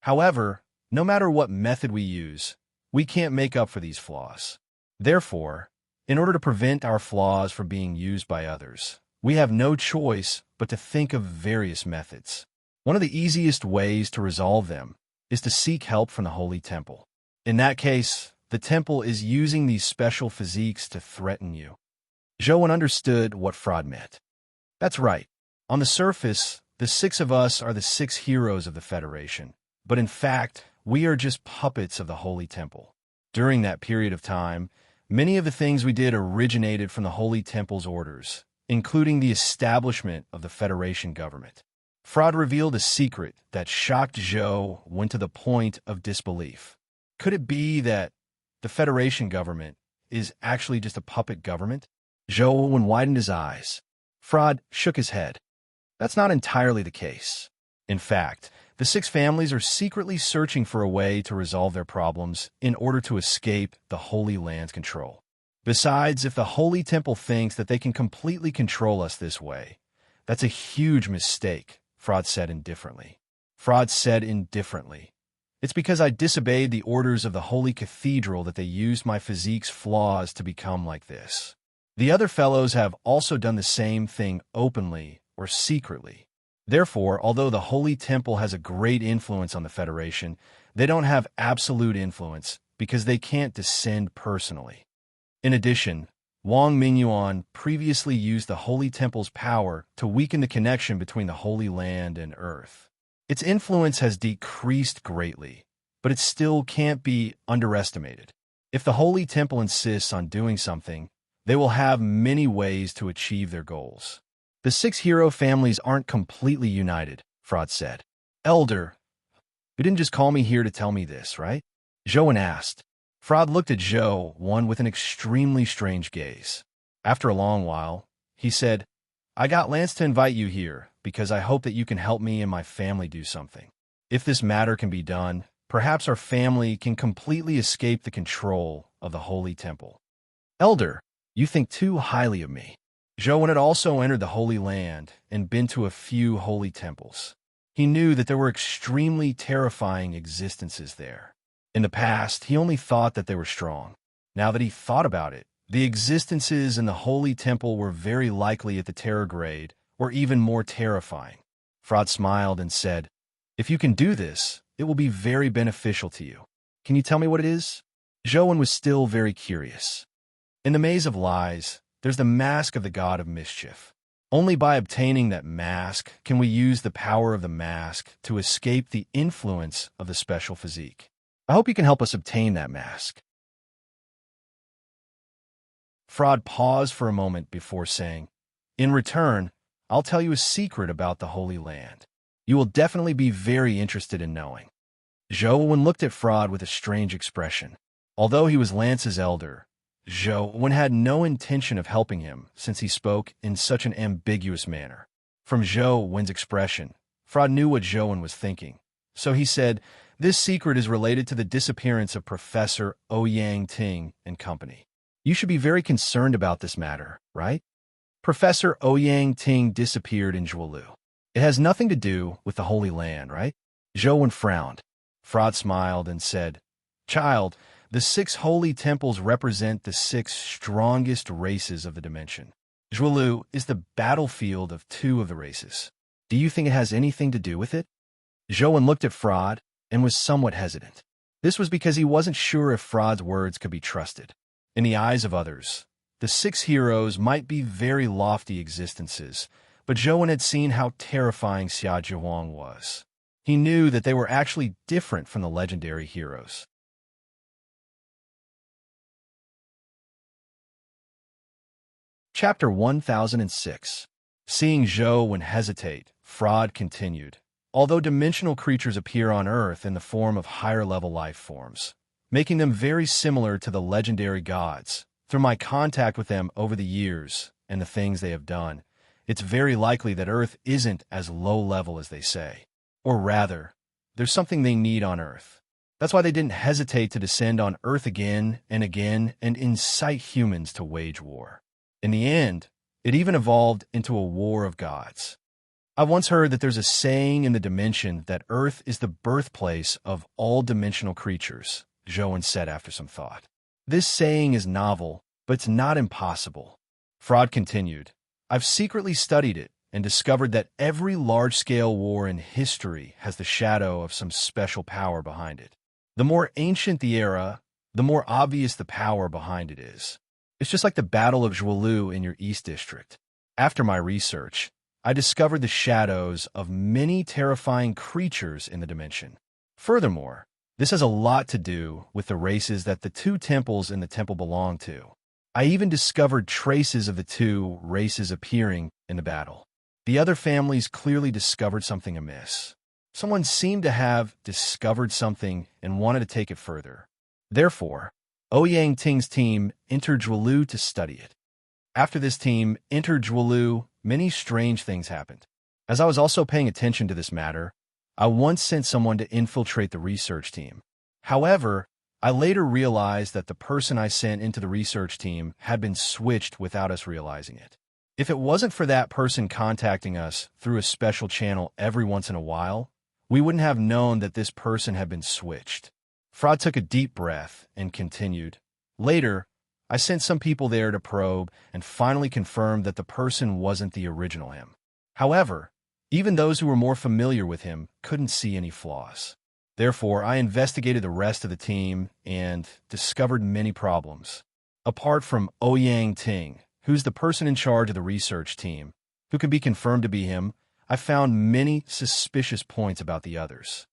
However, no matter what method we use, we can't make up for these flaws. Therefore, in order to prevent our flaws from being used by others, we have no choice but to think of various methods. One of the easiest ways to resolve them is to seek help from the Holy Temple. In that case, the temple is using these special physiques to threaten you. Zhou understood what Fraud meant. That's right. On the surface, the 6 of us are the 6 heroes of the Federation, but in fact, we are just puppets of the Holy Temple. During that period of time, many of the things we did originated from the Holy Temple's orders, including the establishment of the Federation government. Fraud revealed a secret that shocked Zhou to the point of disbelief. Could it be that the Federation government is actually just a puppet government? Zhou widened his eyes. Fraud shook his head. That's not entirely the case. In fact, the 6 families are secretly searching for a way to resolve their problems in order to escape the Holy Land's control. Besides, if the Holy Temple thinks that they can completely control us this way, that's a huge mistake, Fraud said indifferently. It's because I disobeyed the orders of the Holy Cathedral that they used my physique's flaws to become like this. The other fellows have also done the same thing openly or secretly. Therefore, although the Holy Temple has a great influence on the Federation, they don't have absolute influence because they can't descend personally. In addition, Wang Mingyuan previously used the Holy Temple's power to weaken the connection between the Holy Land and Earth. Its influence has decreased greatly, but it still can't be underestimated. If the Holy Temple insists on doing something, they will have many ways to achieve their goals. The 6 hero families aren't completely united, Fraud said. Elder, you didn't just call me here to tell me this, right? Zhou asked. Fraud looked at Zhou with an extremely strange gaze. After a long while, he said, I got Lance to invite you here because I hope that you can help me and my family do something. If this matter can be done, perhaps our family can completely escape the control of the Holy Temple. Elder, you think too highly of me. Zhou had also entered the Holy Land and been to a few holy temples. He knew that there were extremely terrifying existences there. In the past, he only thought that they were strong. Now that he thought about it, the existences in the Holy Temple were very likely at the terror grade, or even more terrifying. Fraud smiled and said, If you can do this, it will be very beneficial to you. Can you tell me what it is? Zhou was still very curious. In the Maze of Lies, there's the mask of the God of Mischief. Only by obtaining that mask can we use the power of the mask to escape the influence of the special physique. I hope you can help us obtain that mask. Fraud paused for a moment before saying, In return, I'll tell you a secret about the Holy Land. You will definitely be very interested in knowing. Zhou looked at Fraud with a strange expression. Although he was Lance's elder, Zhou had no intention of helping him since he spoke in such an ambiguous manner. From Zhou's expression, Fraud knew what Zhou was thinking, so he said, "This secret is related to the disappearance of Professor Ouyang Ting and company. You should be very concerned about this matter, right? Professor Ouyang Ting disappeared in Zhuolu. It has nothing to do with the Holy Land, right?" Zhou frowned. Fraud smiled and said, "Child, the 6 holy temples represent the 6 strongest races of the dimension. Zhuolu is the battlefield of 2 of the races. Do you think it has anything to do with it?" Zhou looked at Fraud and was somewhat hesitant. This was because he wasn't sure if Fraud's words could be trusted. In the eyes of others, the 6 heroes might be very lofty existences, but Zhou had seen how terrifying Xia Zhihuang was. He knew that they were actually different from the legendary heroes. Chapter 1006. Seeing Zhou hesitate, Fraud continued. Although dimensional creatures appear on Earth in the form of higher-level life forms, making them very similar to the legendary gods, through my contact with them over the years and the things they have done, it's very likely that Earth isn't as low-level as they say. Or rather, there's something they need on Earth. That's why they didn't hesitate to descend on Earth again and incite humans to wage war. In the end, it even evolved into a war of gods. I've once heard that there's a saying in the dimension that Earth is the birthplace of all dimensional creatures, Zhou said after some thought. This saying is novel, but it's not impossible. Fraud continued, I've secretly studied it and discovered that every large-scale war in history has the shadow of some special power behind it. The more ancient the era, the more obvious the power behind it is. It's just like the Battle of Zhuolu in your East District. After my research, I discovered the shadows of many terrifying creatures in the dimension. Furthermore, this has a lot to do with the races that the 2 temples in the temple belong to. I even discovered traces of the 2 races appearing in the battle. The other families clearly discovered something amiss. Someone seemed to have discovered something and wanted to take it further. Therefore, Ouyang Ting's team entered Zhuolu to study it. After this team entered Zhuolu, many strange things happened. As I was also paying attention to this matter, I once sent someone to infiltrate the research team. However, I later realized that the person I sent into the research team had been switched without us realizing it. If it wasn't for that person contacting us through a special channel every once in a while, we wouldn't have known that this person had been switched. Fraud took a deep breath and continued. Later, I sent some people there to probe and finally confirmed that the person wasn't the original him. However, even those who were more familiar with him couldn't see any flaws. Therefore, I investigated the rest of the team and discovered many problems. Apart from Ouyang Ting, who's the person in charge of the research team, who can be confirmed to be him, I found many suspicious points about the others.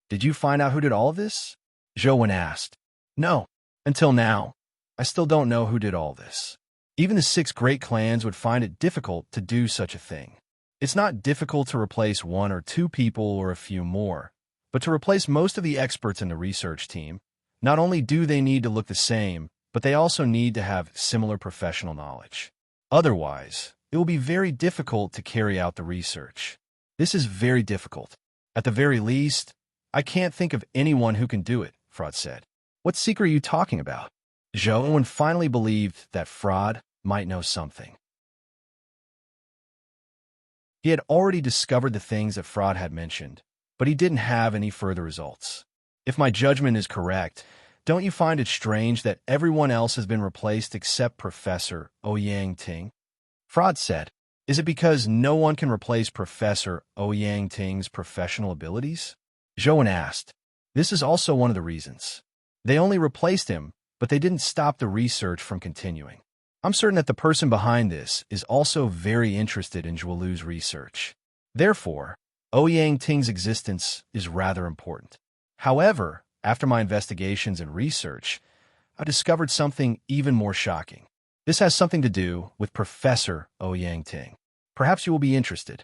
Did you find out who did all of this? Zhou asked. No, until now. I still don't know who did all this. Even the 6 great clans would find it difficult to do such a thing. It's not difficult to replace 1 or 2 people or a few more, but to replace most of the experts in the research team, not only do they need to look the same, but they also need to have similar professional knowledge. Otherwise, it will be very difficult to carry out the research. This is very difficult. At the very least, I can't think of anyone who can do it, Fraud said. What secret are you talking about? Zhou finally believed that Fraud might know something. He had already discovered the things that Fraud had mentioned, but he didn't have any further results. If my judgment is correct, don't you find it strange that everyone else has been replaced except Professor Ouyang Ting? Fraud said, Is it because no one can replace Professor Ouyang Ting's professional abilities? Zhou asked. This is also one of the reasons. They only replaced him, but they didn't stop the research from continuing. I'm certain that the person behind this is also very interested in Zhuolu's research. Therefore, Ouyang Ting's existence is rather important. However, after my investigations and research, I discovered something even more shocking. This has something to do with Professor Ouyang Ting. Perhaps you will be interested.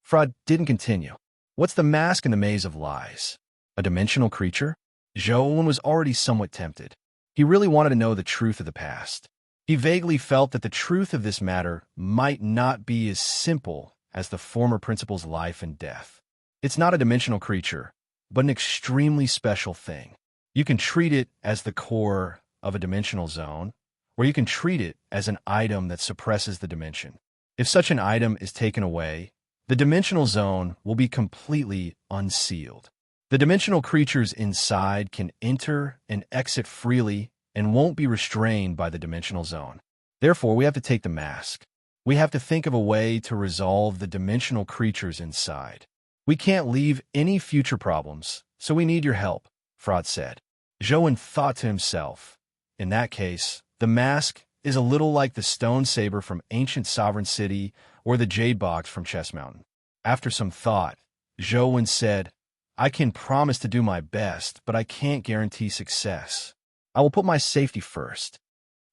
Fraud didn't continue. What's the mask in the maze of lies? A dimensional creature? Zhou was already somewhat tempted. He really wanted to know the truth of the past. He vaguely felt that the truth of this matter might not be as simple as the former principal's life and death. It's not a dimensional creature, but an extremely special thing. You can treat it as the core of a dimensional zone, or you can treat it as an item that suppresses the dimension. If such an item is taken away, the dimensional zone will be completely unsealed. The dimensional creatures inside can enter and exit freely and won't be restrained by the dimensional zone. Therefore, we have to take the mask. We have to think of a way to resolve the dimensional creatures inside. We can't leave any future problems, so we need your help, Fraud said. Joan thought to himself, in that case, the mask is a little like the stone saber from ancient sovereign city or the jade box from Chess Mountain. After some thought, Joan said, I can promise to do my best, but I can't guarantee success. I will put my safety first.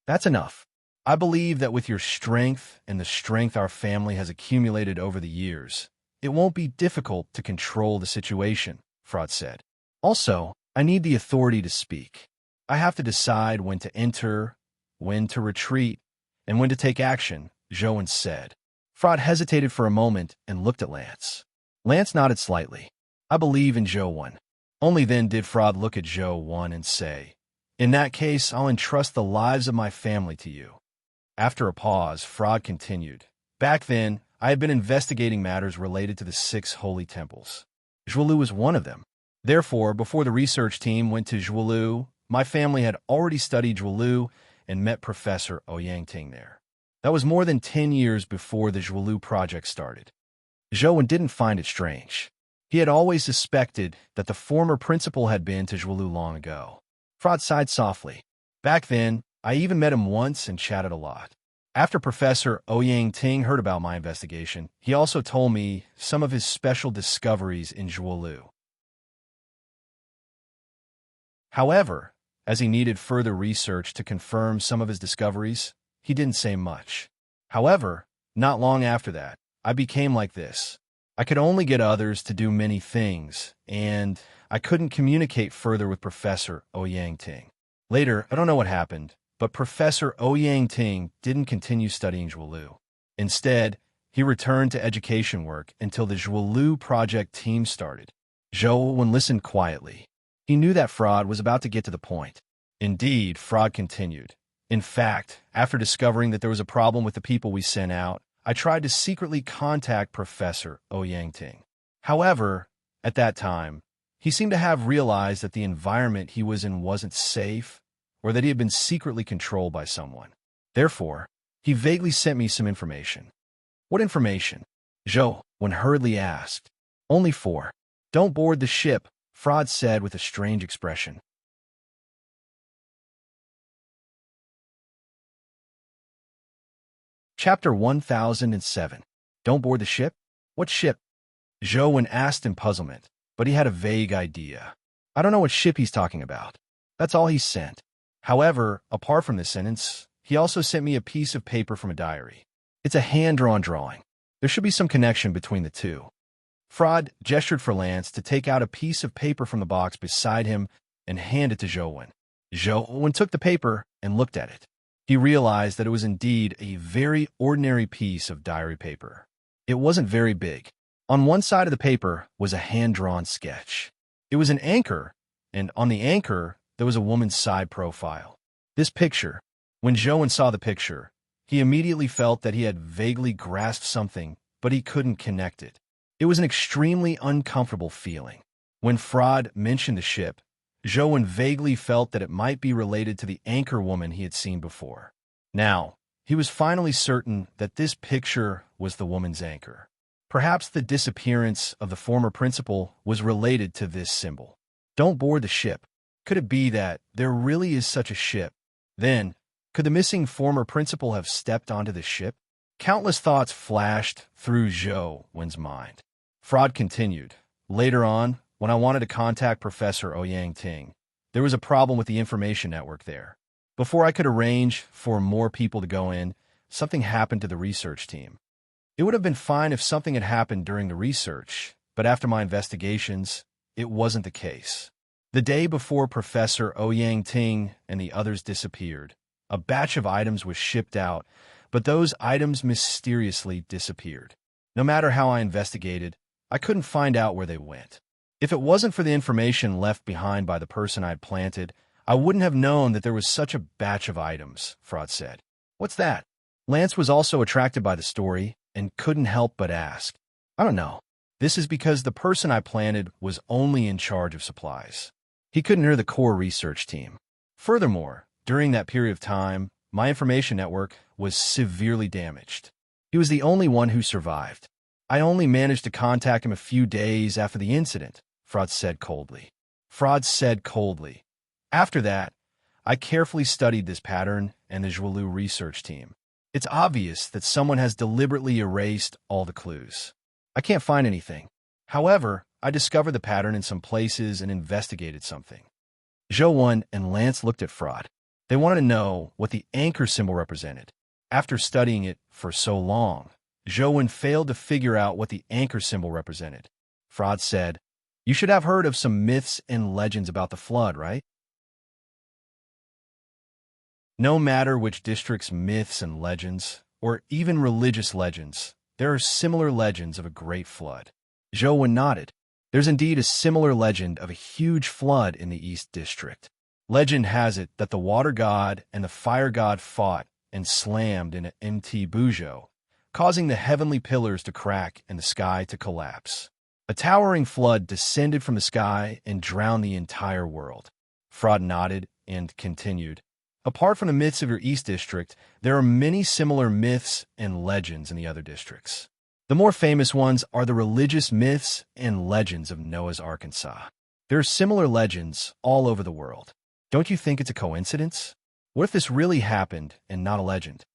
That's enough. I believe that with your strength and the strength our family has accumulated over the years, it won't be difficult to control the situation, Fraud said. Also, I need the authority to speak. I have to decide when to enter, when to retreat, and when to take action, Joan said. Fraud hesitated for a moment and looked at Lance. Lance nodded slightly. I believe in Joan. Only then did Fraud look at Joan and say, in that case, I'll entrust the lives of my family to you. After a pause, Fraud continued. Back then, I had been investigating matters related to the 6 holy temples. Zhuolu was one of them. Therefore, before the research team went to Zhuolu, my family had already studied Zhuolu and met Professor Ouyang there. That was more than 10 years before the Zhuolu project started. Zhou didn't find it strange. He had always suspected that the former principal had been to Zhuolu long ago. Fraud sighed softly. Back then, I even met him once and chatted a lot. After Professor Ouyang heard about my investigation, he also told me some of his special discoveries in Zhuolu. However, as he needed further research to confirm some of his discoveries, he didn't say much. However, not long after that, I became like this. I could only get others to do many things, and I couldn't communicate further with Professor Ouyang. Later, I don't know what happened, but Professor Ouyang didn't continue studying Zhuolu. Instead, he returned to education work until the Zhuolu project team started. Zhou listened quietly. He knew that Fraud was about to get to the point. Indeed, Fraud continued. In fact, after discovering that there was a problem with the people we sent out, I tried to secretly contact Professor Ouyang. However, at that time, he seemed to have realized that the environment he was in wasn't safe, or that he had been secretly controlled by someone. Therefore, he vaguely sent me some information. What information? Zhou hurriedly asked. Only 4. Don't board the ship, Fraud said with a strange expression. Chapter 1007. Don't board the ship? What ship? Zhou asked in puzzlement, but he had a vague idea. I don't know what ship he's talking about. That's all he sent. However, apart from this sentence, he also sent me a piece of paper from a diary. It's a hand-drawn drawing. There should be some connection between the two. Fraud gestured for Lance to take out a piece of paper from the box beside him and hand it to Zhou. Zhou took the paper and looked at it. He realized that it was indeed a very ordinary piece of diary paper. It wasn't very big. On one side of the paper was a hand-drawn sketch. It was an anchor, and on the anchor, there was a woman's side profile. This picture, when Zhou saw the picture, he immediately felt that he had vaguely grasped something, but he couldn't connect it. It was an extremely uncomfortable feeling. When Fraud mentioned the ship, Zhou vaguely felt that it might be related to the anchor woman he had seen before. Now, he was finally certain that this picture was the woman's anchor. Perhaps the disappearance of the former principal was related to this symbol. Don't board the ship. Could it be that there really is such a ship? Then, could the missing former principal have stepped onto the ship? Countless thoughts flashed through Zhou's mind. Fraud continued. Later on, when I wanted to contact Professor Ouyang, there was a problem with the information network there. Before I could arrange for more people to go in, something happened to the research team. It would have been fine if something had happened during the research, but after my investigations, it wasn't the case. The day before Professor Ouyang and the others disappeared, a batch of items was shipped out, but those items mysteriously disappeared. No matter how I investigated, I couldn't find out where they went. If it wasn't for the information left behind by the person I'd planted, I wouldn't have known that there was such a batch of items, Fraud said. What's that? Lance was also attracted by the story and couldn't help but ask. I don't know. This is because the person I planted was only in charge of supplies. He couldn't hear the core research team. Furthermore, during that period of time, my information network was severely damaged. He was the only one who survived. I only managed to contact him a few days after the incident, Fraud said coldly. After that, I carefully studied this pattern and the Zhuolu research team. It's obvious that someone has deliberately erased all the clues. I can't find anything. However, I discovered the pattern in some places and investigated something. Zhou and Lance looked at Fraud. They wanted to know what the anchor symbol represented. After studying it for so long, Zhou failed to figure out what the anchor symbol represented. Fraud said, "You should have heard of some myths and legends about the flood, right? No matter which district's myths and legends, or even religious legends, there are similar legends of a great flood." Zhou nodded. There's indeed a similar legend of a huge flood in the East District. Legend has it that the water god and the fire god fought and slammed in Mt. Buzhou, causing the heavenly pillars to crack and the sky to collapse. A towering flood descended from the sky and drowned the entire world. Fraud nodded and continued. Apart from the myths of your East District, there are many similar myths and legends in the other districts. The more famous ones are the religious myths and legends of Noah's Arkansas. There are similar legends all over the world. Don't you think it's a coincidence? What if this really happened and not a legend?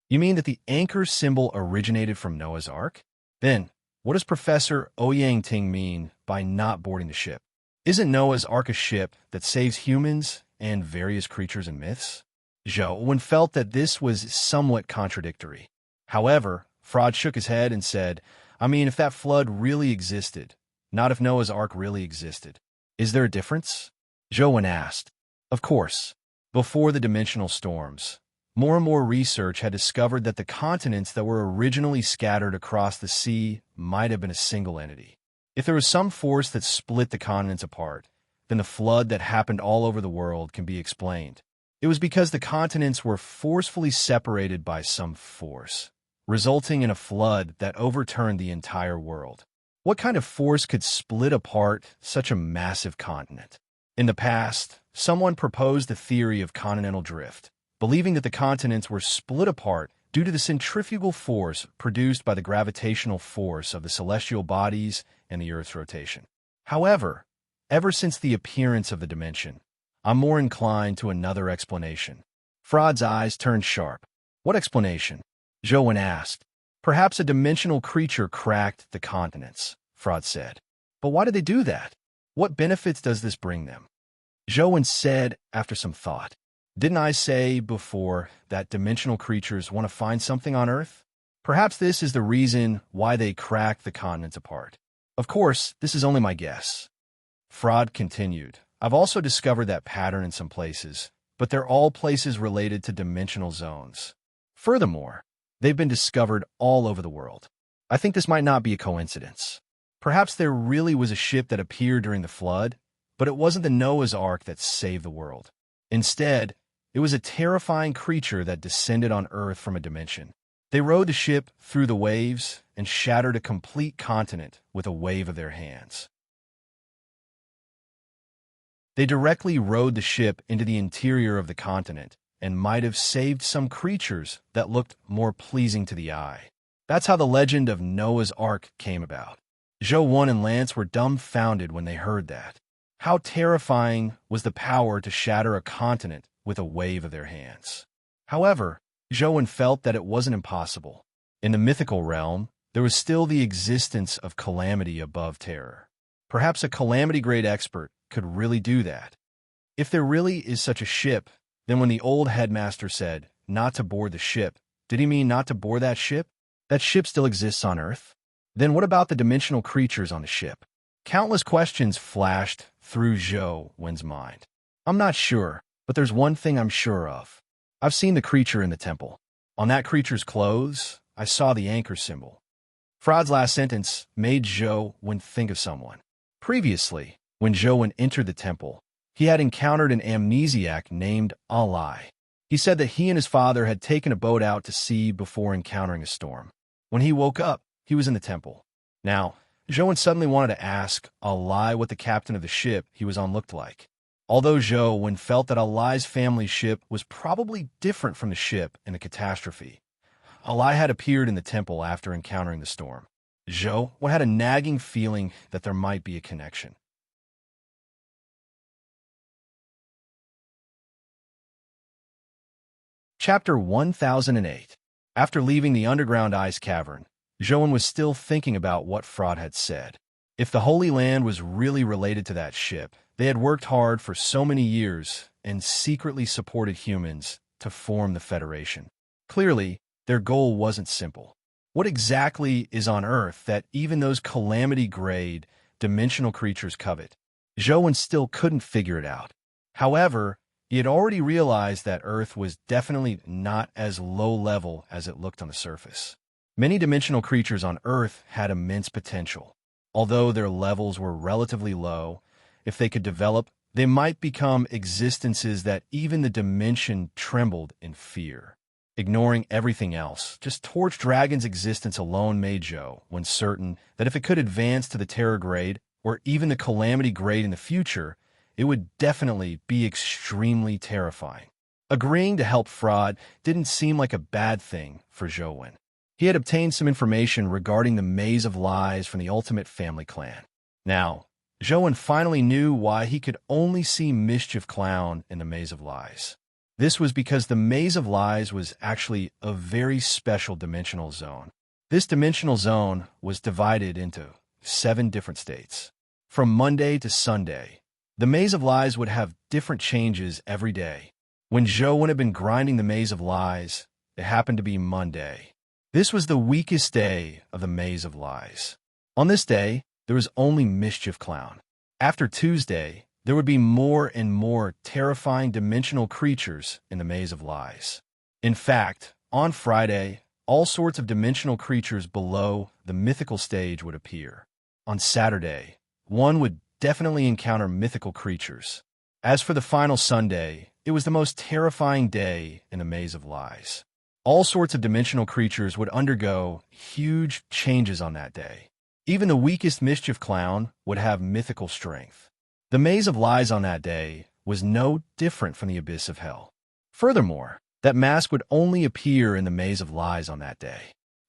You mean that the anchor symbol originated from Noah's Ark? Then, what does Professor Ouyang Ting mean by not boarding the ship? Isn't Noah's Ark a ship that saves humans and various creatures and myths? Zhou felt that this was somewhat contradictory. However, Fraud shook his head and said, I mean, if that flood really existed, not if Noah's Ark really existed. Is there a difference? Zhou asked. Of course. Before the dimensional storms, more and more research had discovered that the continents that were originally scattered across the sea might have been a single entity. If there was some force that split the continents apart, then the flood that happened all over the world can be explained. It was because the continents were forcefully separated by some force, resulting in a flood that overturned the entire world. What kind of force could split apart such a massive continent? In the past, someone proposed the theory of continental drift, believing that the continents were split apart due to the centrifugal force produced by the gravitational force of the celestial bodies and the Earth's rotation. However, ever since the appearance of the dimension, I'm more inclined to another explanation. Fraud's eyes turned sharp. What explanation? Zhou asked. Perhaps a dimensional creature cracked the continents, Fraud said. But why did they do that? What benefits does this bring them? Zhou said after some thought. Didn't I say before that dimensional creatures want to find something on Earth? Perhaps this is the reason why they crack the continents apart. Of course, this is only my guess. Fraud continued. I've also discovered that pattern in some places, but they're all places related to dimensional zones. Furthermore, they've been discovered all over the world. I think this might not be a coincidence. Perhaps there really was a ship that appeared during the flood, but it wasn't the Noah's Ark that saved the world. Instead, it was a terrifying creature that descended on Earth from a dimension. They rowed the ship through the waves and shattered a complete continent with a wave of their hands. They directly rowed the ship into the interior of the continent and might have saved some creatures that looked more pleasing to the eye. That's how the legend of Noah's Ark came about. Zhou and Lance were dumbfounded when they heard that. How terrifying was the power to shatter a continent with a wave of their hands. However, Zhou felt that it wasn't impossible. In the mythical realm, there was still the existence of calamity above terror. Perhaps a calamity-grade expert could really do that. If there really is such a ship, then when the old headmaster said not to board the ship, did he mean not to board that ship? That ship still exists on Earth? Then what about the dimensional creatures on the ship? Countless questions flashed through Zhou's mind. I'm not sure, but there's one thing I'm sure of. I've seen the creature in the temple. On that creature's clothes, I saw the anchor symbol. Fraud's last sentence made Zhou think of someone. Previously, when Zhou entered the temple, he had encountered an amnesiac named Alai. He said that he and his father had taken a boat out to sea before encountering a storm. When he woke up, he was in the temple. Now, Zhou suddenly wanted to ask Alai what the captain of the ship he was on looked like. Although Zhou felt that Alai's family ship was probably different from the ship in the catastrophe, Alai had appeared in the temple after encountering the storm. Zhou had a nagging feeling that there might be a connection. Chapter 1008. After leaving the underground ice cavern, Zhou was still thinking about what Fraud had said. If the Holy Land was really related to that ship, they had worked hard for so many years and secretly supported humans to form the Federation. Clearly, their goal wasn't simple. What exactly is on Earth that even those calamity-grade, dimensional creatures covet? Zhou still couldn't figure it out. However, he had already realized that Earth was definitely not as low-level as it looked on the surface. Many dimensional creatures on Earth had immense potential. Although their levels were relatively low, if they could develop, they might become existences that even the dimension trembled in fear. Ignoring everything else, just Torch Dragon's existence alone made Zhou certain that if it could advance to the Terror grade, or even the Calamity grade in the future, it would definitely be extremely terrifying. Agreeing to help Fraud didn't seem like a bad thing for Zhou. He had obtained some information regarding the Maze of Lies from the Ultimate Family Clan. Now, Zhou finally knew why he could only see Mischief Clown in the Maze of Lies. This was because the Maze of Lies was actually a very special dimensional zone. This dimensional zone was divided into 7 different states. From Monday to Sunday, the Maze of Lies would have different changes every day. When Zhou had been grinding the Maze of Lies, it happened to be Monday. This was the weakest day of the Maze of Lies. On this day, there was only Mischief Clown. After Tuesday, there would be more and more terrifying dimensional creatures in the Maze of Lies. In fact, on Friday, all sorts of dimensional creatures below the mythical stage would appear. On Saturday, one would definitely encounter mythical creatures. As for the final Sunday, it was the most terrifying day in the Maze of Lies. All sorts of dimensional creatures would undergo huge changes on that day. Even the weakest Mischief Clown would have mythical strength. The Maze of Lies on that day was no different from the Abyss of Hell. Furthermore, that mask would only appear in the Maze of Lies on that day.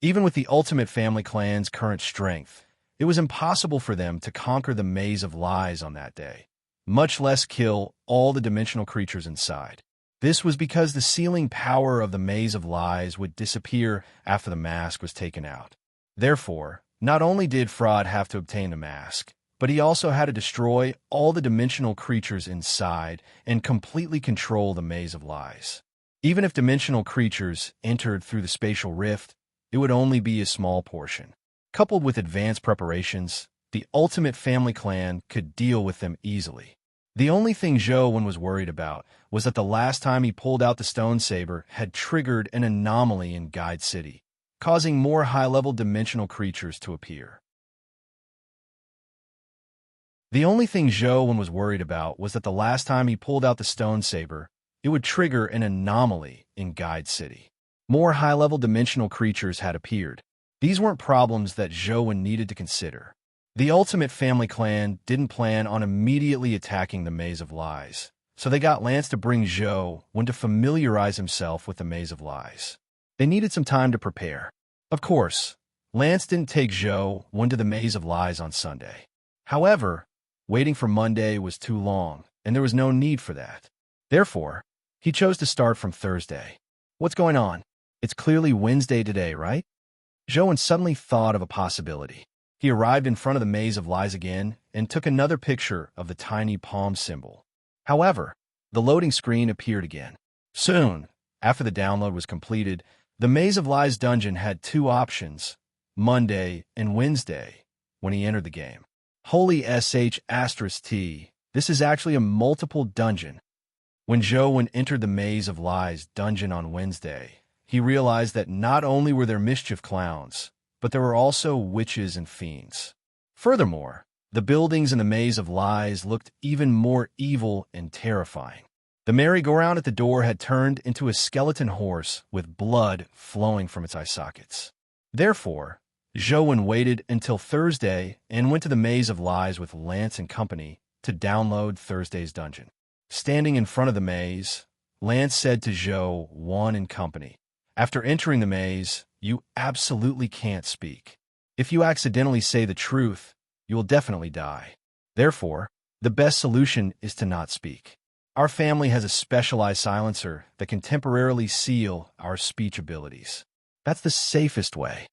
Even with the Ultimate Family Clan's current strength, it was impossible for them to conquer the Maze of Lies on that day, much less kill all the dimensional creatures inside. This was because the sealing power of the Maze of Lies would disappear after the mask was taken out. Therefore, not only did Fraud have to obtain the mask, but he also had to destroy all the dimensional creatures inside and completely control the Maze of Lies. Even if dimensional creatures entered through the spatial rift, it would only be a small portion. Coupled with advanced preparations, the Ultimate Family Clan could deal with them easily. The only thing Zhou was worried about was that the last time he pulled out the stone saber had triggered an anomaly in Guide City, causing more high-level dimensional creatures to appear. The only thing Zhou was worried about was that the last time he pulled out the stone saber, it would trigger an anomaly in Guide City. More high-level dimensional creatures had appeared. These weren't problems that Zhou needed to consider. The Ultimate Family Clan didn't plan on immediately attacking the Maze of Lies, so they got Lance to bring Zhou to familiarize himself with the Maze of Lies. They needed some time to prepare. Of course, Lance didn't take Zhou to the Maze of Lies on Sunday. However, waiting for Monday was too long, and there was no need for that. Therefore, he chose to start from Thursday. What's going on? It's clearly Wednesday today, right? Zhou suddenly thought of a possibility. He arrived in front of the Maze of Lies again and took another picture of the tiny palm symbol. However, the loading screen appeared again. Soon, after the download was completed, the Maze of Lies dungeon had 2 options, Monday and Wednesday, when he entered the game. Holy sh*t, this is actually a multiple dungeon. When Zhou entered the Maze of Lies dungeon on Wednesday, he realized that not only were there Mischief Clowns, but there were also witches and fiends. Furthermore, the buildings in the maze of lies looked even more evil and terrifying. The merry-go-round at the door had turned into a skeleton horse with blood flowing from its eye sockets. Therefore, Zhou waited until Thursday and went to the maze of lies with Lance and company to download Thursday's dungeon. Standing in front of the maze, Lance said to Zhou and company, "After entering the maze, you absolutely can't speak. If you accidentally say the truth, you will definitely die. Therefore, the best solution is to not speak. Our family has a specialized silencer that can temporarily seal our speech abilities. That's the safest way.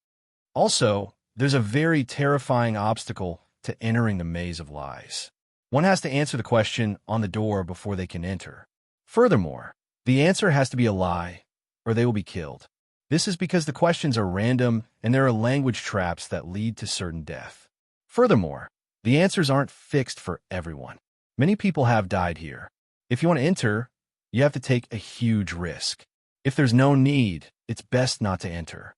Also, there's a very terrifying obstacle to entering the maze of lies. One has to answer the question on the door before they can enter. Furthermore, the answer has to be a lie, or they will be killed. This is because the questions are random and there are language traps that lead to certain death. Furthermore, the answers aren't fixed for everyone. Many people have died here. If you want to enter, you have to take a huge risk. If there's no need, it's best not to enter."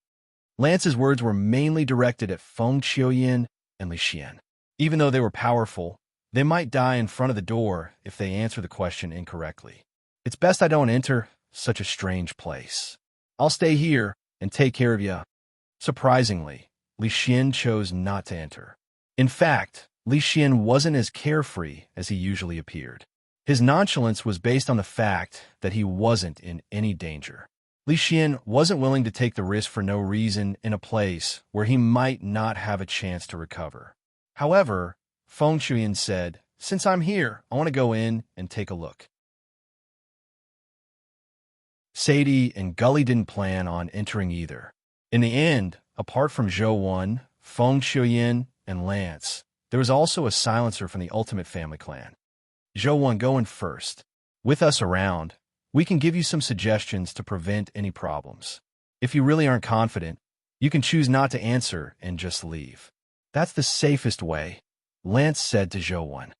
Lance's words were mainly directed at Feng Qiuyan and Li Xian. Even though they were powerful, they might die in front of the door if they answer the question incorrectly. "It's best I don't enter such a strange place. I'll stay here and take care of you." Surprisingly, Li Xian chose not to enter. In fact, Li Xian wasn't as carefree as he usually appeared. His nonchalance was based on the fact that he wasn't in any danger. Li Xian wasn't willing to take the risk for no reason in a place where he might not have a chance to recover. However, Feng Qiuyan said, "Since I'm here, I want to go in and take a look." Sadie and Gully didn't plan on entering either. In the end, apart from Zhou, Feng Qiuyan, and Lance, there was also a silencer from the Ultimate Family Clan. "Zhou, go in first. With us around, we can give you some suggestions to prevent any problems. If you really aren't confident, you can choose not to answer and just leave. That's the safest way," Lance said to Zhou.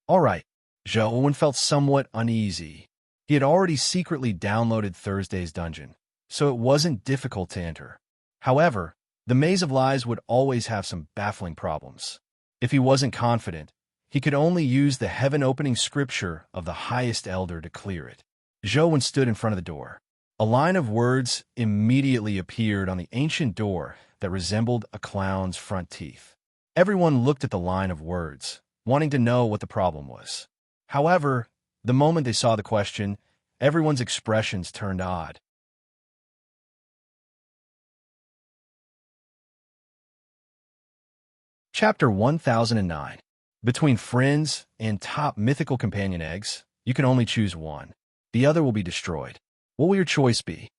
All right, Zhou felt somewhat uneasy. He had already secretly downloaded Thursday's dungeon, so it wasn't difficult to enter. However, the Maze of Lies would always have some baffling problems. If he wasn't confident, he could only use the heaven-opening scripture of the highest elder to clear it. Zhou stood in front of the door. A line of words immediately appeared on the ancient door that resembled a clown's front teeth. Everyone looked at the line of words, wanting to know what the problem was. However, the moment they saw the question, everyone's expressions turned odd. Chapter 1009. Between friends and top mythical companion eggs, you can only choose one. The other will be destroyed. What will your choice be?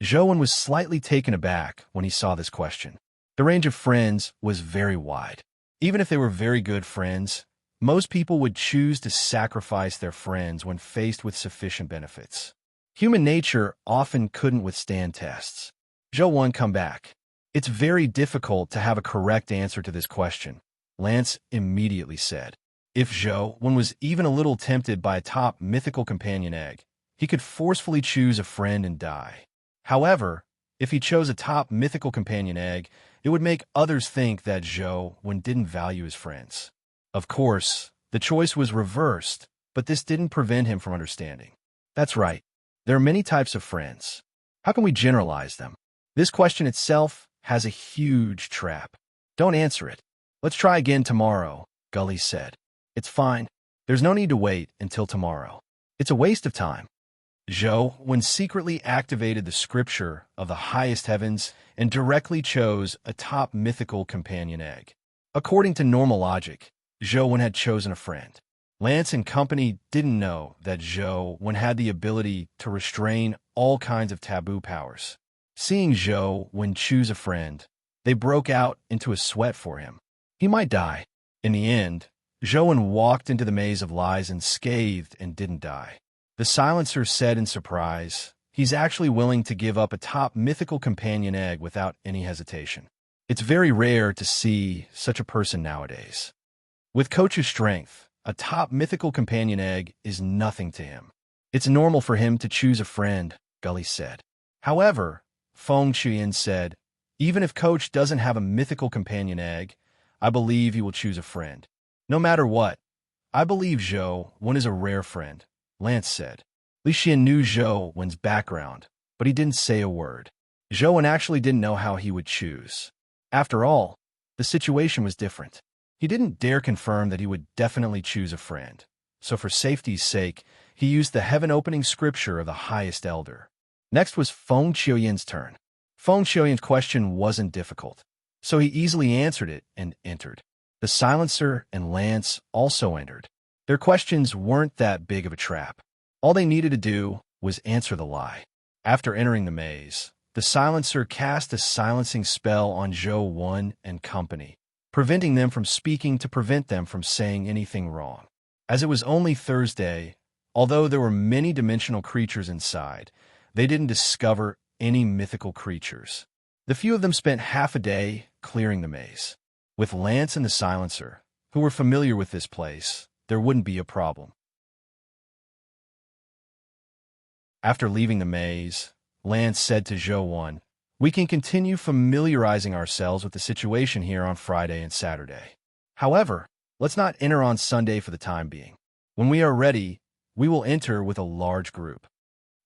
Zhou was slightly taken aback when he saw this question. The range of friends was very wide. Even if they were very good friends, most people would choose to sacrifice their friends when faced with sufficient benefits. Human nature often couldn't withstand tests. Zhou come back. "It's very difficult to have a correct answer to this question," Lance immediately said. If Zhou was even a little tempted by a top mythical companion egg, he could forcefully choose a friend and die. However, if he chose a top mythical companion egg, it would make others think that Zhou didn't value his friends. Of course, the choice was reversed, but this didn't prevent him from understanding. That's right. There are many types of friends. How can we generalize them? This question itself has a huge trap. Don't answer it. "Let's try again tomorrow," Gully said. "It's fine. There's no need to wait until tomorrow. It's a waste of time." Zhou secretly activated the scripture of the highest heavens and directly chose a top mythical companion egg. According to normal logic, Zhou had chosen a friend. Lance and company didn't know that Zhou had the ability to restrain all kinds of taboo powers. Seeing Zhou choose a friend, they broke out into a sweat for him. He might die. In the end, Zhou walked into the Maze of Lies unscathed and didn't die. The silencer said in surprise, he's actually willing to give up a top mythical companion egg without any hesitation. It's very rare to see such a person nowadays. With Coach's strength, a top mythical companion egg is nothing to him. It's normal for him to choose a friend, Gully said. However, Feng Qiuyan said, Even if Coach doesn't have a mythical companion egg, I believe he will choose a friend. No matter what, I believe Zhou Wen is a rare friend, Lance said. Li Xian knew Zhou Wen's background, but he didn't say a word. Zhou Wen actually didn't know how he would choose. After all, the situation was different. He didn't dare confirm that he would definitely choose a friend. So for safety's sake, he used the heaven-opening scripture of the highest elder. Next was Feng Qiuyan's turn. Feng Qiuyan's question wasn't difficult, so he easily answered it and entered. The silencer and Lance also entered. Their questions weren't that big of a trap. All they needed to do was answer the lie. After entering the maze, the silencer cast a silencing spell on Zhou Wen and company, preventing them from speaking to prevent them from saying anything wrong. As it was only Thursday, although there were many dimensional creatures inside, they didn't discover any mythical creatures. The few of them spent half a day clearing the maze. With Lance and the silencer, who were familiar with this place, there wouldn't be a problem. After leaving the maze, Lance said to Zhou Wen, "We can continue familiarizing ourselves with the situation here on Friday and Saturday. However, let's not enter on Sunday for the time being. When we are ready, we will enter with a large group.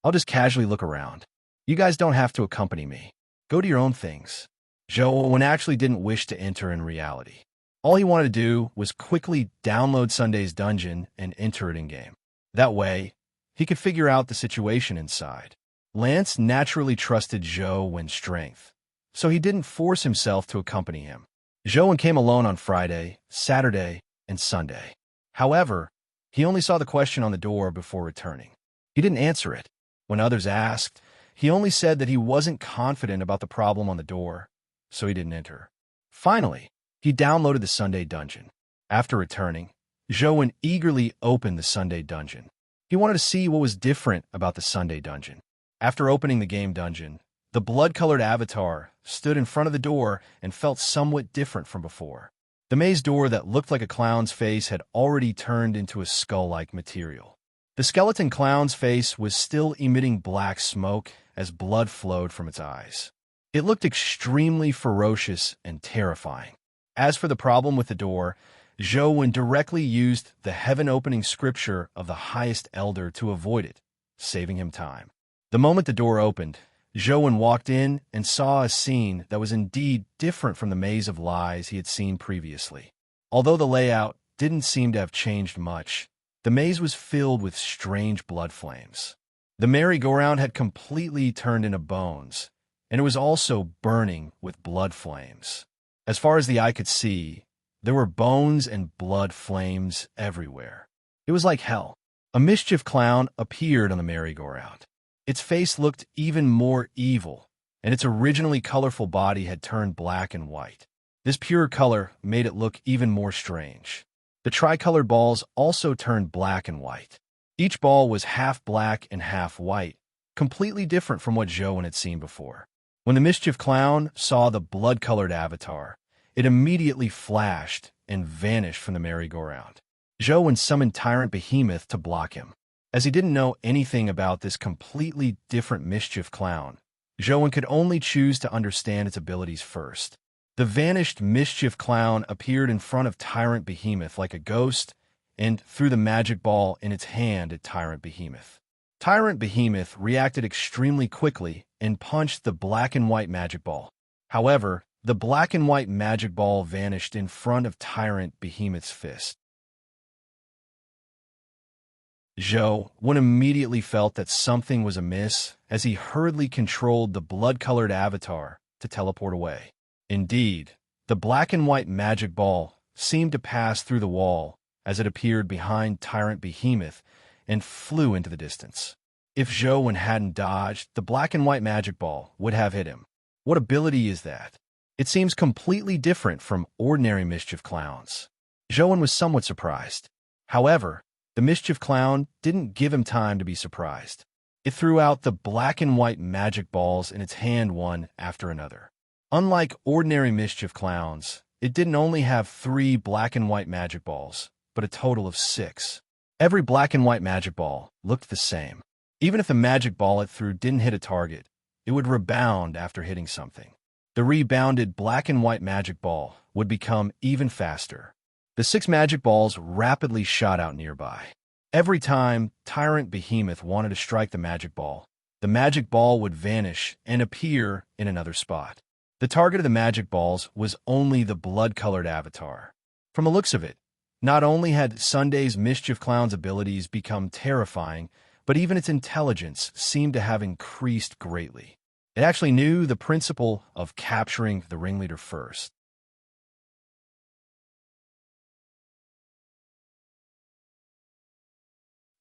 I'll just casually look around. You guys don't have to accompany me. Go do your own things." Zhou Wen actually didn't wish to enter in reality. All he wanted to do was quickly download Sunday's dungeon and enter it in-game. That way, he could figure out the situation inside. Lance naturally trusted Zhou Wen's strength, so he didn't force himself to accompany him. Zhou Wen came alone on Friday, Saturday, and Sunday. However, he only saw the question on the door before returning. He didn't answer it. When others asked, he only said that he wasn't confident about the problem on the door, so he didn't enter. Finally, he downloaded the Sunday dungeon. After returning, Zhou Wen eagerly opened the Sunday dungeon. He wanted to see what was different about the Sunday dungeon. After opening the game dungeon, the blood-colored avatar stood in front of the door and felt somewhat different from before. The maze door that looked like a clown's face had already turned into a skull-like material. The skeleton clown's face was still emitting black smoke as blood flowed from its eyes. It looked extremely ferocious and terrifying. As for the problem with the door, Zhou Wen directly used the heaven-opening scripture of the highest elder to avoid it, saving him time. The moment the door opened, Zhou Wen walked in and saw a scene that was indeed different from the maze of lies he had seen previously. Although the layout didn't seem to have changed much, the maze was filled with strange blood flames. The merry-go-round had completely turned into bones, and it was also burning with blood flames. As far as the eye could see, there were bones and blood flames everywhere. It was like hell. A mischief clown appeared on the merry-go-round. Its face looked even more evil, and its originally colorful body had turned black and white. This pure color made it look even more strange. The tricolored balls also turned black and white. Each ball was half black and half white, completely different from what Zhou Wen had seen before. When the mischief clown saw the blood-colored avatar, it immediately flashed and vanished from the merry-go-round. Zhou Wen summoned Tyrant Behemoth to block him. As he didn't know anything about this completely different mischief clown, Zhou Wen could only choose to understand its abilities first. The vanished mischief clown appeared in front of Tyrant Behemoth like a ghost and threw the magic ball in its hand at Tyrant Behemoth. Tyrant Behemoth reacted extremely quickly and punched the black and white magic ball. However, the black and white magic ball vanished in front of Tyrant Behemoth's fist. Zhou Wen immediately felt that something was amiss as he hurriedly controlled the blood-colored avatar to teleport away. Indeed, the black and white magic ball seemed to pass through the wall as it appeared behind Tyrant Behemoth and flew into the distance. If Zhou Wen hadn't dodged, the black and white magic ball would have hit him. What ability is that? It seems completely different from ordinary mischief clowns. Zhou Wen was somewhat surprised. However, the mischief clown didn't give him time to be surprised. It threw out the black and white magic balls in its hand one after another. Unlike ordinary mischief clowns, it didn't only have 3 black and white magic balls, but a total of 6. Every black and white magic ball looked the same. Even if the magic ball it threw didn't hit a target, it would rebound after hitting something. The rebounded black and white magic ball would become even faster. The 6 magic balls rapidly shot out nearby. Every time Tyrant Behemoth wanted to strike the magic ball would vanish and appear in another spot. The target of the magic balls was only the blood-colored avatar. From the looks of it, not only had Sunday's Mischief Clown's abilities become terrifying, but even its intelligence seemed to have increased greatly. It actually knew the principle of capturing the ringleader first.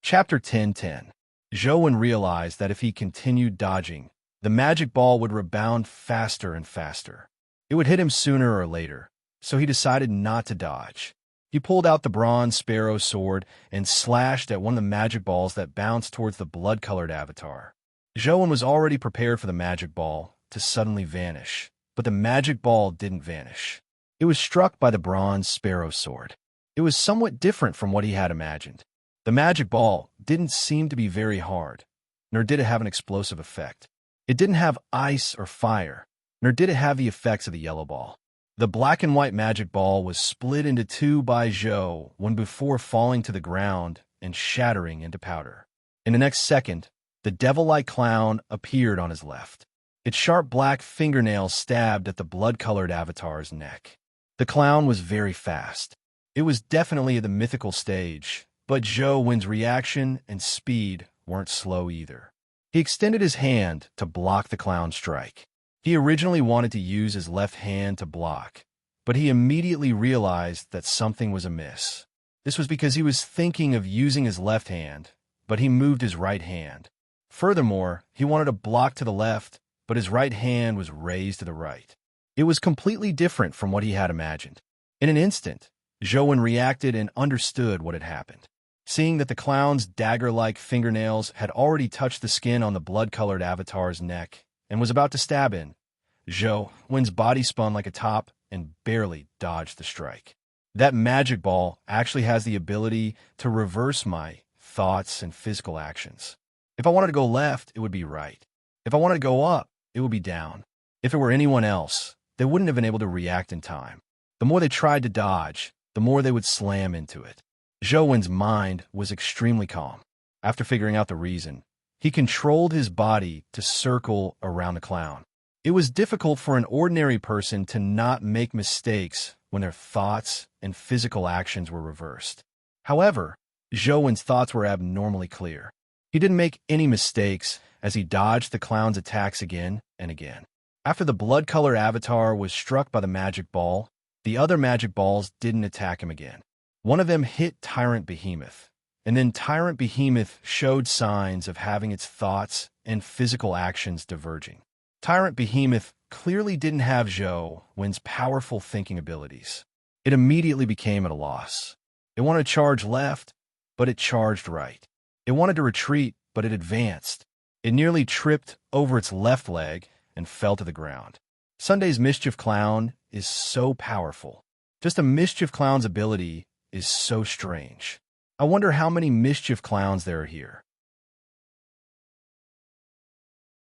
Chapter 10:10. Zhou realized that if he continued dodging, the magic ball would rebound faster and faster. It would hit him sooner or later, so he decided not to dodge. He pulled out the bronze sparrow sword and slashed at one of the magic balls that bounced towards the blood-colored avatar. Zhou was already prepared for the magic ball to suddenly vanish, but the magic ball didn't vanish. It was struck by the bronze sparrow sword. It was somewhat different from what he had imagined. The magic ball didn't seem to be very hard, nor did it have an explosive effect. It didn't have ice or fire, nor did it have the effects of the yellow ball. The black and white magic ball was split into 2 by Zhou before falling to the ground and shattering into powder. In the next second, the devil-like clown appeared on his left. Its sharp black fingernails stabbed at the blood-colored avatar's neck. The clown was very fast. It was definitely at the mythical stage, but Zhou's reaction and speed weren't slow either. He extended his hand to block the clown's strike. He originally wanted to use his left hand to block, but he immediately realized that something was amiss. This was because he was thinking of using his left hand, but he moved his right hand. Furthermore, he wanted to block to the left, but his right hand was raised to the right. It was completely different from what he had imagined. In an instant, Zhou reacted and understood what had happened. Seeing that the clown's dagger-like fingernails had already touched the skin on the blood-colored avatar's neck and was about to stab in, Zhou's body spun like a top and barely dodged the strike. That magic ball actually has the ability to reverse my thoughts and physical actions. If I wanted to go left, it would be right. If I wanted to go up, it would be down. If it were anyone else, they wouldn't have been able to react in time. The more they tried to dodge, the more they would slam into it. Zhou's mind was extremely calm. After figuring out the reason, he controlled his body to circle around the clown. It was difficult for an ordinary person to not make mistakes when their thoughts and physical actions were reversed. However, Zhou's thoughts were abnormally clear. He didn't make any mistakes as he dodged the clown's attacks again and again. After the blood-colored avatar was struck by the magic ball, the other magic balls didn't attack him again. One of them hit Tyrant Behemoth, and then Tyrant Behemoth showed signs of having its thoughts and physical actions diverging. Tyrant Behemoth clearly didn't have Zhou's powerful thinking abilities. It immediately became at a loss. It wanted to charge left, but it charged right. It wanted to retreat, but it advanced. It nearly tripped over its left leg and fell to the ground. Sunday's Mischief Clown is so powerful. Just a Mischief Clown's ability is so strange. I wonder how many Mischief Clowns there are here.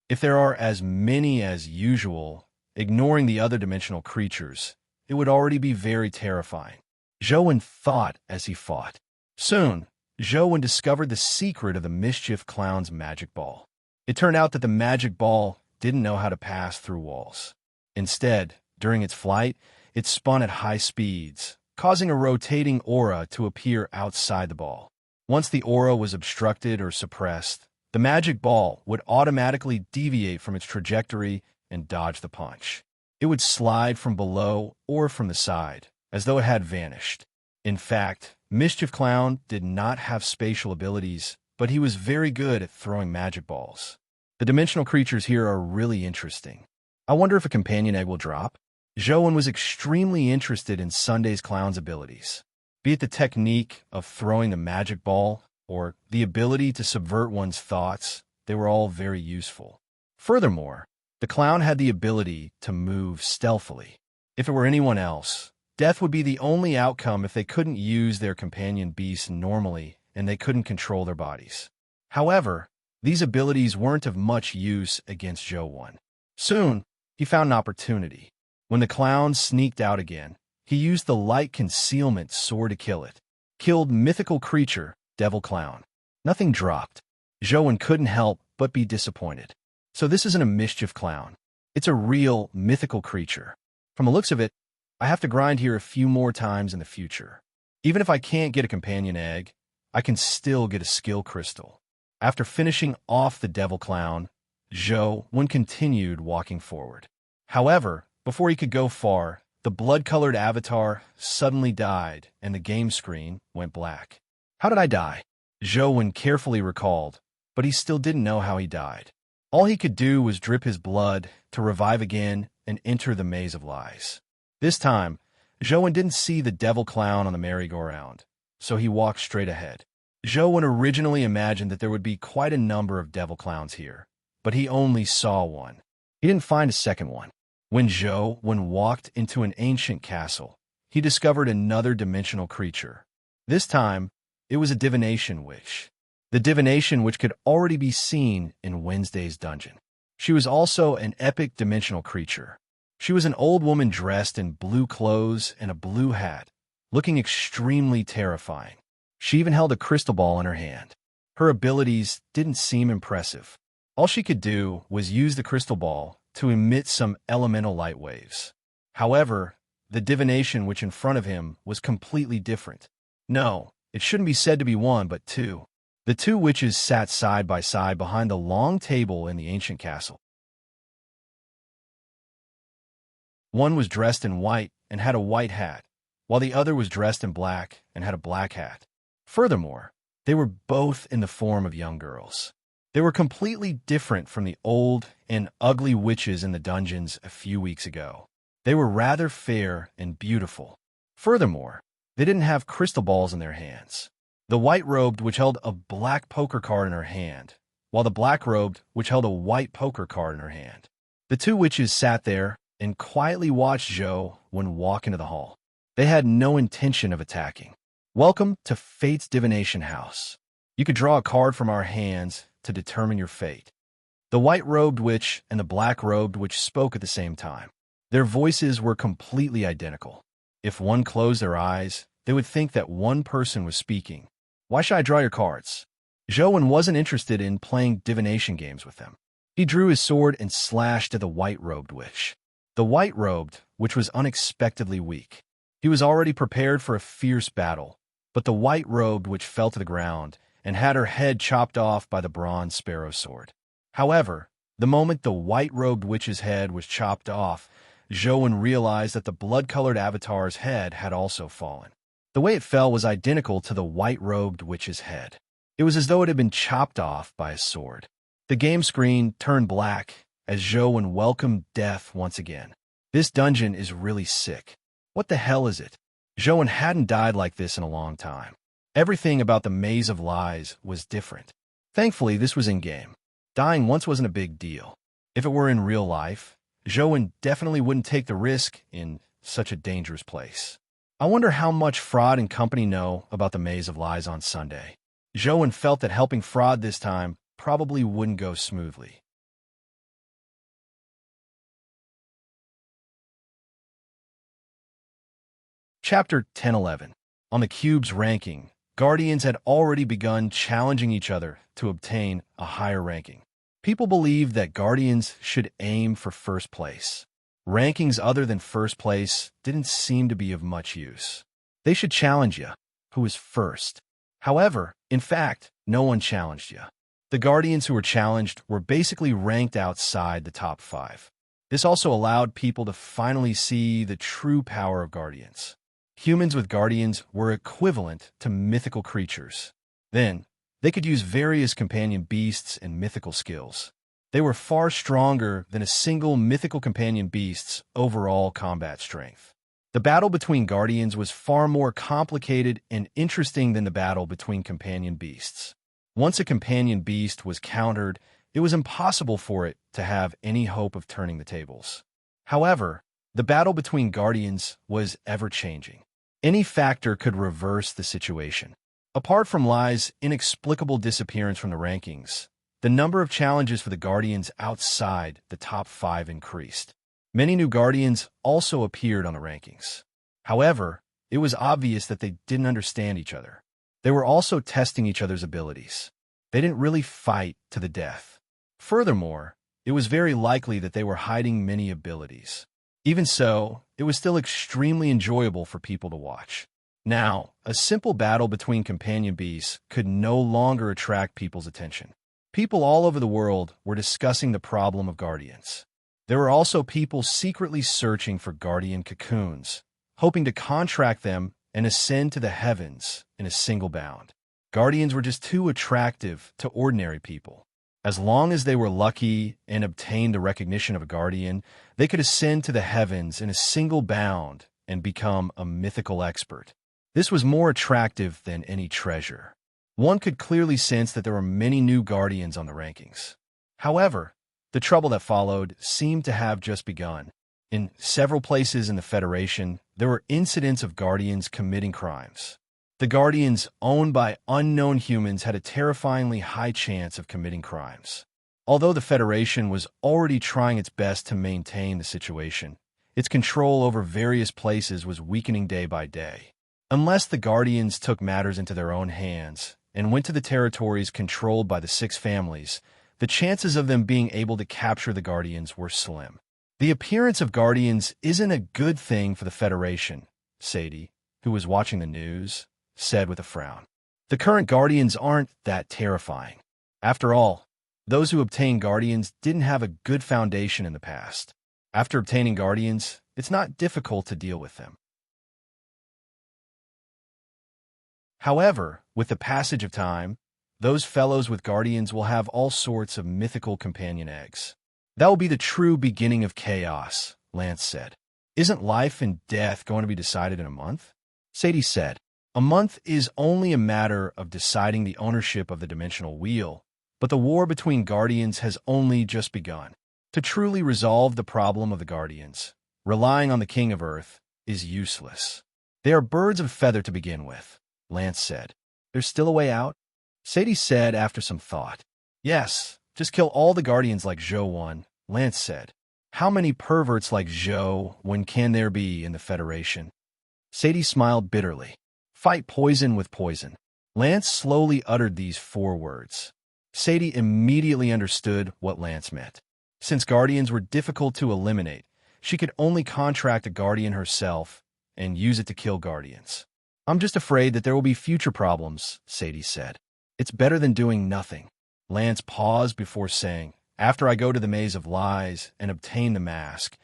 If there are as many as usual, ignoring the other dimensional creatures, it would already be very terrifying. Zhou thought as he fought. Soon, Zhou discovered the secret of the Mischief Clown's magic ball. It turned out that the magic ball didn't know how to pass through walls. Instead, during its flight, it spun at high speeds, causing a rotating aura to appear outside the ball. Once the aura was obstructed or suppressed, the magic ball would automatically deviate from its trajectory and dodge the punch. It would slide from below or from the side, as though it had vanished. In fact, Mischief Clown did not have spatial abilities, but he was very good at throwing magic balls. The dimensional creatures here are really interesting. I wonder if a companion egg will drop. Zhou was extremely interested in Sunday's Clown's abilities. Be it the technique of throwing the magic ball or the ability to subvert one's thoughts, they were all very useful. Furthermore, the clown had the ability to move stealthily. If it were anyone else, death would be the only outcome if they couldn't use their companion beasts normally and they couldn't control their bodies. However, these abilities weren't of much use against Zhou. Soon, he found an opportunity. When the clown sneaked out again, he used the light concealment sword to kill it. Killed mythical creature, devil clown. Nothing dropped. Zhou couldn't help but be disappointed. So this isn't a mischief clown. It's a real, mythical creature. From the looks of it, I have to grind here a few more times in the future. Even if I can't get a companion egg, I can still get a skill crystal. After finishing off the devil clown, Zhou continued walking forward. However, before he could go far, the blood-colored avatar suddenly died and the game screen went black. How did I die? Zhou carefully recalled, but he still didn't know how he died. All he could do was drip his blood to revive again and enter the maze of lies. This time, Zhou didn't see the devil clown on the merry-go-round, so he walked straight ahead. Zhou originally imagined that there would be quite a number of devil clowns here, but he only saw one. He didn't find a second one. When Zhou walked into an ancient castle, he discovered another dimensional creature. This time, it was a divination witch. The divination witch could already be seen in Wednesday's dungeon. She was also an epic dimensional creature. She was an old woman dressed in blue clothes and a blue hat, looking extremely terrifying. She even held a crystal ball in her hand. Her abilities didn't seem impressive. All she could do was use the crystal ball to emit some elemental light waves. However, the divination witch in front of him was completely different. No, it shouldn't be said to be one, but two. The two witches sat side by side behind the long table in the ancient castle. One was dressed in white and had a white hat, while the other was dressed in black and had a black hat. Furthermore, they were both in the form of young girls. They were completely different from the old and ugly witches in the dungeons a few weeks ago. They were rather fair and beautiful. Furthermore, they didn't have crystal balls in their hands. The white-robed witch held a black poker card in her hand, while the black-robed witch held a white poker card in her hand. The two witches sat there and quietly watched Zhou walk into the hall. They had no intention of attacking. Welcome to Fate's Divination House. You could draw a card from our hands to determine your fate. The white-robed witch and the black-robed witch spoke at the same time. Their voices were completely identical. If one closed their eyes, they would think that one person was speaking. Why should I draw your cards? Zhou wasn't interested in playing divination games with them. He drew his sword and slashed at the white-robed witch. The white-robed witch was unexpectedly weak. He was already prepared for a fierce battle, but the white-robed witch fell to the ground and had her head chopped off by the bronze sparrow sword. However, the moment the white-robed witch's head was chopped off, Zhou realized that the blood-colored avatar's head had also fallen. The way it fell was identical to the white-robed witch's head. It was as though it had been chopped off by a sword. The game screen turned black as Zhou welcomed death once again. This dungeon is really sick. What the hell is it? Zhou hadn't died like this in a long time. Everything about the maze of lies was different. Thankfully, this was in-game. Dying once wasn't a big deal. If it were in real life, Zhou definitely wouldn't take the risk in such a dangerous place. I wonder how much Fraud and company know about the maze of lies on Sunday. Zhou felt that helping Fraud this time probably wouldn't go smoothly. Chapter 10-11. On the cube's ranking, Guardians had already begun challenging each other to obtain a higher ranking. People believed that Guardians should aim for first place. Rankings other than first place didn't seem to be of much use. They should challenge you, who is first. However, in fact, no one challenged you. The Guardians who were challenged were basically ranked outside the top 5. This also allowed people to finally see the true power of Guardians. Humans with Guardians were equivalent to mythical creatures. Then, they could use various companion beasts and mythical skills. They were far stronger than a single mythical companion beast's overall combat strength. The battle between Guardians was far more complicated and interesting than the battle between companion beasts. Once a companion beast was countered, it was impossible for it to have any hope of turning the tables. However, the battle between Guardians was ever-changing. Any factor could reverse the situation. Apart from Lai's inexplicable disappearance from the rankings, the number of challenges for the Guardians outside the top 5 increased. Many new guardians also appeared on the rankings. However, it was obvious that they didn't understand each other. They were also testing each other's abilities. They didn't really fight to the death. Furthermore, it was very likely that they were hiding many abilities. Even so, it was still extremely enjoyable for people to watch. Now, a simple battle between companion beasts could no longer attract people's attention. People all over the world were discussing the problem of guardians. There were also people secretly searching for guardian cocoons, hoping to contract them and ascend to the heavens in a single bound. Guardians were just too attractive to ordinary people. As long as they were lucky and obtained the recognition of a guardian, they could ascend to the heavens in a single bound and become a mythical expert. This was more attractive than any treasure. One could clearly sense that there were many new guardians on the rankings. However, the trouble that followed seemed to have just begun. In several places in the Federation, there were incidents of guardians committing crimes. The guardians owned by unknown humans had a terrifyingly high chance of committing crimes. Although the Federation was already trying its best to maintain the situation, its control over various places was weakening day by day. Unless the guardians took matters into their own hands and went to the territories controlled by the 6 families, the chances of them being able to capture the guardians were slim. The appearance of guardians isn't a good thing for the Federation, Sadie, who was watching the news, said with a frown. The current guardians aren't that terrifying. After all, those who obtain guardians didn't have a good foundation in the past. After obtaining guardians, it's not difficult to deal with them. However, with the passage of time, those fellows with guardians will have all sorts of mythical companion eggs. That will be the true beginning of chaos, Lance said. Isn't life and death going to be decided in a month? Sadie said. A month is only a matter of deciding the ownership of the dimensional wheel, but the war between guardians has only just begun. To truly resolve the problem of the guardians, relying on the King of Earth is useless. They are birds of a feather to begin with, Lance said. There's still a way out? Sadie said after some thought. Yes, just kill all the guardians like Zhou Wan, Lance said. How many perverts like Zhou Wan can there be in the Federation? Sadie smiled bitterly. Fight poison with poison. Lance slowly uttered these 4 words. Sadie immediately understood what Lance meant. Since guardians were difficult to eliminate, she could only contract a guardian herself and use it to kill guardians. I'm just afraid that there will be future problems, Sadie said. It's better than doing nothing. Lance paused before saying, after I go to the Maze of Lies and obtain the mask,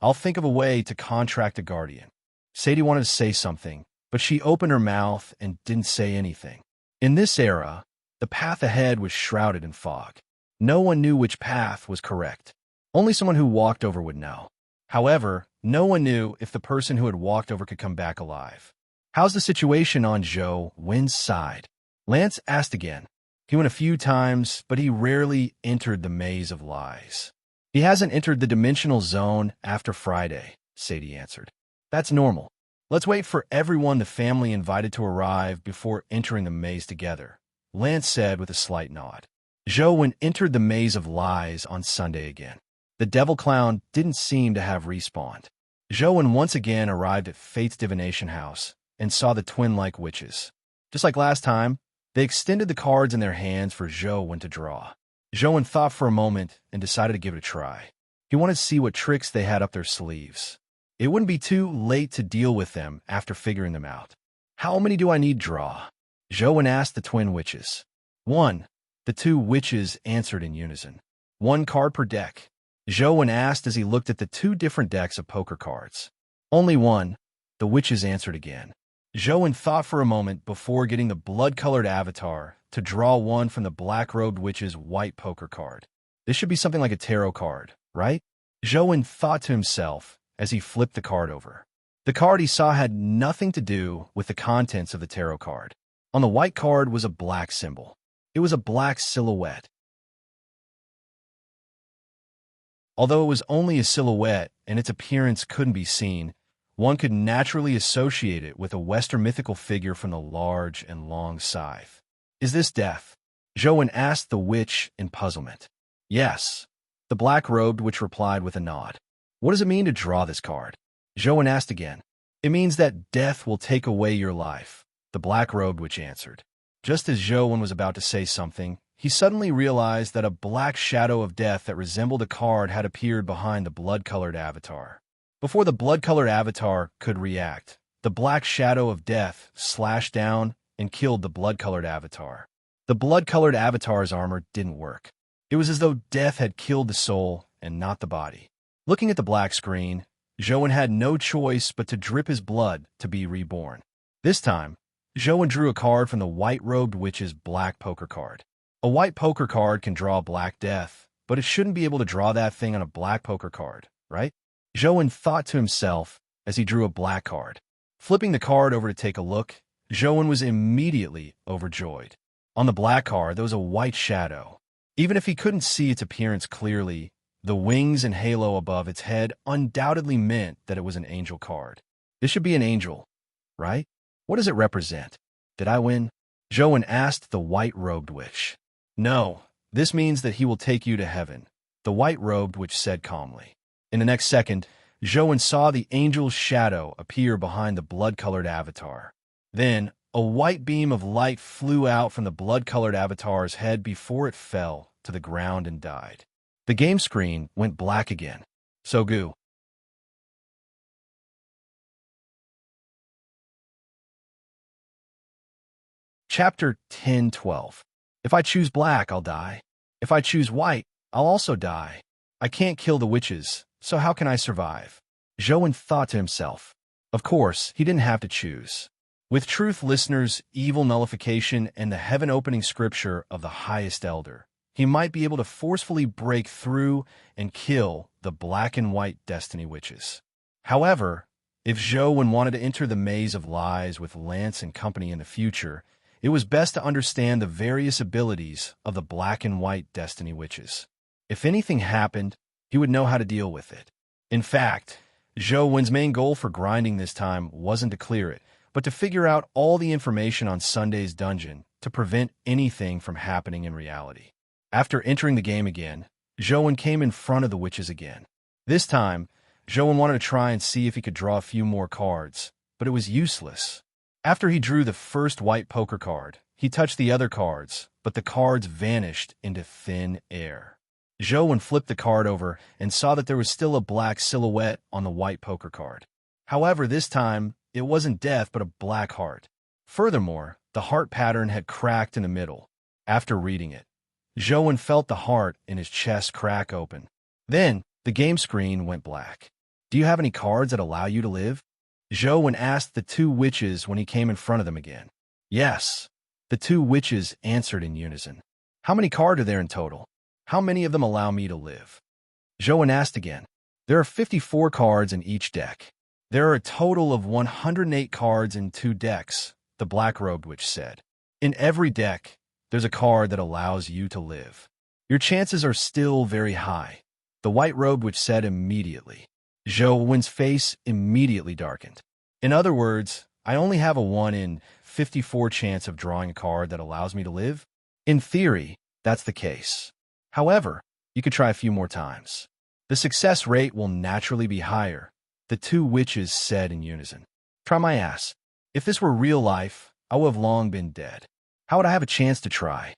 I'll think of a way to contract a guardian. Sadie wanted to say something, but she opened her mouth and didn't say anything. In this era, the path ahead was shrouded in fog. No one knew which path was correct. Only someone who walked over would know. However, no one knew if the person who had walked over could come back alive. How's the situation on Zhou Wen's side? Lance asked again. He went a few times, but he rarely entered the Maze of Lies. He hasn't entered the dimensional zone after Friday, Sadie answered. That's normal. Let's wait for everyone the family invited to arrive before entering the maze together, Lance said with a slight nod. Zhou Wen entered the Maze of Lies on Sunday again. The Devil Clown didn't seem to have respawned. Zhou Wen once again arrived at Fate's divination house and saw the twin-like witches. Just like last time, they extended the cards in their hands for Zhou Wen to draw. Zhou Wen thought for a moment and decided to give it a try. He wanted to see what tricks they had up their sleeves. It wouldn't be too late to deal with them after figuring them out. How many do I need to draw? Zhou Wen asked the twin witches. 1. The 2 witches answered in unison. 1 card per deck. Zhou Wen asked as he looked at the 2 different decks of poker cards. Only 1. The witches answered again. Zhou Wen thought for a moment before getting the blood-colored avatar to draw 1 from the black-robed witch's white poker card. This should be something like a tarot card, right? Zhou Wen thought to himself as he flipped the card over. The card he saw had nothing to do with the contents of the tarot card. On the white card was a black symbol. It was a black silhouette. Although it was only a silhouette and its appearance couldn't be seen, one could naturally associate it with a Western mythical figure from the large and long scythe. Is this death? Zhou Wen asked the witch in puzzlement. Yes. The black-robed witch replied with a nod. What does it mean to draw this card? Zhou asked again. It means that death will take away your life, the black-robed witch answered. Just as Zhou was about to say something, he suddenly realized that a black shadow of death that resembled a card had appeared behind the blood-colored avatar. Before the blood-colored avatar could react, the black shadow of death slashed down and killed the blood-colored avatar. The blood-colored avatar's armor didn't work. It was as though death had killed the soul and not the body. Looking at the black screen, Zhou had no choice but to drip his blood to be reborn. This time, Zhou drew a card from the white-robed witch's black poker card. A white poker card can draw black death, but it shouldn't be able to draw that thing on a black poker card, right? Zhou thought to himself as he drew a black card. Flipping the card over to take a look, Zhou was immediately overjoyed. On the black card, there was a white shadow. Even if he couldn't see its appearance clearly, the wings and halo above its head undoubtedly meant that it was an angel card. This should be an angel, right? What does it represent? Did I win? Zhou asked the white-robed witch. No, this means that he will take you to heaven, the white-robed witch said calmly. In the next second, Zhou saw the angel's shadow appear behind the blood-colored avatar. Then, a white beam of light flew out from the blood-colored avatar's head before it fell to the ground and died. The game screen went black again. So goo. Chapter 10:12. If I choose black, I'll die. If I choose white, I'll also die. I can't kill the witches, so how can I survive? Zhou thought to himself. Of course, he didn't have to choose. With Truth Listener's evil nullification and the heaven-opening scripture of the highest elder, he might be able to forcefully break through and kill the black and white destiny witches. However, if Zhou wanted to enter the maze of lies with Lance and company in the future, it was best to understand the various abilities of the black and white destiny witches. If anything happened, he would know how to deal with it. In fact, Zhou's main goal for grinding this time wasn't to clear it, but to figure out all the information on Sunday's dungeon to prevent anything from happening in reality. After entering the game again, Zhou came in front of the witches again. This time, Zhou wanted to try and see if he could draw a few more cards, but it was useless. After he drew the first white poker card, he touched the other cards, but the cards vanished into thin air. Zhou flipped the card over and saw that there was still a black silhouette on the white poker card. However, this time, it wasn't death but a black heart. Furthermore, the heart pattern had cracked in the middle. After reading it, Zhou felt the heart in his chest crack open. Then, the game screen went black. Do you have any cards that allow you to live? Zhou asked the two witches when he came in front of them again. Yes. The two witches answered in unison. How many cards are there in total? How many of them allow me to live? Zhou asked again. There are 54 cards in each deck. There are a total of 108 cards in 2 decks, the black-robed witch said. In every deck, there's a card that allows you to live. Your chances are still very high, the white-robed witch said immediately. Zhou's face immediately darkened. In other words, I only have a 1 in 54 chance of drawing a card that allows me to live? In theory, that's the case. However, you could try a few more times. The success rate will naturally be higher, the two witches said in unison. Try my ass. If this were real life, I would have long been dead. How would I have a chance to try?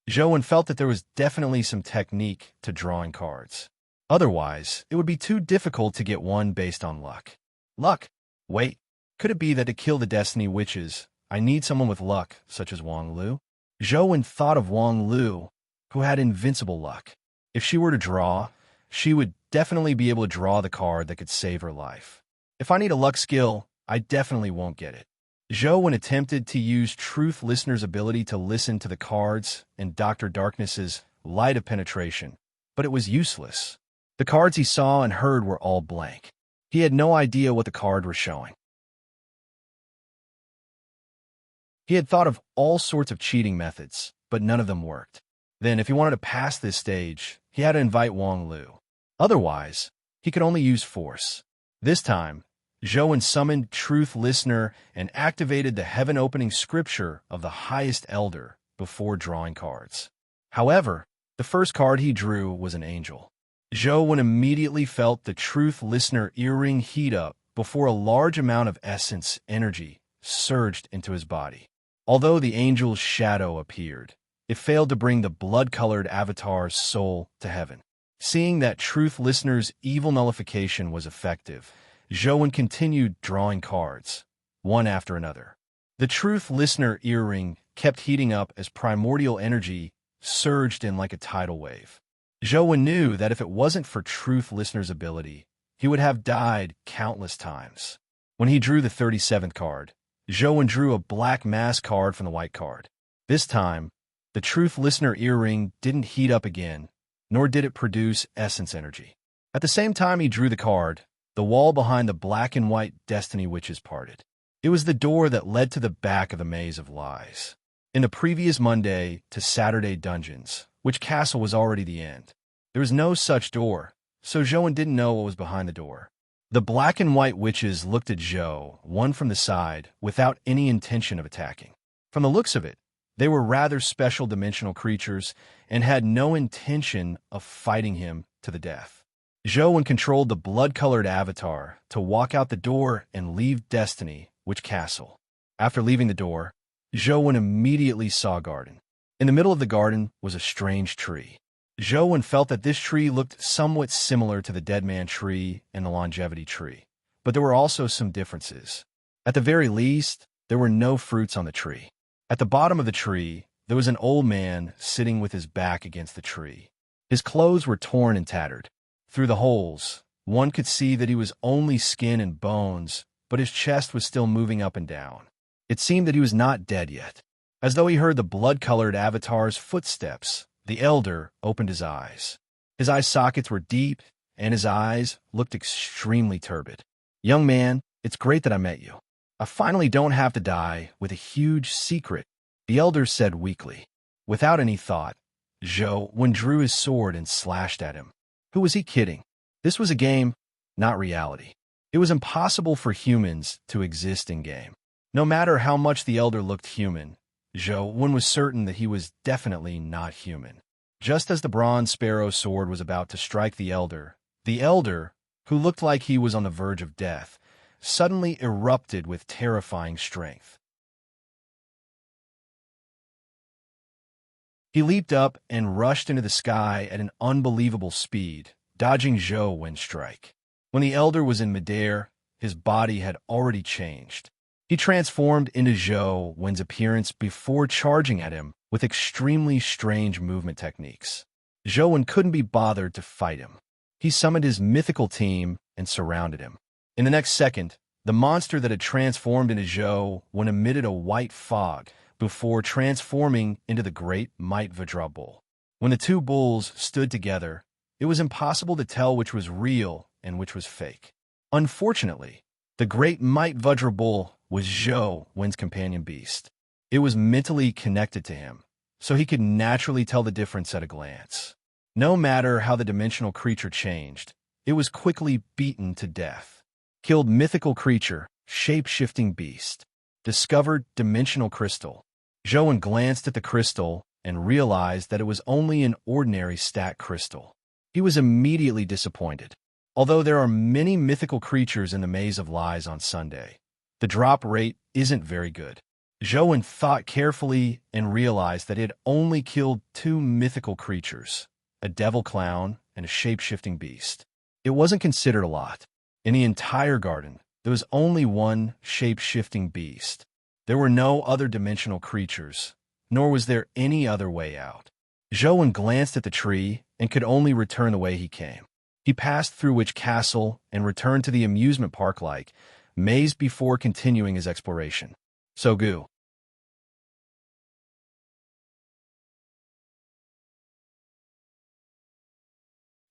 Zhou felt that there was definitely some technique to drawing cards. Otherwise, it would be too difficult to get one based on luck. Luck? Wait, could it be that to kill the Destiny Witches, I need someone with luck, such as Wang Lu? Zhou thought of Wang Lu, who had invincible luck. If she were to draw, she would definitely be able to draw the card that could save her life. If I need a luck skill, I definitely won't get it. Zhou attempted to use Truth Listener's ability to listen to the cards and Dr. Darkness's light of penetration, but it was useless. The cards he saw and heard were all blank. He had no idea what the card was showing. He had thought of all sorts of cheating methods, but none of them worked. Then, if he wanted to pass this stage, he had to invite Wang Lu. Otherwise, he could only use force. This time, Zhou summoned Truth Listener and activated the heaven-opening scripture of the highest elder before drawing cards. However, the first card he drew was an angel. Zhou immediately felt the truth listener earring heat up before a large amount of essence energy surged into his body. Although the angel's shadow appeared, it failed to bring the blood-colored avatar's soul to heaven. Seeing that truth listener's evil nullification was effective, Zhou continued drawing cards, one after another. The truth listener earring kept heating up as primordial energy surged in like a tidal wave. Zhou knew that if it wasn't for truth listener's ability, he would have died countless times. When he drew the 37th card, Zhou drew a black mass card from the white card. This time, the truth listener earring didn't heat up again, nor did it produce essence energy. At the same time he drew the card, the wall behind the black and white destiny witches parted. It was the door that led to the back of the maze of lies. In the previous Monday to Saturday dungeons, which castle was already the end, there was no such door, so Zhou didn't know what was behind the door. The black and white witches looked at Zhou, one from the side, without any intention of attacking. From the looks of it, they were rather special dimensional creatures and had no intention of fighting him to the death. Zhou controlled the blood-colored avatar to walk out the door and leave Destiny, which castle. After leaving the door, Zhou immediately saw a garden. In the middle of the garden was a strange tree. Zhou felt that this tree looked somewhat similar to the Dead Man tree and the Longevity tree, but there were also some differences. At the very least, there were no fruits on the tree. At the bottom of the tree, there was an old man sitting with his back against the tree. His clothes were torn and tattered. Through the holes, one could see that he was only skin and bones, but his chest was still moving up and down. It seemed that he was not dead yet. As though he heard the blood-colored avatar's footsteps, the elder opened his eyes. His eye sockets were deep, and his eyes looked extremely turbid. "Young man, it's great that I met you. I finally don't have to die with a huge secret," the elder said weakly. Without any thought, Zhou drew his sword and slashed at him. Who was he kidding? This was a game, not reality. It was impossible for humans to exist in game. No matter how much the elder looked human, Zhou was certain that he was definitely not human. Just as the bronze sparrow sword was about to strike the elder, who looked like he was on the verge of death, suddenly erupted with terrifying strength. He leaped up and rushed into the sky at an unbelievable speed, dodging Zhou's strike. When the elder was in midair, his body had already changed. He transformed into Zhou's appearance before charging at him with extremely strange movement techniques. Zhou couldn't be bothered to fight him. He summoned his mythical team and surrounded him. In the next second, the monster that had transformed into Zhou emitted a white fog before transforming into the great Might Vajra bull. When the two bulls stood together, it was impossible to tell which was real and which was fake. Unfortunately, the great Might Vajra bull was Zhou's companion beast. It was mentally connected to him, so he could naturally tell the difference at a glance. No matter how the dimensional creature changed, it was quickly beaten to death. Killed mythical creature, shape-shifting beast. Discovered dimensional crystal. Zhou glanced at the crystal and realized that it was only an ordinary stat crystal. He was immediately disappointed. Although there are many mythical creatures in the Maze of Lies on Sunday, the drop rate isn't very good. Zhou thought carefully and realized that he had only killed 2 mythical creatures, a devil clown and a shape-shifting beast. It wasn't considered a lot. In the entire garden, there was only one shape-shifting beast. There were no other dimensional creatures, nor was there any other way out. Zhou glanced at the tree and could only return the way he came. He passed through which castle and returned to the amusement park-like maze before continuing his exploration. Sogu.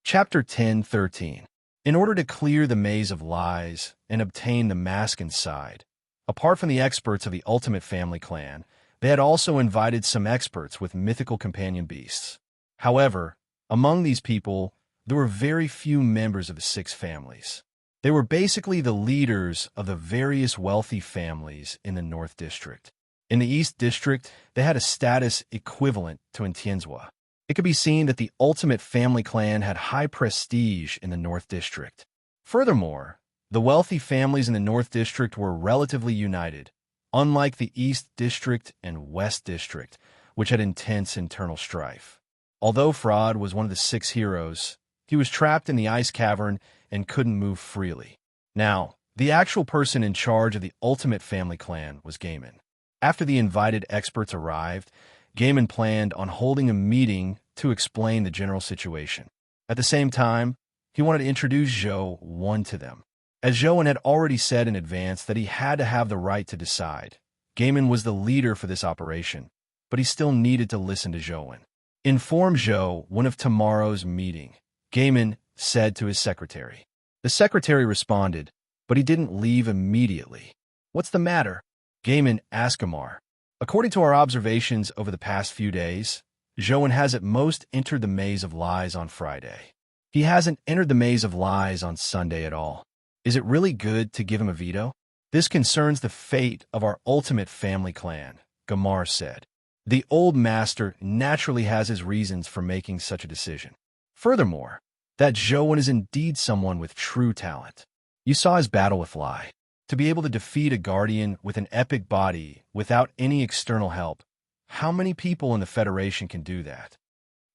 Chapter 10:13. In order to clear the Maze of Lies and obtain the mask inside, apart from the experts of the Ultimate Family Clan, they had also invited some experts with mythical companion beasts. However, among these people, there were very few members of the 6 families. They were basically the leaders of the various wealthy families in the North District. In the East District, they had a status equivalent to in Tianzhua. It could be seen that the ultimate family clan had high prestige in the North District. Furthermore, the wealthy families in the North District were relatively united, unlike the East District and West District, which had intense internal strife. Although Fraud was one of the 6 heroes, he was trapped in the ice cavern and couldn't move freely. Now, the actual person in charge of the ultimate family clan was Gaiman. After the invited experts arrived, Gaiman planned on holding a meeting to explain the general situation. At the same time, he wanted to introduce Zhou Wen to them. As Zhou Wen had already said in advance that he had to have the right to decide, Gaiman was the leader for this operation, but he still needed to listen to Zhou Wen. Inform Zhou Wen of tomorrow's meeting, Gaiman said to his secretary. The secretary responded, but he didn't leave immediately. What's the matter? Gaiman asked Amar. According to our observations over the past few days, Zhou Wen has at most entered the maze of lies on Friday. He hasn't entered the maze of lies on Sunday at all. Is it really good to give him a veto? This concerns the fate of our ultimate family clan, Gamar said. The old master naturally has his reasons for making such a decision. Furthermore, that Zhou Wen is indeed someone with true talent. You saw his battle with Lai. To be able to defeat a guardian with an epic body without any external help, how many people in the Federation can do that?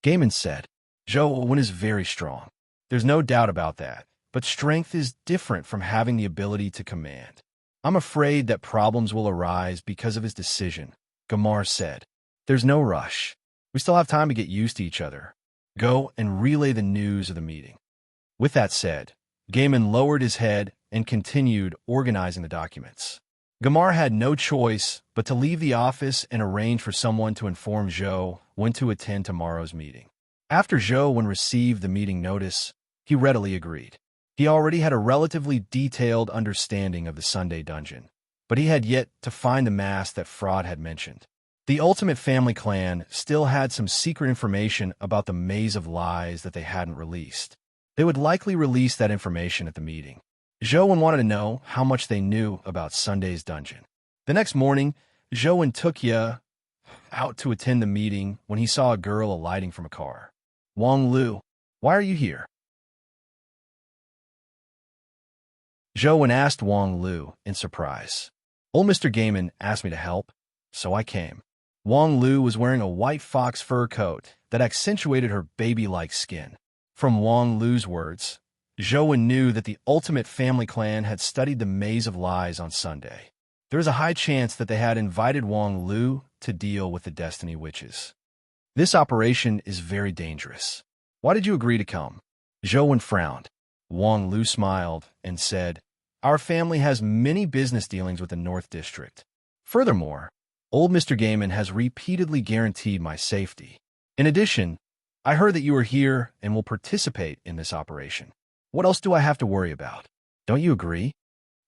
Gaiman said, Zhou Wen is very strong. There's no doubt about that, but strength is different from having the ability to command. I'm afraid that problems will arise because of his decision, Gamar said. There's no rush. We still have time to get used to each other. Go and relay the news of the meeting. With that said, Gaiman lowered his head and continued organizing the documents. Gamar had no choice but to leave the office and arrange for someone to inform Zhou when to attend tomorrow's meeting. After Zhou Wen received the meeting notice, he readily agreed. He already had a relatively detailed understanding of the Sunday dungeon, but he had yet to find the mask that Fraud had mentioned. The Ultimate Family Clan still had some secret information about the maze of lies that they hadn't released. They would likely release that information at the meeting. Zhou Wen wanted to know how much they knew about Sunday's dungeon. The next morning, Zhou Wen took Ye out to attend the meeting when he saw a girl alighting from a car. Wang Lu, why are you here? Zhou Wen asked Wang Lu in surprise. Old Mr. Gaiman asked me to help, so I came. Wang Lu was wearing a white fox fur coat that accentuated her baby-like skin. From Wang Lu's words, Zhou Wen knew that the Ultimate Family Clan had studied the Maze of Lies on Sunday. There was a high chance that they had invited Wang Lu to deal with the Destiny Witches. This operation is very dangerous. Why did you agree to come? Zhou Wen frowned. Wang Lu smiled and said, Our family has many business dealings with the North District. Furthermore, old Mr. Gaiman has repeatedly guaranteed my safety. In addition, I heard that you are here and will participate in this operation. What else do I have to worry about? Don't you agree?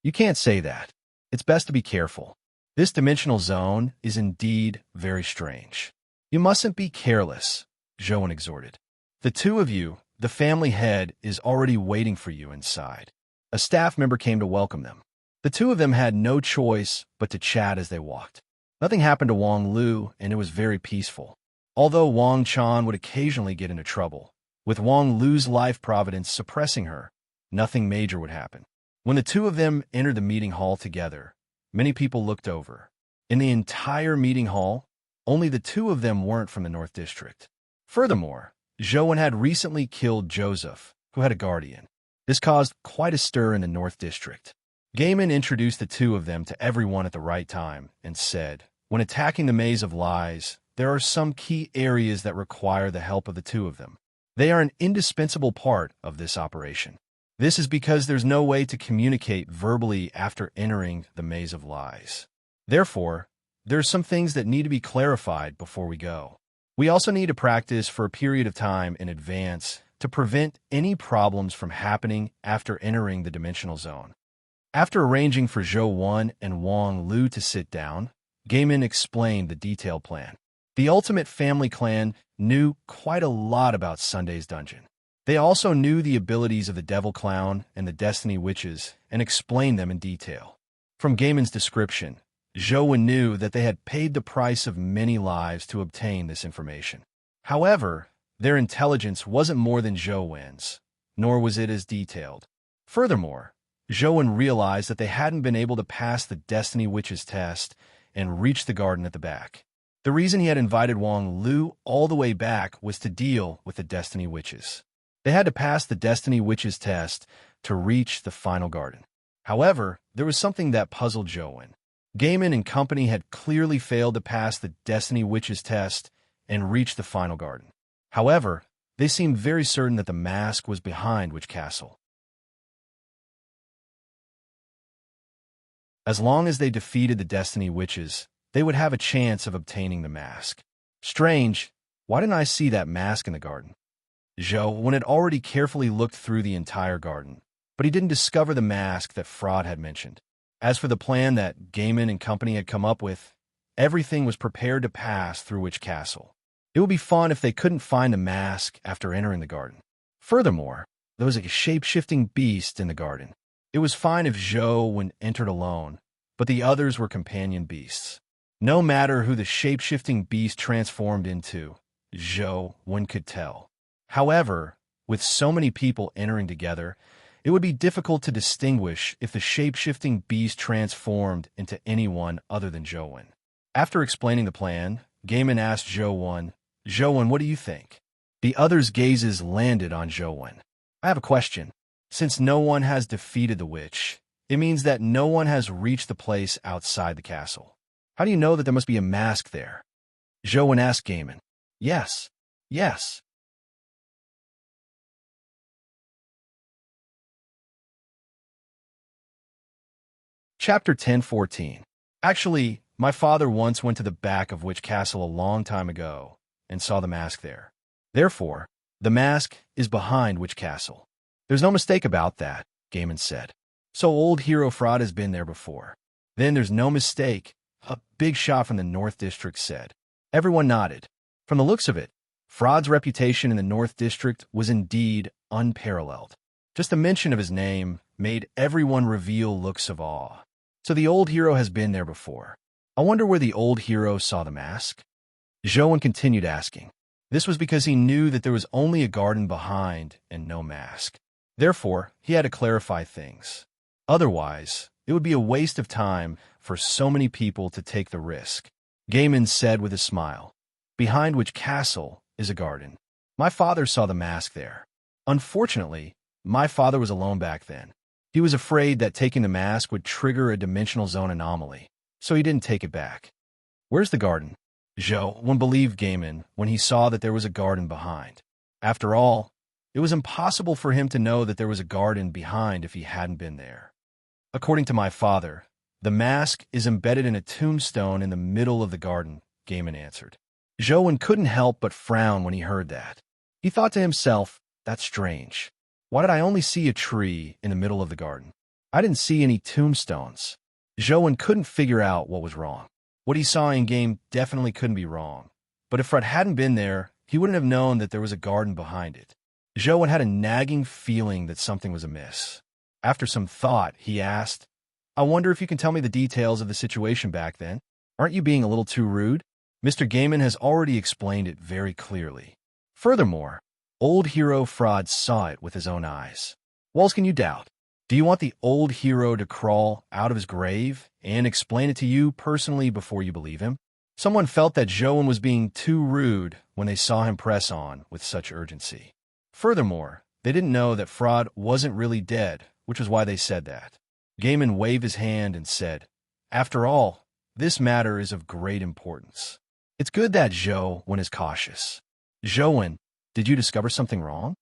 You can't say that. It's best to be careful. This dimensional zone is indeed very strange. You mustn't be careless, Zhou Wen exhorted. The two of you, the family head, is already waiting for you inside. A staff member came to welcome them. The two of them had no choice but to chat as they walked. Nothing happened to Wang Lu, and it was very peaceful. Although Wang Chan would occasionally get into trouble, with Wang Lu's life providence suppressing her, nothing major would happen. When the two of them entered the meeting hall together, many people looked over. In the entire meeting hall, only the two of them weren't from the North District. Furthermore, Zhou Wen had recently killed Joseph, who had a guardian. This caused quite a stir in the North District. Gaiman introduced the two of them to everyone at the right time and said, when attacking the Maze of Lies, there are some key areas that require the help of the two of them. They are an indispensable part of this operation. This is because there's no way to communicate verbally after entering the Maze of Lies. Therefore, there are some things that need to be clarified before we go. We also need to practice for a period of time in advance to prevent any problems from happening after entering the dimensional zone. After arranging for Zhou Wen and Wang Lu to sit down, Gaiman explained the detailed plan. The Ultimate Family Clan knew quite a lot about Sunday's dungeon. They also knew the abilities of the Devil Clown and the Destiny Witches and explained them in detail. From Gaiman's description, Zhou Wen knew that they had paid the price of many lives to obtain this information. However, their intelligence wasn't more than Zhou-Wen's, nor was it as detailed. Furthermore, Zhou-Wen realized that they hadn't been able to pass the Destiny Witch's test and reach the garden at the back. The reason he had invited Wang Lu all the way back was to deal with the Destiny Witches. They had to pass the Destiny Witch's test to reach the final garden. However, there was something that puzzled Zhou-Wen. Gaiman and company had clearly failed to pass the Destiny Witch's test and reach the final garden. However, they seemed very certain that the mask was behind Witch Castle. As long as they defeated the Destiny Witches, they would have a chance of obtaining the mask. Strange, why didn't I see that mask in the garden? Zhou-Wen had already carefully looked through the entire garden, but he didn't discover the mask that Fraud had mentioned. As for the plan that Gaiman and company had come up with, everything was prepared to pass through Witch Castle. It would be fun if they couldn't find the mask after entering the garden. Furthermore, there was a shape-shifting beast in the garden. It was fine if Zhou-Wen entered alone, but the others were companion beasts. No matter who the shape-shifting beast transformed into, Zhou-Wen could tell. However, with so many people entering together, it would be difficult to distinguish if the shape-shifting beast transformed into anyone other than Zhou-Wen. After explaining the plan, Gaiman asked Zhou-Wen, "Zhou-Wen, what do you think?" The others' gazes landed on Zhou-Wen. "I have a question. Since no one has defeated the witch, it means that no one has reached the place outside the castle. How do you know that there must be a mask there?" Zhou-Wen asked Gaiman. Yes. Chapter 10:14. Actually, my father once went to the back of Witch Castle a long time ago and saw the mask there. Therefore, the mask is behind Witch Castle. There's no mistake about that, Gaiman said. So old hero Fraud has been there before. Then there's no mistake, a big shot from the North District said. Everyone nodded. From the looks of it, Fraud's reputation in the North District was indeed unparalleled. Just the mention of his name made everyone reveal looks of awe. So the old hero has been there before. I wonder where the old hero saw the mask? Zhou-Wen continued asking. This was because he knew that there was only a garden behind and no mask. Therefore, he had to clarify things. Otherwise, it would be a waste of time for so many people to take the risk. Gaiman said with a smile, "Behind Witch Castle is a garden. My father saw the mask there. Unfortunately, my father was alone back then. He was afraid that taking the mask would trigger a dimensional zone anomaly, so he didn't take it back." Where's the garden? Zhou-Wen believed Gaiman when he saw that there was a garden behind. After all, it was impossible for him to know that there was a garden behind if he hadn't been there. According to my father, the mask is embedded in a tombstone in the middle of the garden, Gaiman answered. Zhou-Wen couldn't help but frown when he heard that. He thought to himself, that's strange. Why did I only see a tree in the middle of the garden? I didn't see any tombstones. Zhou-Wen couldn't figure out what was wrong. What he saw in-game definitely couldn't be wrong. But if Fred hadn't been there, he wouldn't have known that there was a garden behind it. Zhou-Wen had a nagging feeling that something was amiss. After some thought, he asked, I wonder if you can tell me the details of the situation back then. Aren't you being a little too rude? Mr. Gaiman has already explained it very clearly. Furthermore, old hero Fraud saw it with his own eyes. What else can you doubt? Do you want the old hero to crawl out of his grave and explain it to you personally before you believe him? Someone felt that Zhou-Wen was being too rude when they saw him press on with such urgency. Furthermore, they didn't know that Fraud wasn't really dead, which is why they said that. Gaiman waved his hand and said, After all, this matter is of great importance. It's good that Zhou-Wen is cautious. Zhou-Wen, did you discover something wrong?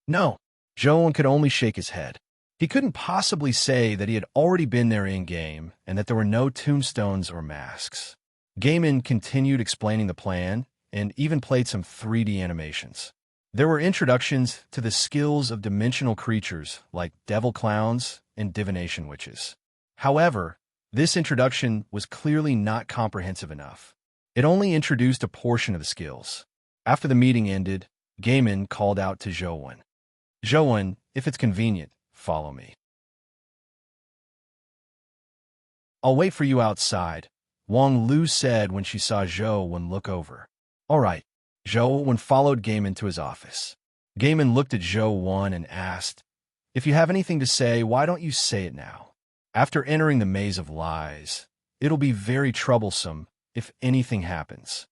No. Zhou-Wen could only shake his head. He couldn't possibly say that he had already been there in-game and that there were no tombstones or masks. Gaiman continued explaining the plan and even played some 3D animations. There were introductions to the skills of dimensional creatures like devil clowns and divination witches. However, this introduction was clearly not comprehensive enough. It only introduced a portion of the skills. After the meeting ended, Gaiman called out to Zhou-Wen. Zhou-Wen, if it's convenient, follow me. I'll wait for you outside, Wang Lu said when she saw Zhou-Wen look over. All right, Zhou followed Gaiman to his office. Gaiman looked at Zhou and asked, "If you have anything to say, why don't you say it now? After entering the maze of lies, it'll be very troublesome if anything happens.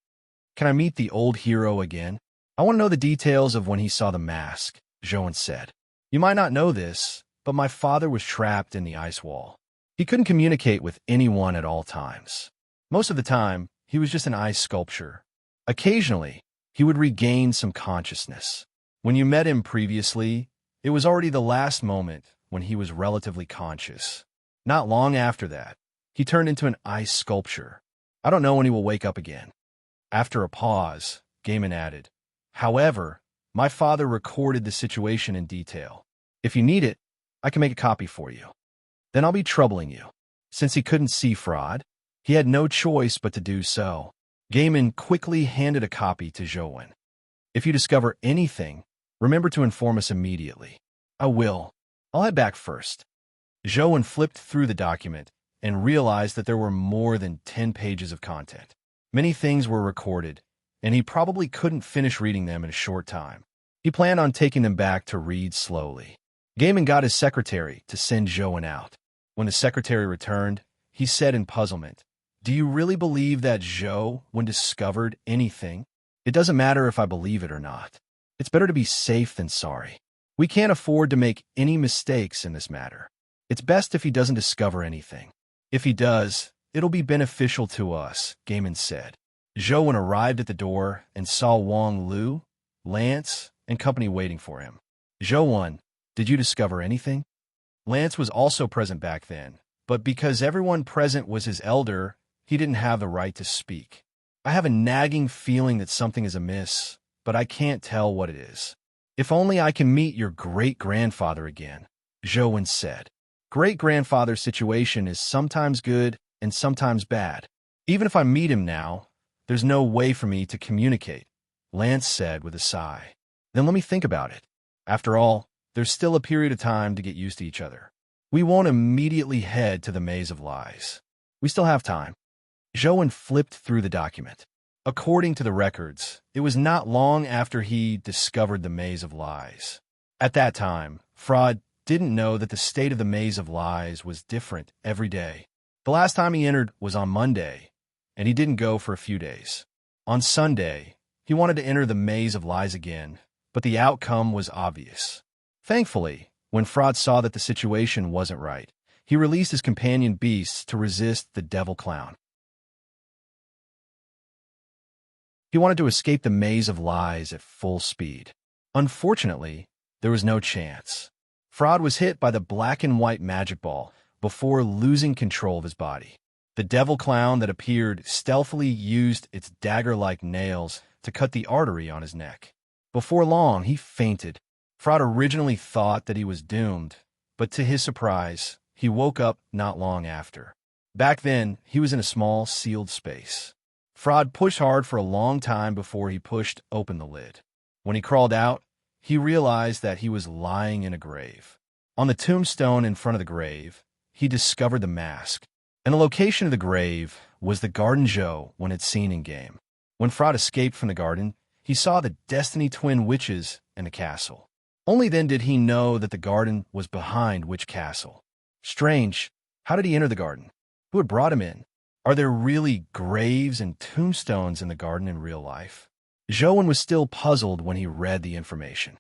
Can I meet the old hero again? I want to know the details of when he saw the mask," Zhou said. "You might not know this, but my father was trapped in the ice wall. He couldn't communicate with anyone at all times. Most of the time, he was just an ice sculpture. Occasionally, he would regain some consciousness. When you met him previously, it was already the last moment when he was relatively conscious. Not long after that, he turned into an ice sculpture. I don't know when he will wake up again." After a pause, Gaiman added, "However, my father recorded the situation in detail. If you need it, I can make a copy for you. Then I'll be troubling you." Since he couldn't see Fraud, he had no choice but to do so. Gaiman quickly handed a copy to Zhou. "If you discover anything, remember to inform us immediately." "I will. I'll head back first." Zhou flipped through the document and realized that there were more than 10 pages of content. Many things were recorded, and he probably couldn't finish reading them in a short time. He planned on taking them back to read slowly. Gaiman got his secretary to send Zhou out. When the secretary returned, he said in puzzlement, "Do you really believe that Zhou discovered anything? It doesn't matter if I believe it or not. It's better to be safe than sorry. We can't afford to make any mistakes in this matter. It's best if he doesn't discover anything. If he does, it'll be beneficial to us," Gaiman said. Zhou arrived at the door and saw Wang Lu, Lance, and company waiting for him. "Zhou, did you discover anything?" Lance was also present back then, but because everyone present was his elder, he didn't have the right to speak. "I have a nagging feeling that something is amiss, but I can't tell what it is. If only I can meet your great-grandfather again," Zhou said. "Great-grandfather's situation is sometimes good and sometimes bad. Even if I meet him now, there's no way for me to communicate," Lance said with a sigh. "Then let me think about it. After all, there's still a period of time to get used to each other. We won't immediately head to the maze of lies. We still have time." Zhou flipped through the document. According to the records, it was not long after he discovered the maze of lies. At that time, Fraud didn't know that the state of the maze of lies was different every day. The last time he entered was on Monday, and he didn't go for a few days. On Sunday, he wanted to enter the maze of lies again, but the outcome was obvious. Thankfully, when Fraud saw that the situation wasn't right, he released his companion beasts to resist the devil clown. He wanted to escape the maze of lies at full speed. Unfortunately, there was no chance. Fraud was hit by the black and white magic ball before losing control of his body. The devil clown that appeared stealthily used its dagger-like nails to cut the artery on his neck. Before long, he fainted. Fraud originally thought that he was doomed, but to his surprise, he woke up not long after. Back then, he was in a small, sealed space. Fraud pushed hard for a long time before he pushed open the lid. When he crawled out, he realized that he was lying in a grave. On the tombstone in front of the grave, he discovered the mask, and the location of the grave was the garden Zhou had seen in-game. When Fraud escaped from the garden, he saw the Destiny Twin Witches in the castle. Only then did he know that the garden was behind Witch Castle. Strange, how did he enter the garden? Who had brought him in? Are there really graves and tombstones in the garden in real life? Zhou was still puzzled when he read the information.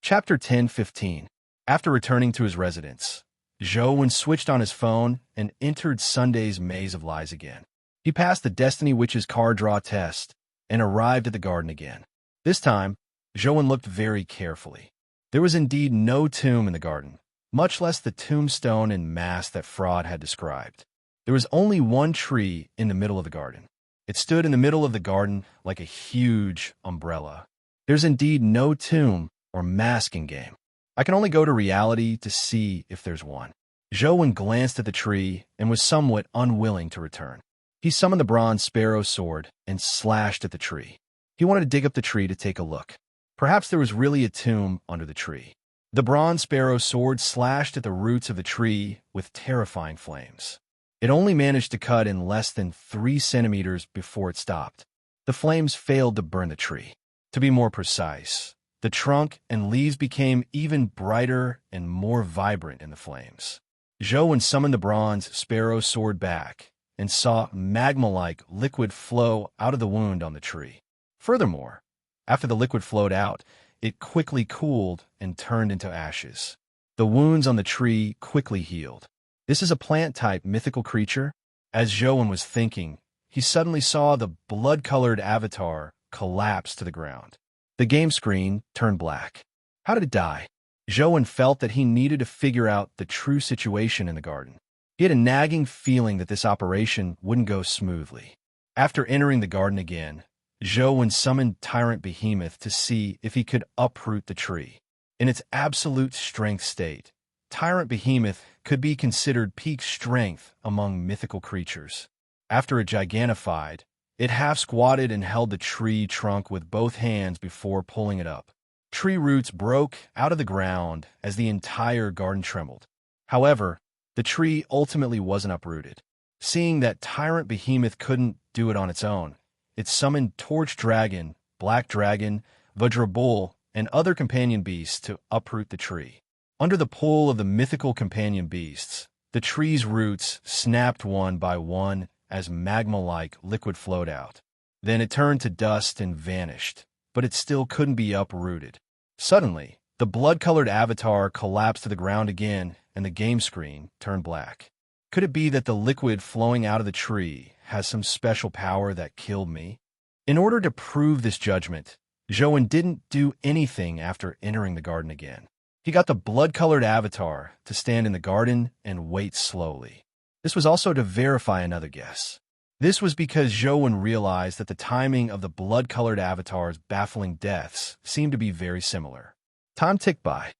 Chapter 10:15. After returning to his residence, Zhou switched on his phone and entered Sunday's maze of lies again. He passed the Destiny Witch's card draw test and arrived at the garden again. This time, Zhou looked very carefully. There was indeed no tomb in the garden, much less the tombstone and mask that Fraud had described. There was only one tree in the middle of the garden. It stood in the middle of the garden like a huge umbrella. There's indeed no tomb or mask in-game. I can only go to reality to see if there's one. Zhou glanced at the tree and was somewhat unwilling to return. He summoned the bronze sparrow sword and slashed at the tree. He wanted to dig up the tree to take a look. Perhaps there was really a tomb under the tree. The bronze sparrow's sword slashed at the roots of the tree with terrifying flames. It only managed to cut in less than 3 centimeters before it stopped. The flames failed to burn the tree. To be more precise, the trunk and leaves became even brighter and more vibrant in the flames. Zhou summoned the bronze sparrow's sword back and saw magma-like liquid flow out of the wound on the tree. Furthermore, after the liquid flowed out, it quickly cooled and turned into ashes. The wounds on the tree quickly healed. This is a plant-type mythical creature. As Zhou was thinking, he suddenly saw the blood-colored avatar collapse to the ground. The game screen turned black. How did it die? Zhou felt that he needed to figure out the true situation in the garden. He had a nagging feeling that this operation wouldn't go smoothly. After entering the garden again, Zhou summoned Tyrant Behemoth to see if he could uproot the tree. In its absolute strength state, Tyrant Behemoth could be considered peak strength among mythical creatures. After it gigantified, it half-squatted and held the tree trunk with both hands before pulling it up. Tree roots broke out of the ground as the entire garden trembled. However, the tree ultimately wasn't uprooted. Seeing that Tyrant Behemoth couldn't do it on its own, it summoned Torch Dragon, Black Dragon, Vajra Bull, and other companion beasts to uproot the tree. Under the pull of the mythical companion beasts, the tree's roots snapped one by one as magma-like liquid flowed out. Then it turned to dust and vanished, but it still couldn't be uprooted. Suddenly, the blood-colored avatar collapsed to the ground again, and the game screen turned black. Could it be that the liquid flowing out of the tree has some special power that killed me? In order to prove this judgment, Zhou didn't do anything after entering the garden again. He got the blood-colored avatar to stand in the garden and wait slowly. This was also to verify another guess. This was because Zhou realized that the timing of the blood-colored avatar's baffling deaths seemed to be very similar. Time ticked by.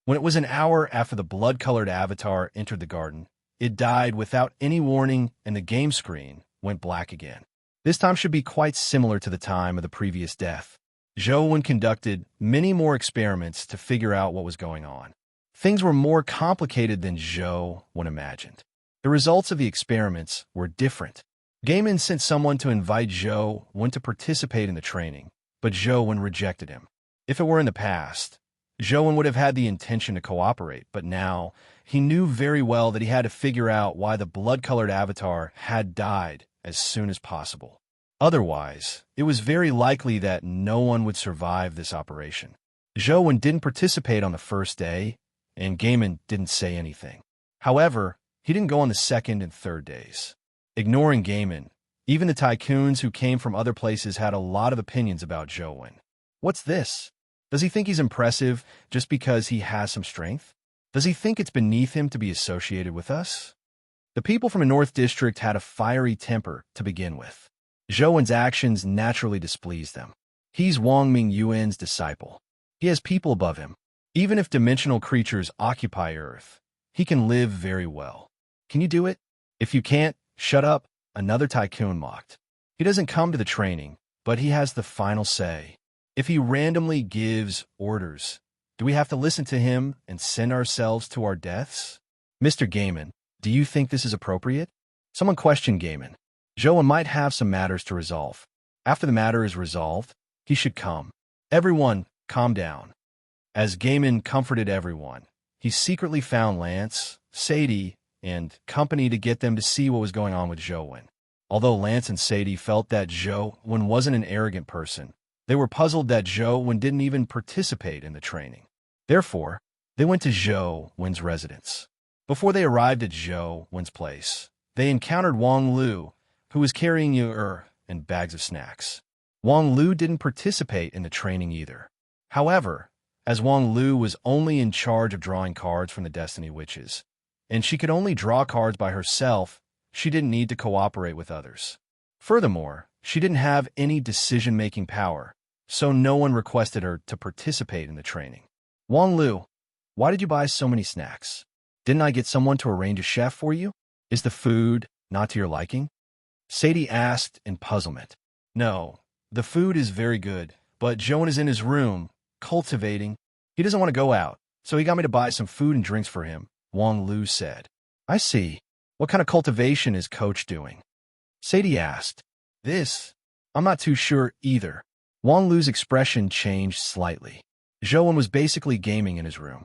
When it was an hour after the blood-colored avatar entered the garden, it died without any warning and the game screen went black again. This time should be quite similar to the time of the previous death. Zhou conducted many more experiments to figure out what was going on. Things were more complicated than Zhou imagined. The results of the experiments were different. Gaiman sent someone to invite Zhou to participate in the training, but Zhou rejected him. If it were in the past, Zhou would have had the intention to cooperate, but now he knew very well that he had to figure out why the blood-colored avatar had died as soon as possible. Otherwise, it was very likely that no one would survive this operation. Zhou didn't participate on the first day, and Gaiman didn't say anything. However, he didn't go on the second and third days. Ignoring Gaiman, even the tycoons who came from other places had a lot of opinions about Zhou. What's this? Does he think he's impressive just because he has some strength? Does he think it's beneath him to be associated with us? The people from the North District had a fiery temper to begin with. Zhou's actions naturally displeased them. He's Wang Mingyuan's disciple. He has people above him. Even if dimensional creatures occupy Earth, he can live very well. Can you do it? If you can't, shut up, another tycoon mocked. He doesn't come to the training, but he has the final say. If he randomly gives orders, do we have to listen to him and send ourselves to our deaths? Mr. Gaiman, do you think this is appropriate? Someone questioned Gaiman. Zhou might have some matters to resolve. After the matter is resolved, he should come. Everyone, calm down. As Gaiman comforted everyone, he secretly found Lance, Sadie, and company to get them to see what was going on with Zhou. Although Lance and Sadie felt that Zhou wasn't an arrogant person, they were puzzled that Zhou didn't even participate in the training. Therefore, they went to Zhou's residence. Before they arrived at Zhou's place, they encountered Wang Lu, who was carrying and bags of snacks. Wang Lu didn't participate in the training either. However, as Wang Lu was only in charge of drawing cards from the Destiny Witches, and she could only draw cards by herself, she didn't need to cooperate with others. Furthermore, she didn't have any decision-making power, so no one requested her to participate in the training. Wang Lu, why did you buy so many snacks? Didn't I get someone to arrange a chef for you? Is the food not to your liking? Sadie asked in puzzlement. No, the food is very good, but Joan is in his room, cultivating. He doesn't want to go out, so he got me to buy some food and drinks for him, Wang Lu said. I see. What kind of cultivation is Coach doing? Sadie asked. This? I'm not too sure either. Wang Lu's expression changed slightly. Joan was basically gaming in his room.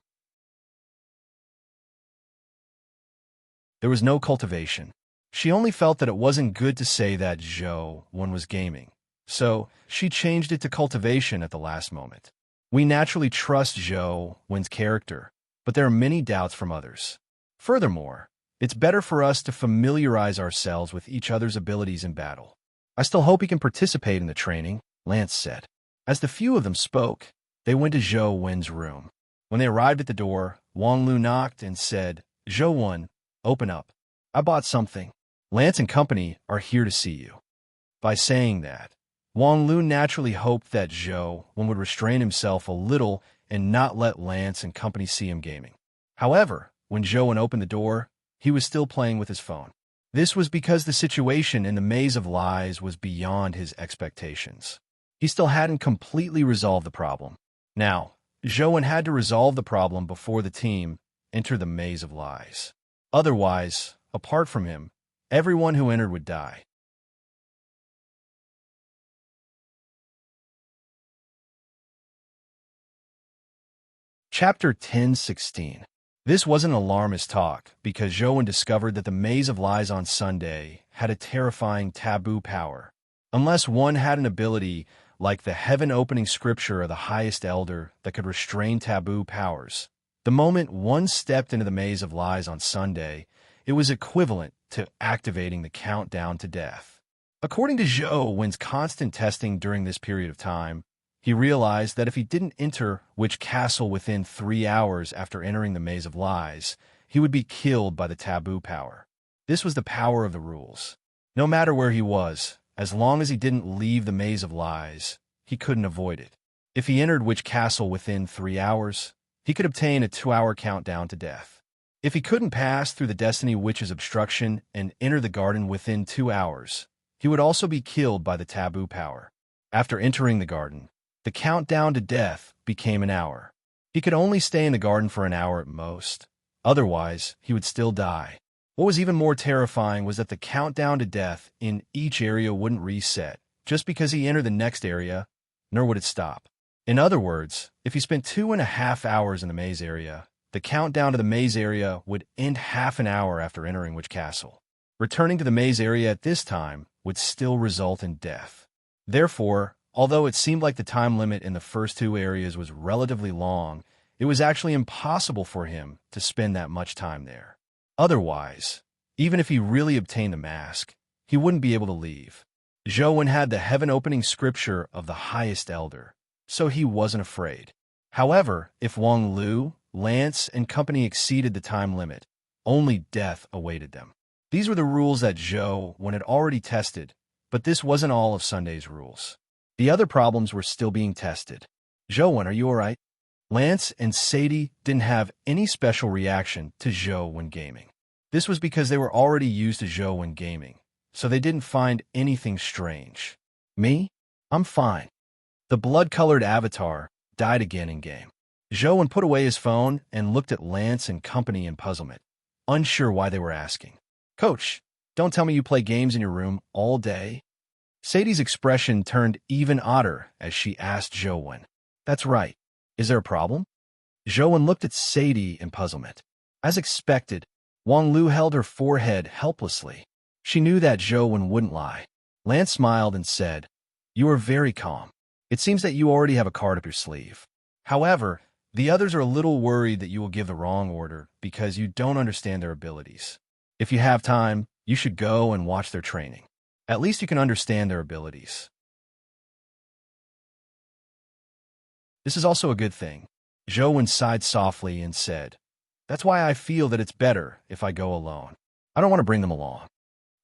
There was no cultivation. She only felt that it wasn't good to say that Joan was gaming, so she changed it to cultivation at the last moment. We naturally trust Joan's character, but there are many doubts from others. Furthermore, it's better for us to familiarize ourselves with each other's abilities in battle. I still hope he can participate in the training, Lance said. As the few of them spoke, they went to Zhou Wen's room. When they arrived at the door, Wang Lu knocked and said, Zhou Wen, open up. I bought something. Lance and company are here to see you. By saying that, Wang Lu naturally hoped that Zhou Wen would restrain himself a little and not let Lance and company see him gaming. However, when Zhou Wen opened the door, he was still playing with his phone. This was because the situation in the Maze of Lies was beyond his expectations. He still hadn't completely resolved the problem. Now, Zhou Wen had to resolve the problem before the team entered the Maze of Lies. Otherwise, apart from him, everyone who entered would die. Chapter 10:16. This wasn't alarmist talk because Zhou Wen discovered that the Maze of Lies on Sunday had a terrifying taboo power. Unless one had an ability like the heaven-opening scripture of the highest elder that could restrain taboo powers, the moment one stepped into the Maze of Lies on Sunday, it was equivalent to activating the countdown to death. According to Zhou Wen's constant testing during this period of time, he realized that if he didn't enter Witch Castle within 3 hours after entering the Maze of Lies, he would be killed by the taboo power. This was the power of the rules. No matter where he was, as long as he didn't leave the Maze of Lies, he couldn't avoid it. If he entered Witch Castle within 3 hours, he could obtain a 2-hour countdown to death. If he couldn't pass through the Destiny Witch's obstruction and enter the garden within 2 hours, he would also be killed by the taboo power. After entering the garden, the countdown to death became an hour. He could only stay in the garden for an hour at most. Otherwise, he would still die. What was even more terrifying was that the countdown to death in each area wouldn't reset just because he entered the next area, nor would it stop. In other words, if he spent 2.5 hours in the maze area, the countdown to the maze area would end half an hour after entering Witch Castle. Returning to the maze area at this time would still result in death. Therefore, although it seemed like the time limit in the first 2 areas was relatively long, it was actually impossible for him to spend that much time there. Otherwise, even if he really obtained the mask, he wouldn't be able to leave. Zhou Wen had the heaven-opening scripture of the highest elder, so he wasn't afraid. However, if Wang Lu, Lance, and company exceeded the time limit, only death awaited them. These were the rules that Zhou Wen had already tested, but this wasn't all of Sunday's rules. The other problems were still being tested. Zhou Wen, are you all right? Lance and Sadie didn't have any special reaction to Zhou Wen gaming. This was because they were already used to Zhou Wen gaming, so they didn't find anything strange. Me? I'm fine. The blood-colored avatar died again in-game. Zhou Wen put away his phone and looked at Lance and company in puzzlement, unsure why they were asking. Coach, don't tell me you play games in your room all day? Sadie's expression turned even odder as she asked Zhou Wen. That's right. Is there a problem? Zhou Wen looked at Sadie in puzzlement. As expected, Wang Lu held her forehead helplessly. She knew that Zhou Wen wouldn't lie. Lance smiled and said, You are very calm. It seems that you already have a card up your sleeve. However, the others are a little worried that you will give the wrong order because you don't understand their abilities. If you have time, you should go and watch their training. At least you can understand their abilities. This is also a good thing. Zhou Wen sighed softly and said, That's why I feel that it's better if I go alone. I don't want to bring them along.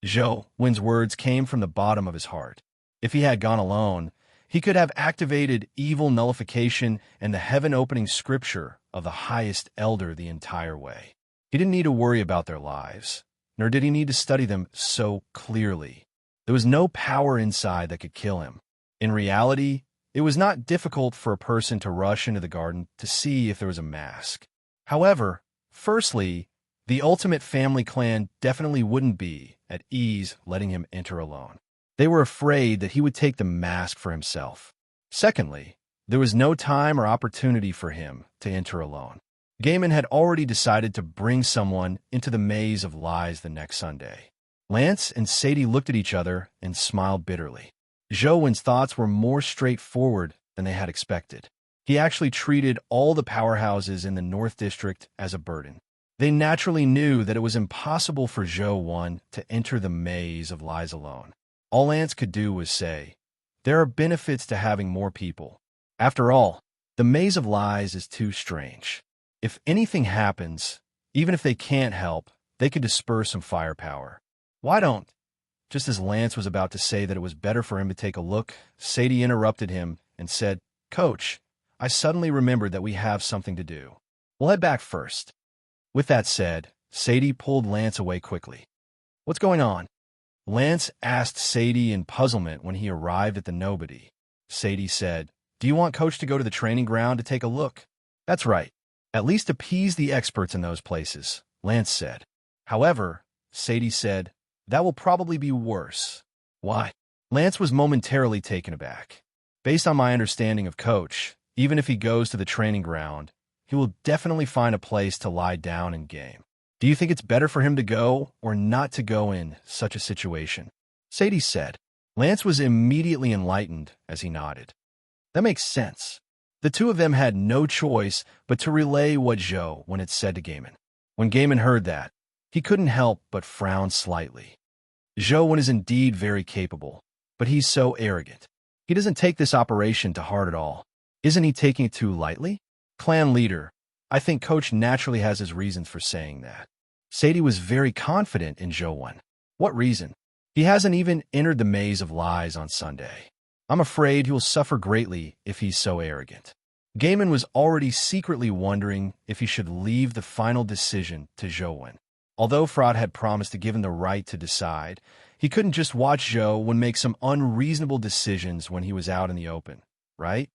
Zhou Wen's words came from the bottom of his heart. If he had gone alone, he could have activated evil nullification and the heaven-opening scripture of the highest elder the entire way. He didn't need to worry about their lives, nor did he need to study them so clearly. There was no power inside that could kill him. In reality, It was not difficult for a person to rush into the garden to see if there was a mask. However, firstly, the ultimate family clan definitely wouldn't be at ease letting him enter alone. They were afraid that he would take the mask for himself. Secondly, there was no time or opportunity for him to enter alone. Gaiman had already decided to bring someone into the maze of lies the next Sunday. Lance and Sadie looked at each other and smiled bitterly. Zhou thoughts were more straightforward than they had expected. He actually treated all the powerhouses in the North District as a burden. They naturally knew that it was impossible for Zhou to enter the maze of lies alone. All Lance could do was say, "There are benefits to having more people. After all, the maze of lies is too strange. If anything happens, even if they can't help, they could disperse some firepower. Why don't?" Just as Lance was about to say that it was better for him to take a look, Sadie interrupted him and said, "Coach, I suddenly remembered that we have something to do. We'll head back first." With that said, Sadie pulled Lance away quickly. "What's going on?" Lance asked Sadie in puzzlement when he arrived at the Nobody. Sadie said, "Do you want Coach to go to the training ground to take a look?" "That's right. At least appease the experts in those places," Lance said. However, Sadie said, "That will probably be worse." "Why?" Lance was momentarily taken aback. "Based on my understanding of Coach, even if he goes to the training ground, he will definitely find a place to lie down and game. Do you think it's better for him to go or not to go in such a situation?" Sadie said. Lance was immediately enlightened as he nodded. "That makes sense." The two of them had no choice but to relay what Zhou had said to Gaiman. When Gaiman heard that, he couldn't help but frown slightly. Zhou is indeed very capable, but he's so arrogant. He doesn't take this operation to heart at all. Isn't he taking it too lightly? Clan leader, I think Coach naturally has his reasons for saying that. Sadie was very confident in Zhou. What reason? He hasn't even entered the maze of lies on Sunday. I'm afraid he will suffer greatly if he's so arrogant. Gaiman was already secretly wondering if he should leave the final decision to Zhou. Although Fraud had promised to give him the right to decide, he couldn't just watch Zhou make some unreasonable decisions when he was out in the open, right?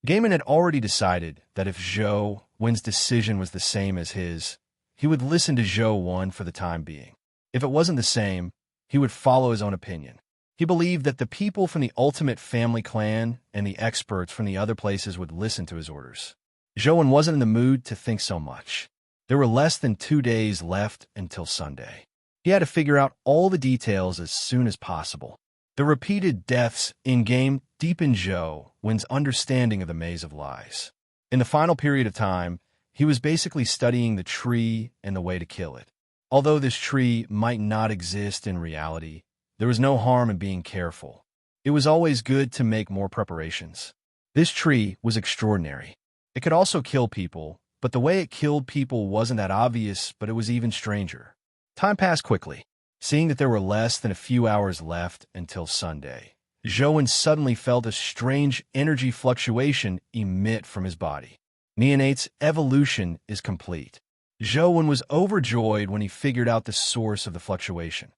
Gaiman had already decided that if Zhou's decision was the same as his, he would listen to Zhou for the time being. If it wasn't the same, he would follow his own opinion. He believed that the people from the ultimate family clan and the experts from the other places would listen to his orders. Zhou wasn't in the mood to think so much. There were less than 2 days left until Sunday. He had to figure out all the details as soon as possible. The repeated deaths in-game deepened Zhou's understanding of the maze of lies. In the final period of time, he was basically studying the tree and the way to kill it. Although this tree might not exist in reality, there was no harm in being careful. It was always good to make more preparations. This tree was extraordinary. It could also kill people, but the way it killed people wasn't that obvious, but it was even stranger. Time passed quickly. Seeing that there were less than a few hours left until Sunday, Zhou suddenly felt a strange energy fluctuation emit from his body. Neonate's evolution is complete. Zhou was overjoyed when he figured out the source of the fluctuation.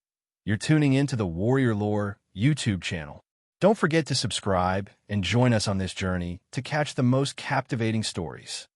You're tuning into the Warrior Lore YouTube channel. Don't forget to subscribe and join us on this journey to catch the most captivating stories.